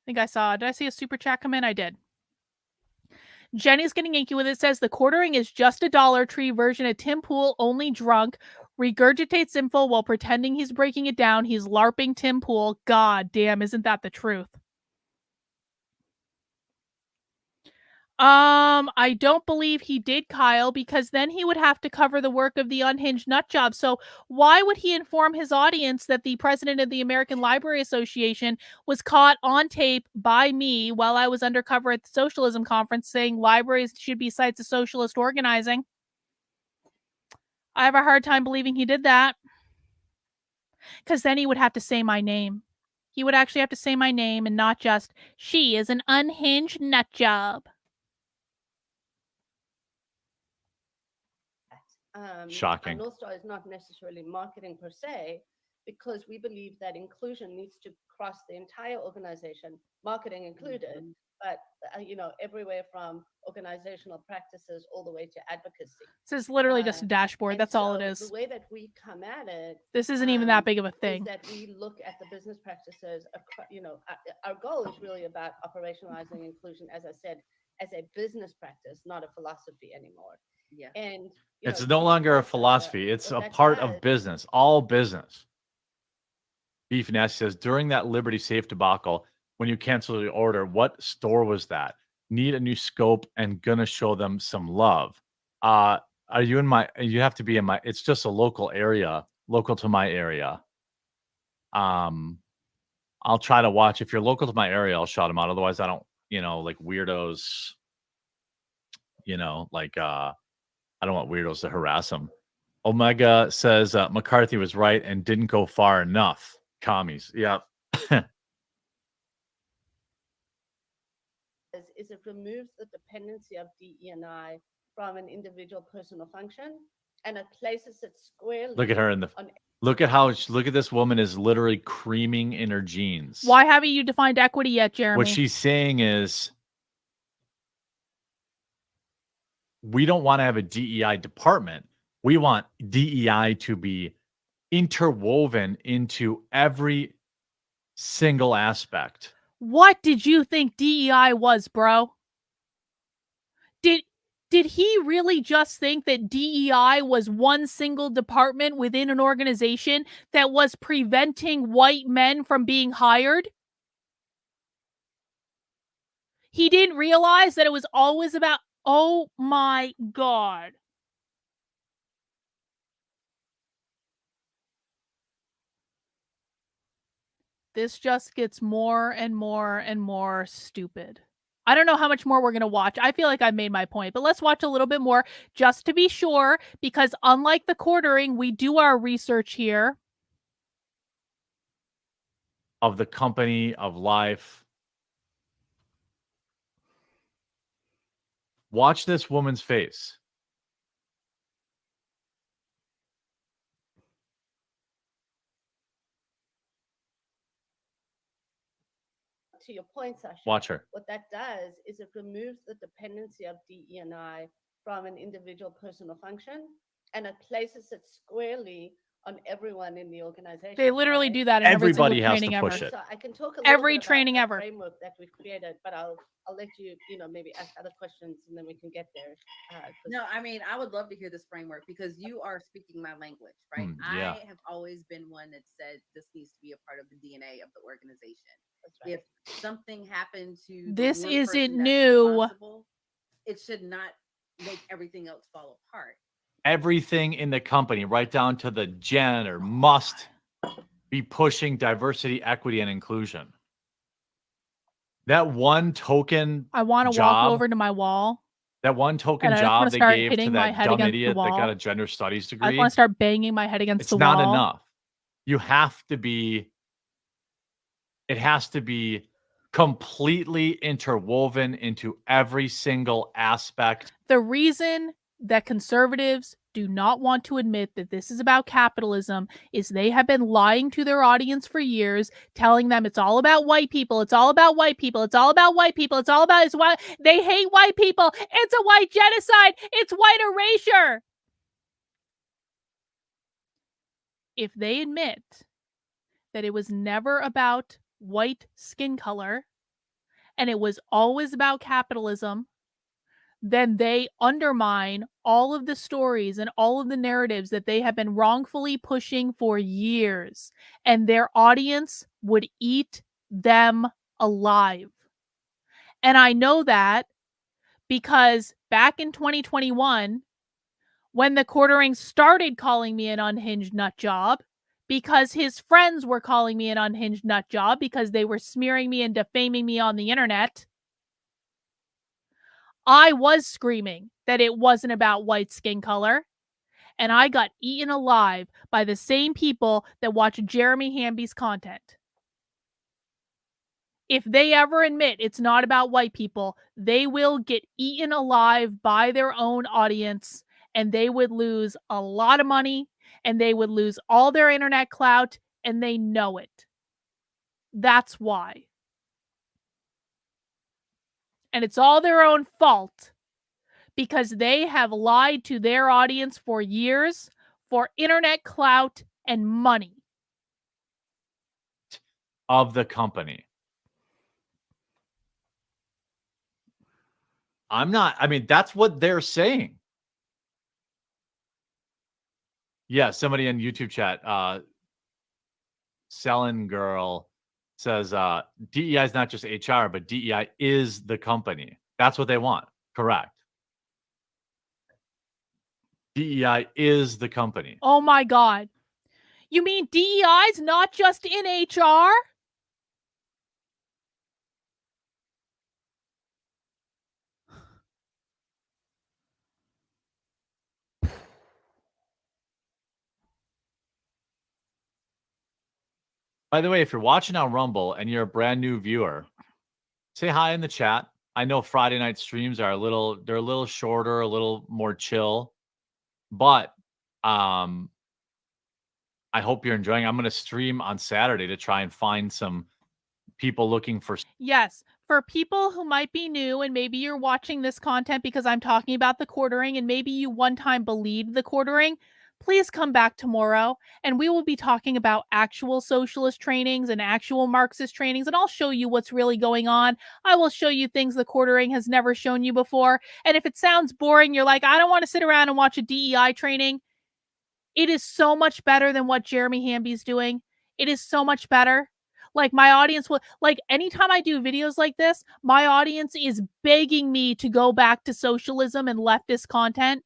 Did I see a super chat come in? I did. Jenny's getting inky with it. Says the quartering is just a Dollar Tree version of Tim Pool, only drunk, regurgitates info while pretending he's breaking it down. He's LARPing Tim Pool. God damn, isn't that the truth? I don't believe he did, Kyle, because then he would have to cover the work of the unhinged nut job. So why would he inform his audience that the president of the American Library Association was caught on tape by me while I was undercover at the socialism conference saying libraries should be sites of socialist organizing? I have a hard time believing he did that. Because then he would have to say my name. He would actually have to say my name and not just, she is an unhinged nut job. Shocking. Our North Star is not necessarily marketing per se, because we believe that inclusion needs to cross the entire organization, marketing included, but everywhere from organizational practices all the way to advocacy. This is literally just a dashboard. That's all it is. The way that we come at it, this isn't even that big of a thing. Is that we look at the business practices. Our goal is really about operationalizing inclusion, as I said, as a business practice, not a philosophy anymore. Yeah. And it's no longer a philosophy. It's a part of business, all business. Beef Nasty says, during that Liberty Safe debacle, when you canceled the order, what store was that? Need a new scope and gonna show them some love. Are you in my, you have to be in my, it's just a local area, local to my area. I'll try to watch. If you're local to my area, I'll shout them out. Otherwise, I don't, like weirdos, I don't want weirdos to harass them. Omega says McCarthy was right and didn't go far enough. Commies. Yep. Is it removes the dependency of DE&I from an individual personal function, and it places it squarely. Look at her in the. Look at this woman is literally creaming in her jeans. Why haven't you defined equity yet, Jeremy? What she's saying is, we don't want to have a DEI department. We want DEI to be interwoven into every single aspect. What did you think DEI was, bro? Did he really just think that DEI was one single department within an organization that was preventing white men from being hired? He didn't realize that it was always about, oh my God. This just gets more and more and more stupid. I don't know how much more we're going to watch. I feel like I've made my point, but let's watch a little bit more just to be sure, because unlike the quartering, we do our research here. Of the company, of life. Watch this woman's face. To your point, Sasha. Watch her. What that does is it removes the dependency of DE&I from an individual personal function, and it places it squarely on everyone in the organization. They literally right? do that in Everybody every has single to training push ever. it. So I can talk a little Every bit about training the ever. framework that we've created, but I'll let you, maybe ask other questions and then we can get there. No, I mean, I would love to hear this framework because you are speaking my language, right? Yeah. I have always been one that said this needs to be a part of the DNA of the organization. That's right. If something happened to the This one isn't person that's new. responsible, it should not make everything else fall apart. Everything in the company, right down to the janitor, must be pushing diversity, equity, and inclusion. That one token I want to job, walk over to my wall. that one token And I just job wanna they start gave to hitting my that head dumb against the idiot that got wall. a gender studies I degree, want to start banging my head against it's the not wall. enough. You have to be, it has to be completely interwoven into every single aspect. The reason that conservatives do not want to admit that this is about capitalism is they have been lying to their audience for years, telling them it's all about white people, it's all about white people, it's all about white people, it's all about it's why they hate white people, it's a white genocide, it's white erasure. If they admit that it was never about white skin color and it was always about capitalism, then they undermine all of the stories and all of the narratives that they have been wrongfully pushing for years, and their audience would eat them alive. And I know that because back in 2021, when the quartering started calling me an unhinged nut job, because his friends were calling me an unhinged nut job because they were smearing me and defaming me on the internet, I was screaming that it wasn't about white skin color, and I got eaten alive by the same people that watch Jeremy Hamby's content. If they ever admit it's not about white people, they will get eaten alive by their own audience, and they would lose a lot of money, and they would lose all their internet clout, and they know it. That's why. And it's all their own fault, because they have lied to their audience for years for internet clout and money. Of the company. That's what they're saying. Yeah, somebody in YouTube chat, Selling Girl says, DEI is not just HR, but DEI is the company. That's what they want. Correct. DEI is the company. Oh my God. You mean DEI is not just in HR? By the way, if you're watching on Rumble and you're a brand new viewer, say hi in the chat. I know Friday night streams are they're a little shorter, a little more chill, but I hope you're enjoying. I'm going to stream on Saturday to try and find some people looking for. Yes, for people who might be new and maybe you're watching this content because I'm talking about the quartering and maybe you one time believed the quartering, please come back tomorrow and we will be talking about actual socialist trainings and actual Marxist trainings, and I'll show you what's really going on. I will show you things the quartering has never shown you before. And if it sounds boring, you're like, I don't want to sit around and watch a DEI training. It is so much better than what Jeremy Hamby's doing. It is so much better. Like, my audience will, like, anytime I do videos like this, my audience is begging me to go back to socialism and leftist content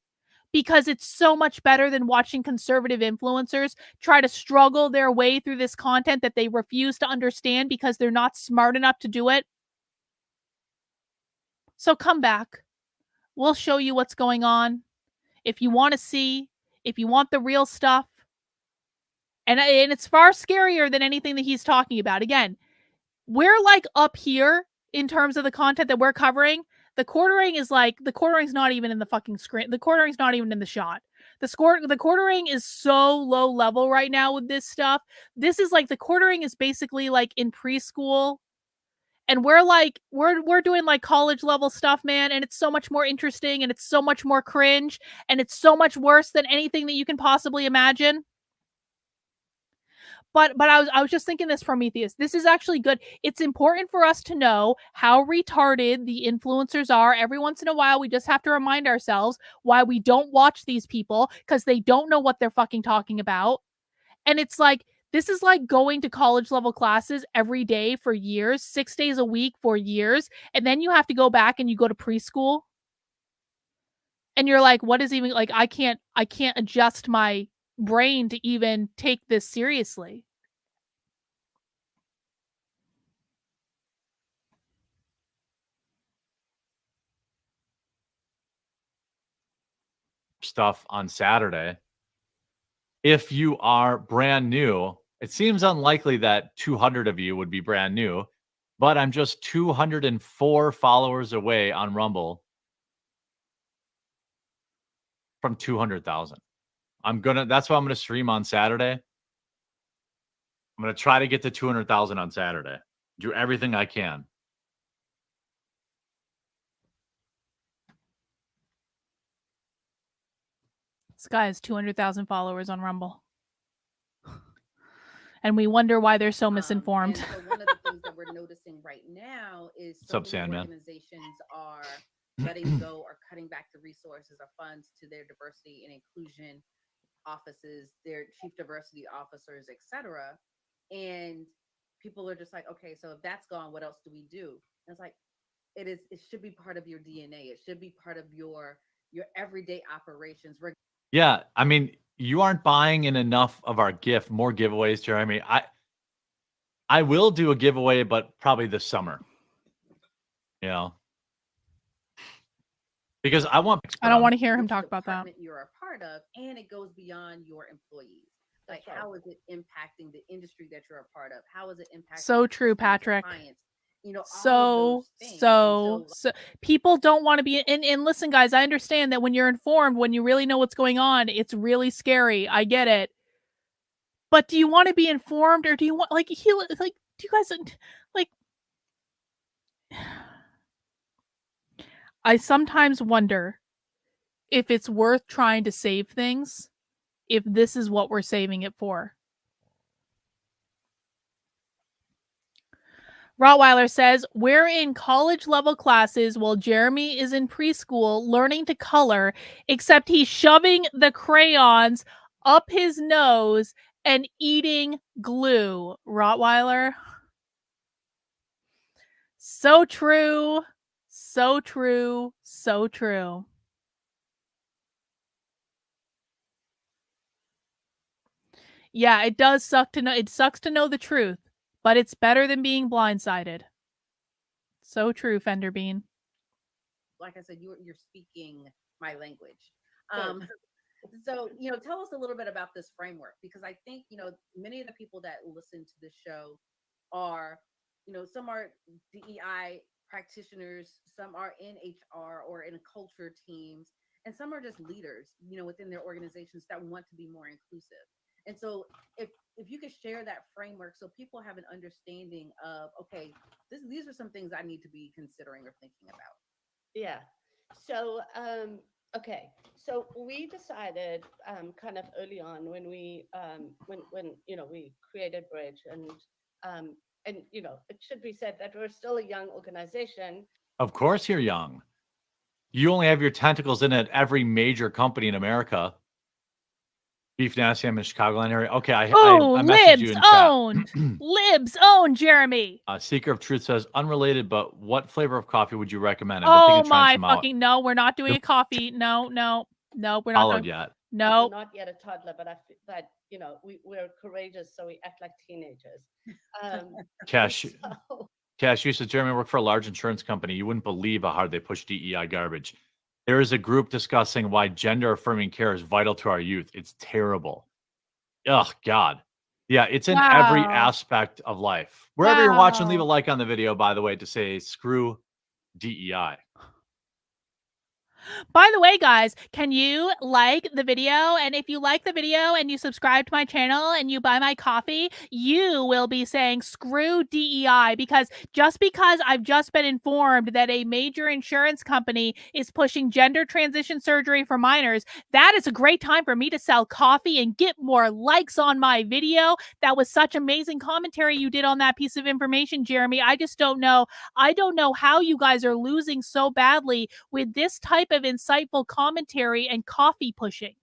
because it's so much better than watching conservative influencers try to struggle their way through this content that they refuse to understand because they're not smart enough to do it. So come back. We'll show you what's going on. If you want to see, if you want the real stuff, and it's far scarier than anything that he's talking about. Again, we're like up here in terms of the content that we're covering. The quartering is like, the quartering's not even in the fucking screen. The quartering's not even in the shot. The quartering is so low level right now with this stuff. This is like, the quartering is basically like in preschool. And we're like, we're doing like college level stuff, man. And it's so much more interesting and it's so much more cringe and it's so much worse than anything that you can possibly imagine. But I was just thinking this, Prometheus. This is actually good. It's important for us to know how retarded the influencers are. Every once in a while, we just have to remind ourselves why we don't watch these people, because they don't know what they're fucking talking about. And it's like, this is like going to college level classes every day for years, 6 days a week for years. And then you have to go back and you go to preschool. And you're like, what is even, like, I can't adjust my brain to even take this seriously. Stuff on Saturday. If you are brand new, it seems unlikely that 200 of you would be brand new, but I'm just 204 followers away on Rumble from 200,000. That's why I'm gonna stream on Saturday. I'm gonna try to get to 200,000 on Saturday. Do everything I can. This guy has 200,000 followers on Rumble. And we wonder why they're so misinformed. And so one of the things that we're noticing right now is so many Sandman? organizations are letting go or cutting back the resources or funds to their diversity and inclusion offices, their chief diversity officers, etc. And people are just like, okay, so if that's gone, what else do we do? And it's like, it should be part of your DNA. It should be part of your everyday operations. Yeah, I mean, you aren't buying in enough of our more giveaways, Jeremy. I will do a giveaway, but probably this summer. You know, because I don't want to hear him talk about that. You're a part of, and it goes beyond your employees. Like, how is it impacting the industry that you're a part of? How is it impacting? So true, Patrick. Clients? You know, so people don't want to be and listen, guys, I understand that when you're informed, when you really know what's going on, it's really scary. I get it. But do you want to be informed, or do you want, like, do you guys, like, I sometimes wonder if it's worth trying to save things if this is what we're saving it for. Rottweiler says, we're in college level classes while Jeremy is in preschool learning to color, except he's shoving the crayons up his nose and eating glue. Rottweiler. So true. So true. So true. Yeah, it does suck to know. It sucks to know the truth. But it's better than being blindsided. So true, Fender Bean. Like I said, you're speaking my language. So, tell us a little bit about this framework, because I think, many of the people that listen to this show are, some are DEI practitioners, some are in HR or in culture teams, and some are just leaders, within their organizations that want to be more inclusive. And so if you could share that framework so people have an understanding of, okay, these are some things I need to be considering or thinking about. Yeah. So, okay. So we decided kind of early on when we we created Bridge, and it should be said that we're still a young organization. Of course you're young. You only have your tentacles in at every major company in America. Beef Nasty, I'm in Chicagoland area. Okay, I messaged libs you in chat. own. Libs own, Jeremy. Seeker of Truth says, unrelated, but what flavor of coffee would you recommend? I've been thinking of trying some out. No, we're not doing a coffee. No, we're not. Followed yet. No, we're not yet a toddler, but we're courageous, so we act like teenagers. Cash you said, Jeremy, worked for a large insurance company. You wouldn't believe how hard they push DEI garbage. There is a group discussing why gender affirming care is vital to our youth. It's terrible. Oh, God. Yeah, it's in every aspect of life. Wherever you're watching, leave a like on the video, by the way, to say screw DEI. By the way, guys, can you like the video? And if you like the video and you subscribe to my channel and you buy my coffee, you will be saying screw DEI, because I've just been informed that a major insurance company is pushing gender transition surgery for minors, that is a great time for me to sell coffee and get more likes on my video. That was such amazing commentary you did on that piece of information, Jeremy. I just don't know. I don't know how you guys are losing so badly with this type of insightful commentary and coffee pushing.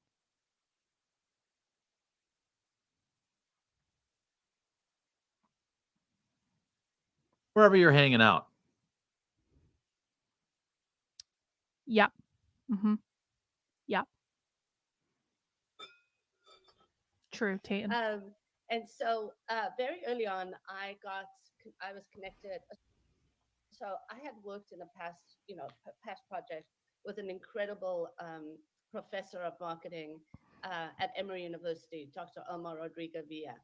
Wherever you're hanging out. Yep. Mm-hmm. Yep. True, Tatum. And so very early on, I was connected. So I had worked in a past project with an incredible professor of marketing at Emory University, Dr. Omar Rodriguez Villa.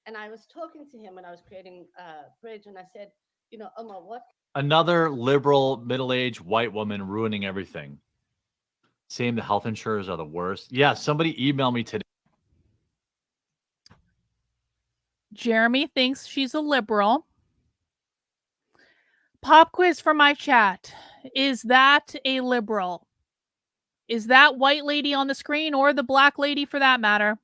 And I was talking to him when I was creating Bridge, and I said, Omar, what? Another liberal, middle-aged white woman ruining everything. Saying the health insurers are the worst. Yeah, somebody emailed me today. Jeremy thinks she's a liberal. Pop quiz for my chat. Is that a liberal? Is that white lady on the screen, or the black lady for that matter?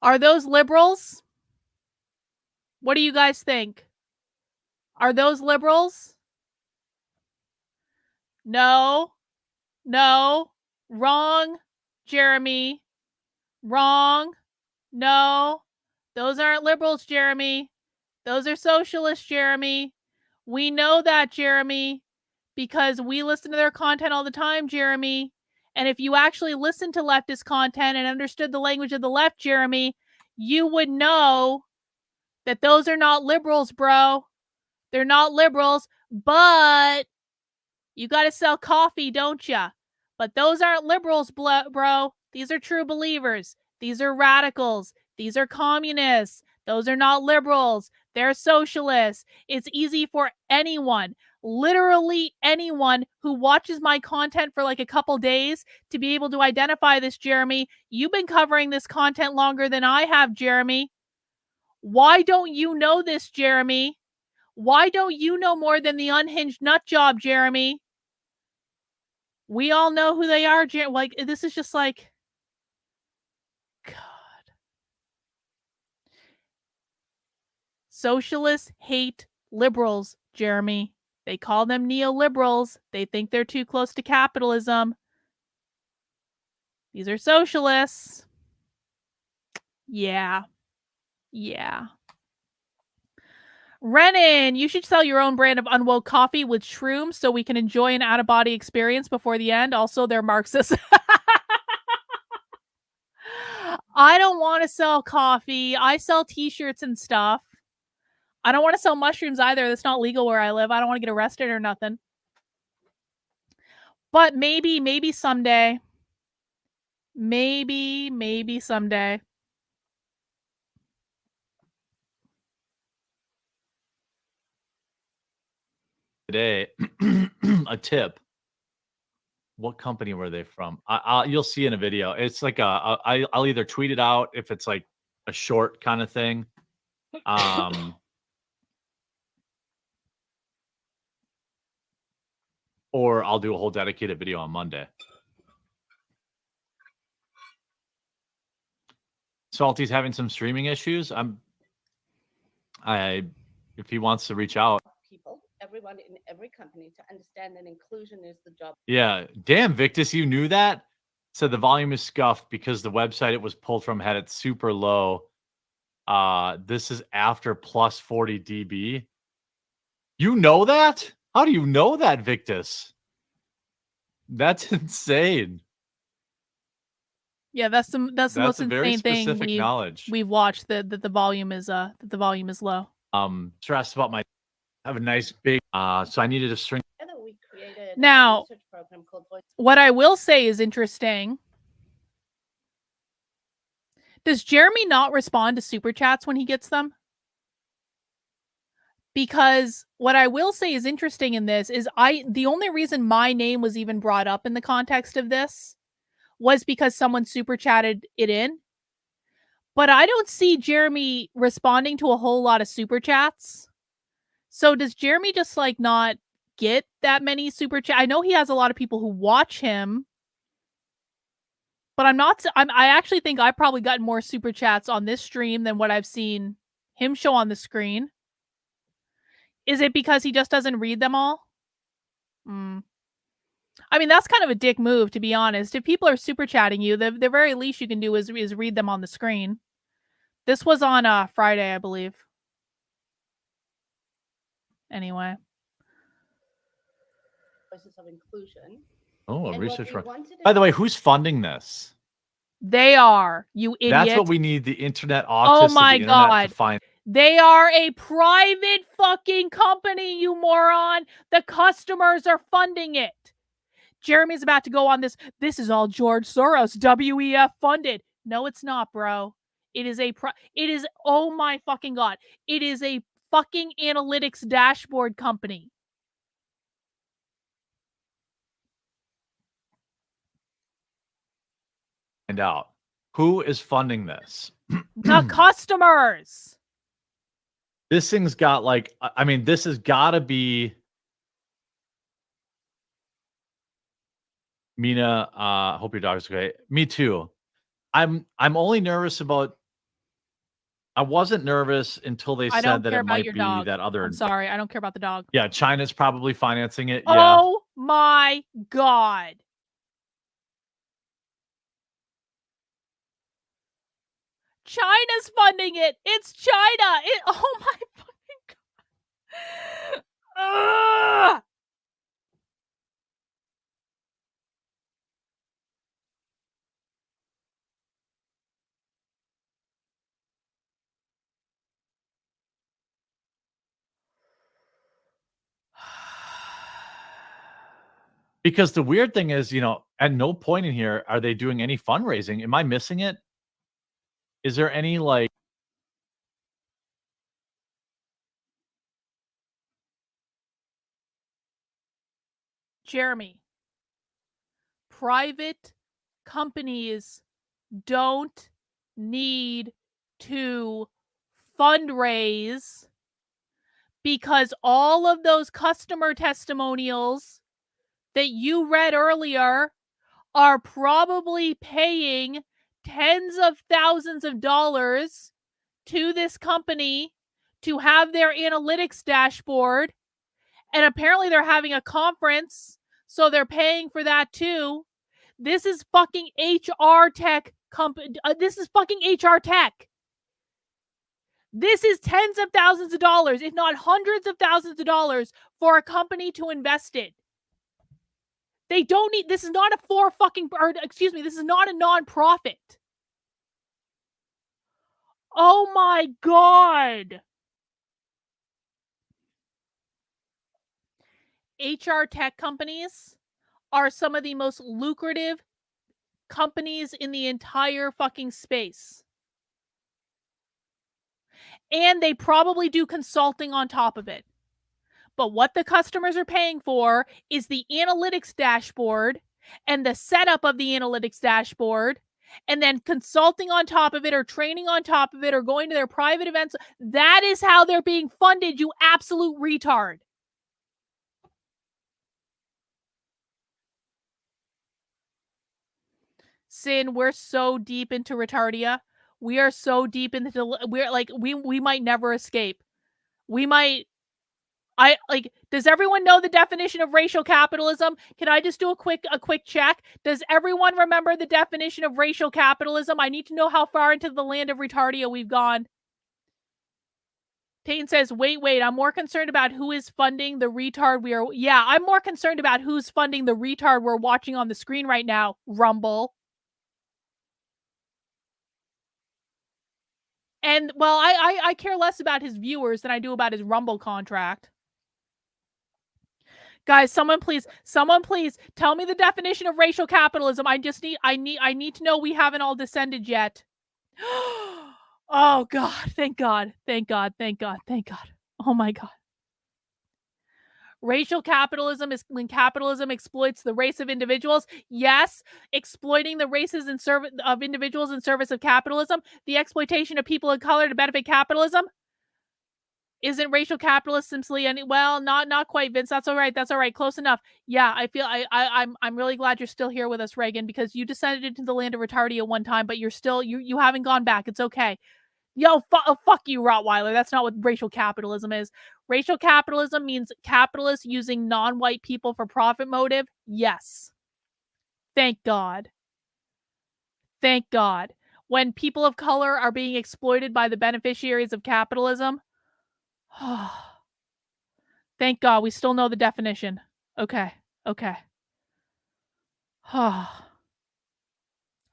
Are those liberals? What do you guys think? Are those liberals? No. Wrong, Jeremy. Wrong. No. Those aren't liberals, Jeremy. Those are socialists, Jeremy. We know that, Jeremy, because we listen to their content all the time, Jeremy. And if you actually listened to leftist content and understood the language of the left, Jeremy, you would know that those are not liberals, bro. They're not liberals, but you got to sell coffee, don't you? But those aren't liberals, bro. These are true believers. These are radicals. These are communists. Those are not liberals. They're socialists. It's easy for anyone, literally anyone who watches my content for like a couple days to be able to identify this, Jeremy. You've been covering this content longer than I have, Jeremy. Why don't you know this, Jeremy? Why don't you know more than the unhinged nut job, Jeremy? We all know who they are, like, this is just like, God. Socialists hate liberals, Jeremy. They call them neoliberals. They think they're too close to capitalism. These are socialists. Yeah. Renan, you should sell your own brand of Unwoke coffee with shrooms so we can enjoy an out-of-body experience before the end. Also, they're Marxists. I don't want to sell coffee. I sell t-shirts and stuff. I don't want to sell mushrooms either. That's not legal where I live. I don't want to get arrested or nothing. But maybe someday. Maybe someday. Today, a tip. What company were they from? You'll see in a video. It's like I'll either tweet it out if it's like a short kind of thing. Or I'll do a whole dedicated video on Monday. Salty's having some streaming issues. If he wants to reach out. People, everyone in every company, to understand that inclusion is the job. Yeah. Damn, Victus, you knew that? Said the volume is scuffed because the website it was pulled from had it super low. This is after plus 40 dB. You know that? How do you know that, Victus? That's insane. Yeah, that's the most a very insane thing specific knowledge. we've watched, that the volume is low. Stressed about I have a nice big so I needed a string. We created Now, a research program called Voice. what I will say is interesting. Does Jeremy not respond to super chats when he gets them? Because what I will say is interesting in this is the only reason my name was even brought up in the context of this was because someone super chatted it in. But I don't see Jeremy responding to a whole lot of super chats. So does Jeremy just like not get that many super chats? I know he has a lot of people who watch him, but I actually think I probably gotten more super chats on this stream than what I've seen him show on the screen. Is it because he just doesn't read them all? I mean, that's kind of a dick move, to be honest. If people are super chatting you, the very least you can do is read them on the screen. This was on Friday, I believe. Anyway. Voices of inclusion. Oh, a And research what we work. wanted By the way, who's funding this? They are, you idiot. That's what we need, the internet Oh autists my of the internet God. to find. They are a private fucking company, you moron. The customers are funding it. Jeremy's about to go on this. This is all George Soros, WEF funded. No, it's not, bro. It is oh my fucking God. It is a fucking analytics dashboard company. Find out who is funding this. The customers. This thing's got like, I mean, this has got to be. Mina, hope your dog's okay. Me too. I'm only nervous about. I wasn't nervous until they said that it might be that other. I'm sorry, I don't care about the dog. Yeah, China's probably financing it. Yeah. Oh my God. China's funding it. It's China. Oh my fucking God. Ugh! Because the weird thing is, at no point in here are they doing any fundraising. Am I missing it? Is there any like? Jeremy, private companies don't need to fundraise because all of those customer testimonials that you read earlier are probably paying tens of thousands of dollars to this company to have their analytics dashboard. And apparently they're having a conference, so they're paying for that too. This is fucking HR tech company. This is fucking HR tech. This is tens of thousands of dollars, if not hundreds of thousands of dollars, for a company to invest in. They don't need. This is not a this is not a nonprofit. Oh my God. HR tech companies are some of the most lucrative companies in the entire fucking space. And they probably do consulting on top of it. But what the customers are paying for is the analytics dashboard and the setup of the analytics dashboard, and then consulting on top of it, or training on top of it, or going to their private events. That is how they're being funded, you absolute retard. Sin, we're so deep into retardia. We are so deep into we're like we might never escape. We might does everyone know the definition of racial capitalism? Can I just do a quick check? Does everyone remember the definition of racial capitalism? I need to know how far into the land of retardia we've gone. Payton says, wait, I'm more concerned about who is funding the retard we are. Yeah, I'm more concerned about who's funding the retard we're watching on the screen right now, Rumble. And, well, I care less about his viewers than I do about his Rumble contract. Guys, someone please tell me the definition of racial capitalism. I need to know we haven't all descended yet. Oh God, thank God. Oh my God. Racial capitalism is when capitalism exploits the race of individuals. Yes, exploiting the races in service of individuals in service of capitalism. The exploitation of people of color to benefit capitalism. Isn't racial capitalism simply any? Well, not quite, Vince. That's all right. Close enough. Yeah, I feel I'm really glad you're still here with us, Reagan, because you descended into the land of retardia one time, but you're still you haven't gone back. It's okay. Yo, fuck you, Rottweiler. That's not what racial capitalism is. Racial capitalism means capitalists using non-white people for profit motive. Yes. Thank God. Thank God. When people of color are being exploited by the beneficiaries of capitalism. Thank God we still know the definition. Okay. All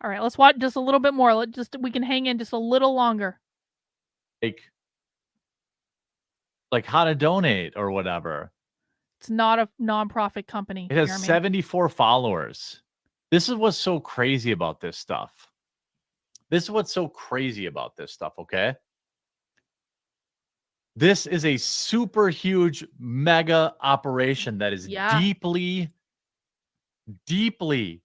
right, let's watch just a little bit more. We can hang in just a little longer. Like how to donate or whatever. It's not a nonprofit company. It has Jeremy. 74 followers. This is what's so crazy about this stuff. Okay? This is a super huge mega operation that is deeply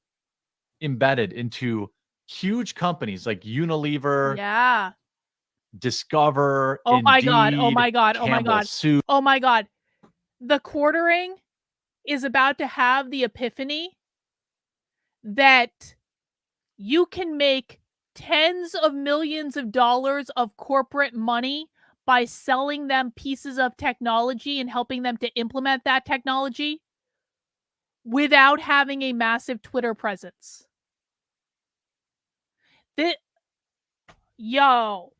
embedded into huge companies like Unilever. Yeah. Discover. Oh my God. Soup. Oh my God. The quartering is about to have the epiphany that you can make tens of millions of dollars of corporate money by selling them pieces of technology and helping them to implement that technology without having a massive Twitter presence. Yo.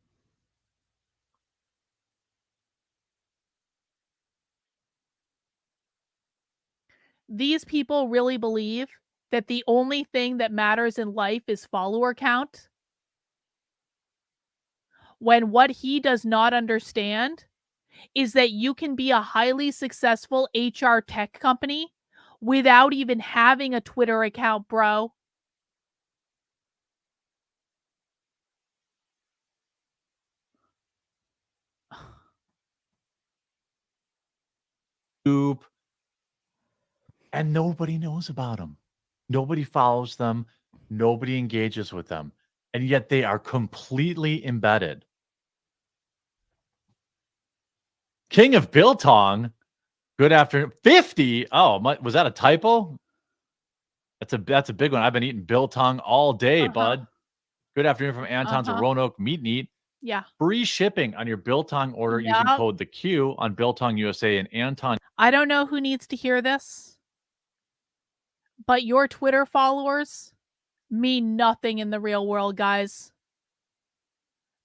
These people really believe that the only thing that matters in life is follower count. When what he does not understand is that you can be a highly successful HR tech company without even having a Twitter account, bro. And nobody knows about them. Nobody follows them. Nobody engages with them. And yet they are completely embedded. King of Biltong. Good afternoon. 50. Oh, was that a typo? That's a big one. I've been eating biltong all day, bud. Good afternoon from Anton's Roanoke Meat and Eat. Yeah. Free shipping on your biltong order using code the Q on Biltong USA and Anton. I don't know who needs to hear this, but your Twitter followers mean nothing in the real world, guys.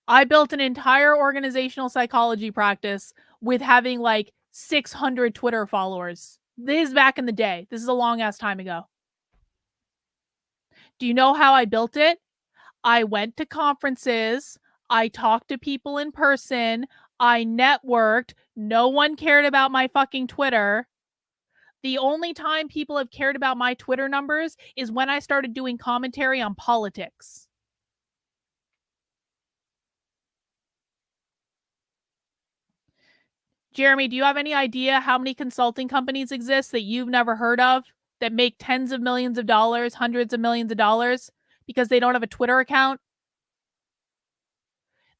I built an entire organizational psychology practice with having like 600 Twitter followers. This is back in the day. This is a long ass time ago. Do you know how I built it? I went to conferences. I talked to people in person. I networked. No one cared about my fucking Twitter. The only time people have cared about my Twitter numbers is when I started doing commentary on politics. Jeremy, do you have any idea how many consulting companies exist that you've never heard of that make tens of millions of dollars, hundreds of millions of dollars because they don't have a Twitter account?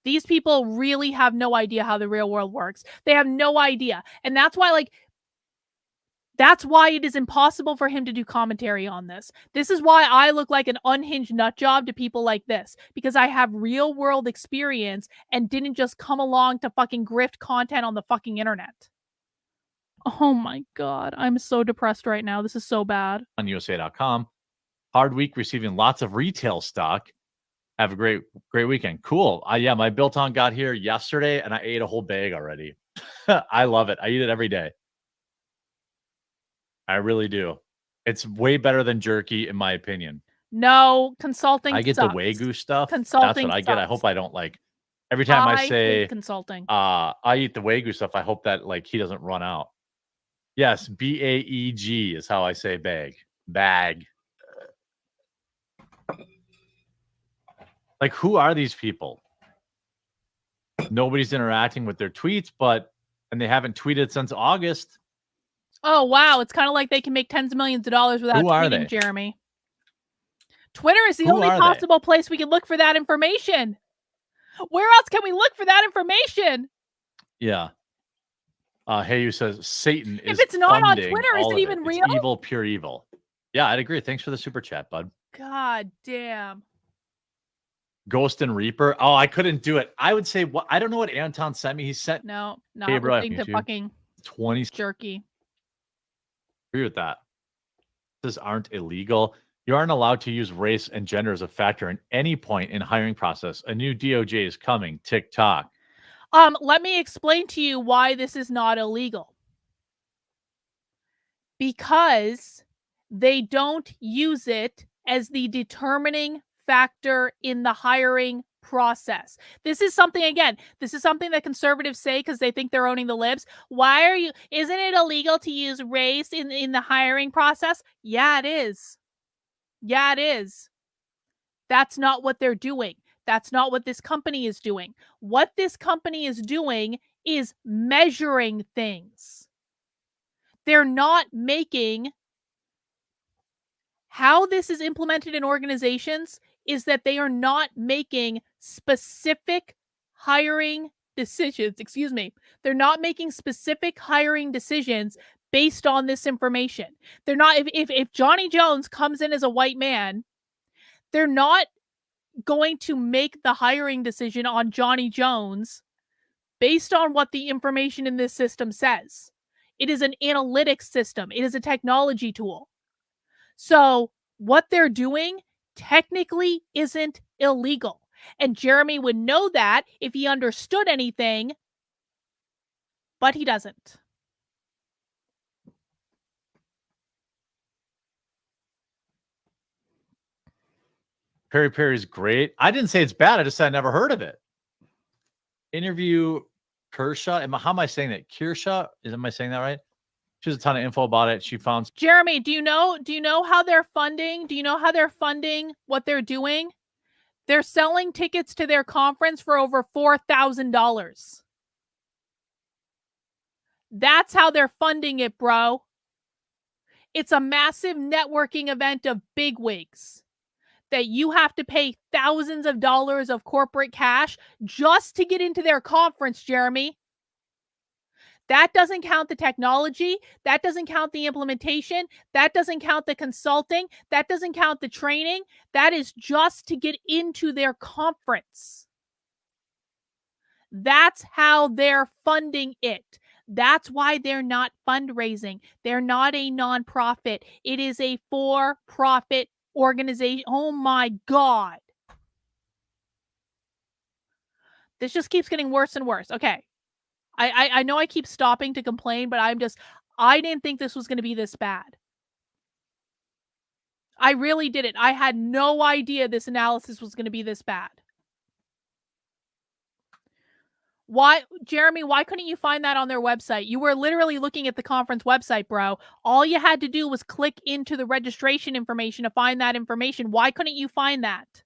These people really have no idea how the real world works. They have no idea. And that's why, that's why it is impossible for him to do commentary on this. This is why I look like an unhinged nut job to people like this, because I have real world experience and didn't just come along to fucking grift content on the fucking internet. Oh my God. I'm so depressed right now. This is so bad. On USA.com. Hard week receiving lots of retail stock. Have a great weekend. Cool. Yeah, my Biltong got here yesterday and I ate a whole bag already. I love it. I eat it every day. I really do. It's way better than jerky, in my opinion. No, consulting. I get sucks. the Wagyu stuff. Consulting. That's what I get. I sucks. hope I don't every time I say hate consulting. I eat the Wagyu stuff. I hope that he doesn't run out. Yes, BAEG is how I say bag. Bag. Who are these people? Nobody's interacting with their tweets, and they haven't tweeted since August. Oh, wow. It's kind of like they can make tens of millions of dollars without tweeting, Jeremy. Twitter is the only possible place we can look for that information. Where else can we look for that information? Yeah. Heyu says Satan is. If it's not on Twitter, is it even real? It's evil, pure evil. Yeah, I'd agree. Thanks for the super chat, bud. God damn. Ghost and Reaper. Oh, I couldn't do it. I would say I don't know what Anton sent me. He sent not Gabriel listening to fucking 20 jerky. Agree with that. These aren't illegal. You aren't allowed to use race and gender as a factor in any point in hiring process. A new DOJ is coming. TikTok. Let me explain to you why this is not illegal. Because they don't use it as the determining factor in the hiring process. This is something that conservatives say because they think they're owning the libs. Isn't it illegal to use race in the hiring process? Yeah, it is. Yeah, it is. That's not what they're doing. That's not what this company is doing. What this company is doing is measuring things. They're not making... How this is implemented in organizations is that they are not making specific hiring decisions. Excuse me. They're not making specific hiring decisions based on this information. They're not, if Johnny Jones comes in as a white man, they're not going to make the hiring decision on Johnny Jones based on what the information in this system says. It is an analytics system. It is a technology tool. So what they're doing technically isn't illegal. And Jeremy would know that if he understood anything, but he doesn't. Peri Peri's great. I didn't say it's bad. I just said I never heard of it. Interview Kershaw. How am I saying that? Kershaw? Am I saying that right? She has a ton of info about it. She found... Jeremy, do you know how they're funding? Do you know how they're funding what they're doing? They're selling tickets to their conference for over $4,000. That's how they're funding it, bro. It's a massive networking event of bigwigs that you have to pay thousands of dollars of corporate cash just to get into their conference, Jeremy. That doesn't count the technology. That doesn't count the implementation. That doesn't count the consulting. That doesn't count the training. That is just to get into their conference. That's how they're funding it. That's why they're not fundraising. They're not a nonprofit. It is a for-profit organization. Oh my God. This just keeps getting worse and worse. Okay. I know I keep stopping to complain, but I didn't think this was going to be this bad. I really didn't. I had no idea this analysis was going to be this bad. Why, Jeremy, why couldn't you find that on their website? You were literally looking at the conference website, bro. All you had to do was click into the registration information to find that information. Why couldn't you find that?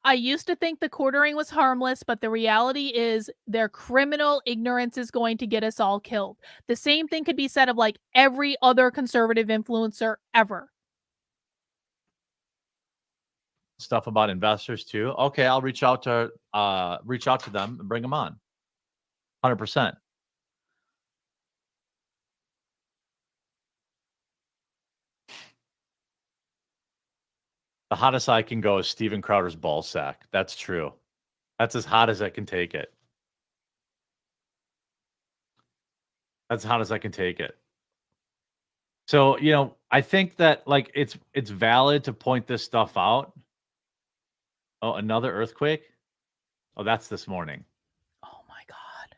I used to think the quartering was harmless, but the reality is their criminal ignorance is going to get us all killed. The same thing could be said of like every other conservative influencer ever. Stuff about investors too. Okay, I'll reach out to them and bring them on. 100%. The hottest I can go is Steven Crowder's ball sack. That's true. That's as hot as I can take it. That's hot as I can take it. So, you know, I think that like it's valid to point this stuff out. Oh, another earthquake? Oh, that's this morning. Oh my God.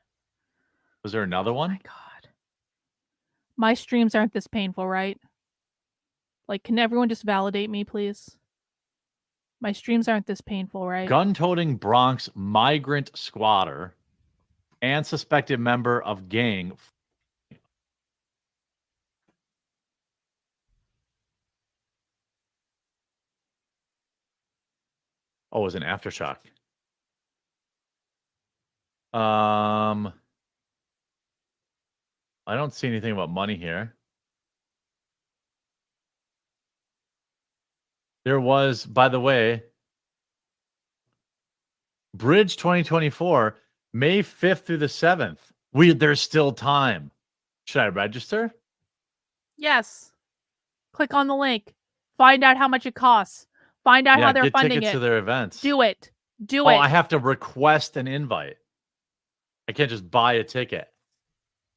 Was there another one? Oh my God. My streams aren't this painful, right? Like, can everyone just validate me, please? My streams aren't this painful, right? Gun-toting Bronx migrant squatter and suspected member of gang. Oh, it was an aftershock. I don't see anything about money here. There was, by the way, Bridge 2024, May 5th through the 7th. There's still time. Should I register? Yes. Click on the link. Find out how much it costs. Find out how they're get funding tickets it. to their events. Do it. Do Oh, it. I have to request an invite. I can't just buy a ticket.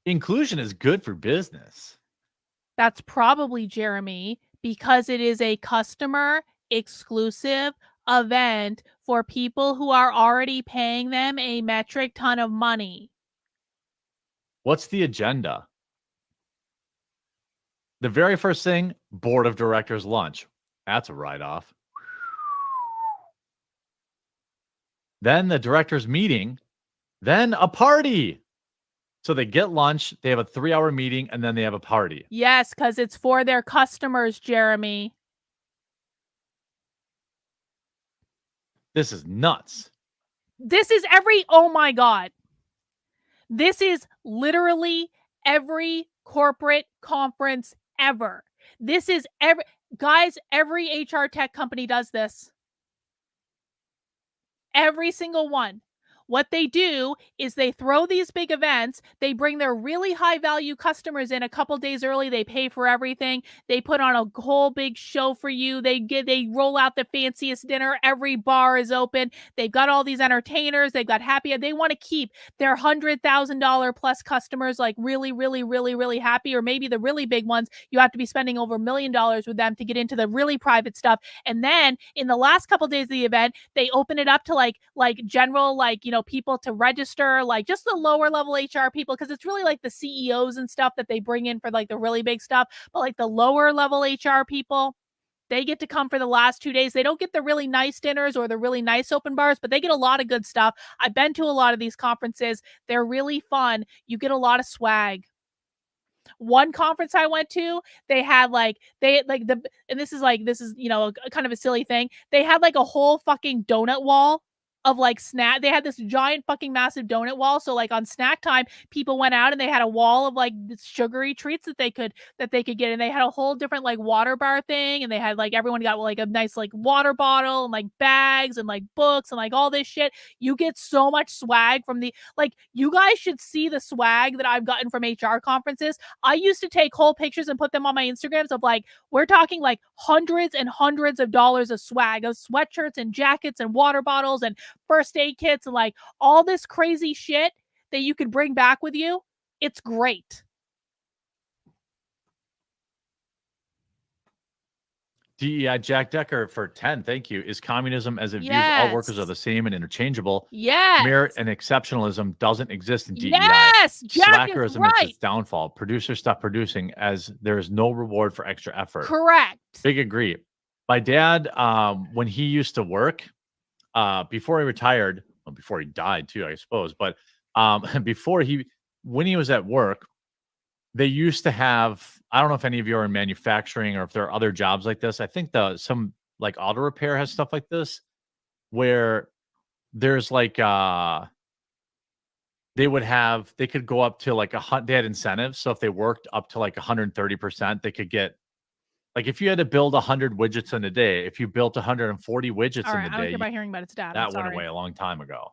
Inclusion is good for business. That's probably, Jeremy, because it is a customer exclusive event for people who are already paying them a metric ton of money. What's the agenda? The very first thing, board of directors lunch. That's a write-off. Then the directors meeting, then a party. So they get lunch, they have a 3-hour meeting, and then they have a party. Yes, because it's for their customers, Jeremy. This is nuts. This is oh my God. This is literally every corporate conference ever. This is every HR tech company does this. Every single one. What they do is they throw these big events. They bring their really high value customers in a couple days early. They pay for everything. They put on a whole big show for you. They roll out the fanciest dinner. Every bar is open. They've got all these entertainers. They've got happy. They want to keep their $100,000 plus customers like really, really, really, really happy. Or maybe the really big ones, you have to be spending over $1 million with them to get into the really private stuff. And then in the last couple days of the event, they open it up to like general, people to register, like just the lower level HR people, because it's really like the CEOs and stuff that they bring in for like the really big stuff. But like the lower level HR people, they get to come for the last 2 days. They don't get the really nice dinners or the really nice open bars, but they get a lot of good stuff. I've been to a lot of these conferences. They're really fun. You get a lot of swag. One conference I went to, they had and this is kind of a silly thing. They had like a whole fucking donut wall of like snack. They had this giant fucking massive donut wall. So like on snack time, people went out and they had a wall of like sugary treats that they could get. And they had a whole different like water bar thing. And they had like everyone got like a nice like water bottle and like bags and like books and like all this shit. You get so much swag from you guys should see the swag that I've gotten from HR conferences. I used to take whole pictures and put them on my Instagrams of like, we're talking like hundreds and hundreds of dollars of swag, of sweatshirts and jackets and water bottles and first aid kits and like all this crazy shit that you can bring back with you. It's great. DEI Jack Decker for 10. Thank you. Is communism as it views all workers are the same and interchangeable? Yes. Merit and exceptionalism doesn't exist in DEI. Yes. Jack is Slackerism right. is its downfall. Producers stop producing as there is no reward for extra effort. Correct. Big agree. My dad, when he used to work, before he retired, well, before he died too, I suppose, but when he was at work, they used to have, I don't know if any of you are in manufacturing or if there are other jobs like this. I think some like auto repair has stuff like this where there's like they could go up to like they had incentives. So if they worked up to like 130%, they could get, like, if you had to build 100 widgets in a day, if you built 140 widgets All in right, the I don't day, care about hearing about its dad. I'm that went sorry. away a long time ago.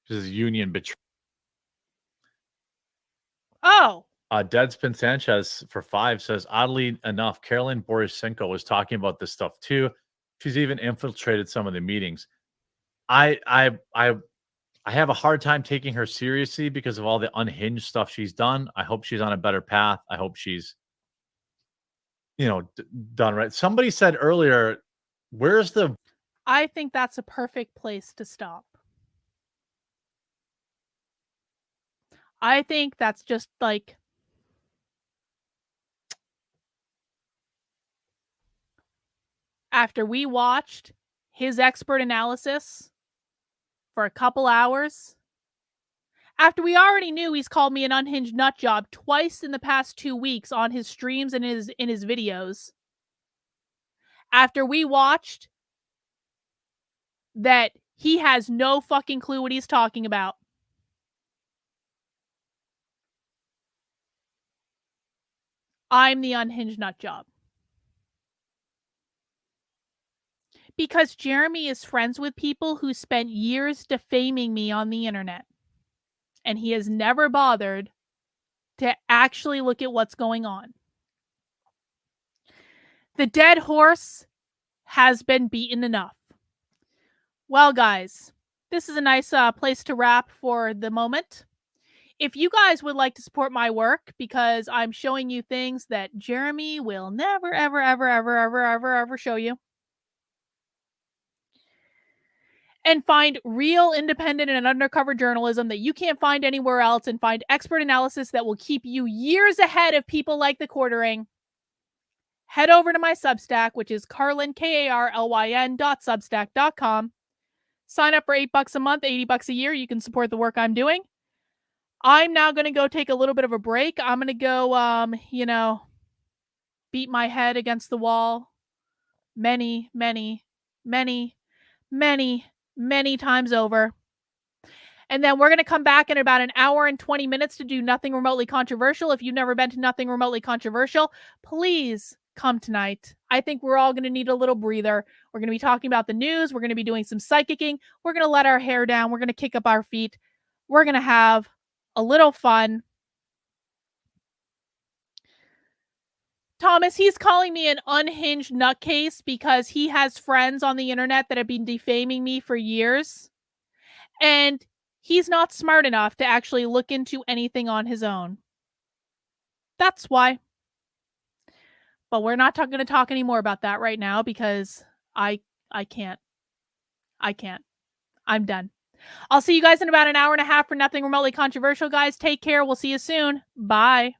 This is union betrayal. Oh, Deadspin Sanchez for 5 says, oddly enough, Carolyn Borisenko was talking about this stuff too. She's even infiltrated some of the meetings. I have a hard time taking her seriously because of all the unhinged stuff she's done. I hope she's on a better path. I hope she's, done right. Somebody said earlier, where's the I think that's a perfect place to stop. I think that's just like, after we watched his expert analysis for a couple hours, after we already knew he's called me an unhinged nut job twice in the past 2 weeks on his streams and in his videos, after we watched that he has no fucking clue what he's talking about, I'm the unhinged nut job. Because Jeremy is friends with people who spent years defaming me on the internet. And he has never bothered to actually look at what's going on. The dead horse has been beaten enough. Well, guys, this is a nice place to wrap for the moment. If you guys would like to support my work, because I'm showing you things that Jeremy will never, ever, ever, ever, ever, ever, ever show you, and find real independent and undercover journalism that you can't find anywhere else, and find expert analysis that will keep you years ahead of people like the Quartering, head over to my Substack, which is Carlyn, KARLYN.substack.com. Sign up for $8 a month, $80 a year. You can support the work I'm doing. I'm now going to go take a little bit of a break. I'm going to go, beat my head against the wall many, many, many, many, many times over. And then we're going to come back in about an hour and 20 minutes to do Nothing Remotely Controversial. If you've never been to Nothing Remotely Controversial, please come tonight. I think we're all going to need a little breather. We're going to be talking about the news. We're going to be doing some psychicking. We're going to let our hair down. We're going to kick up our feet. We're going to have a little fun. Thomas, he's calling me an unhinged nutcase because he has friends on the internet that have been defaming me for years. And he's not smart enough to actually look into anything on his own. That's why. But we're not going to talk anymore about that right now because I can't. I can't. I'm done. I'll see you guys in about an hour and a half for Nothing Remotely Controversial, guys. Take care. We'll see you soon. Bye.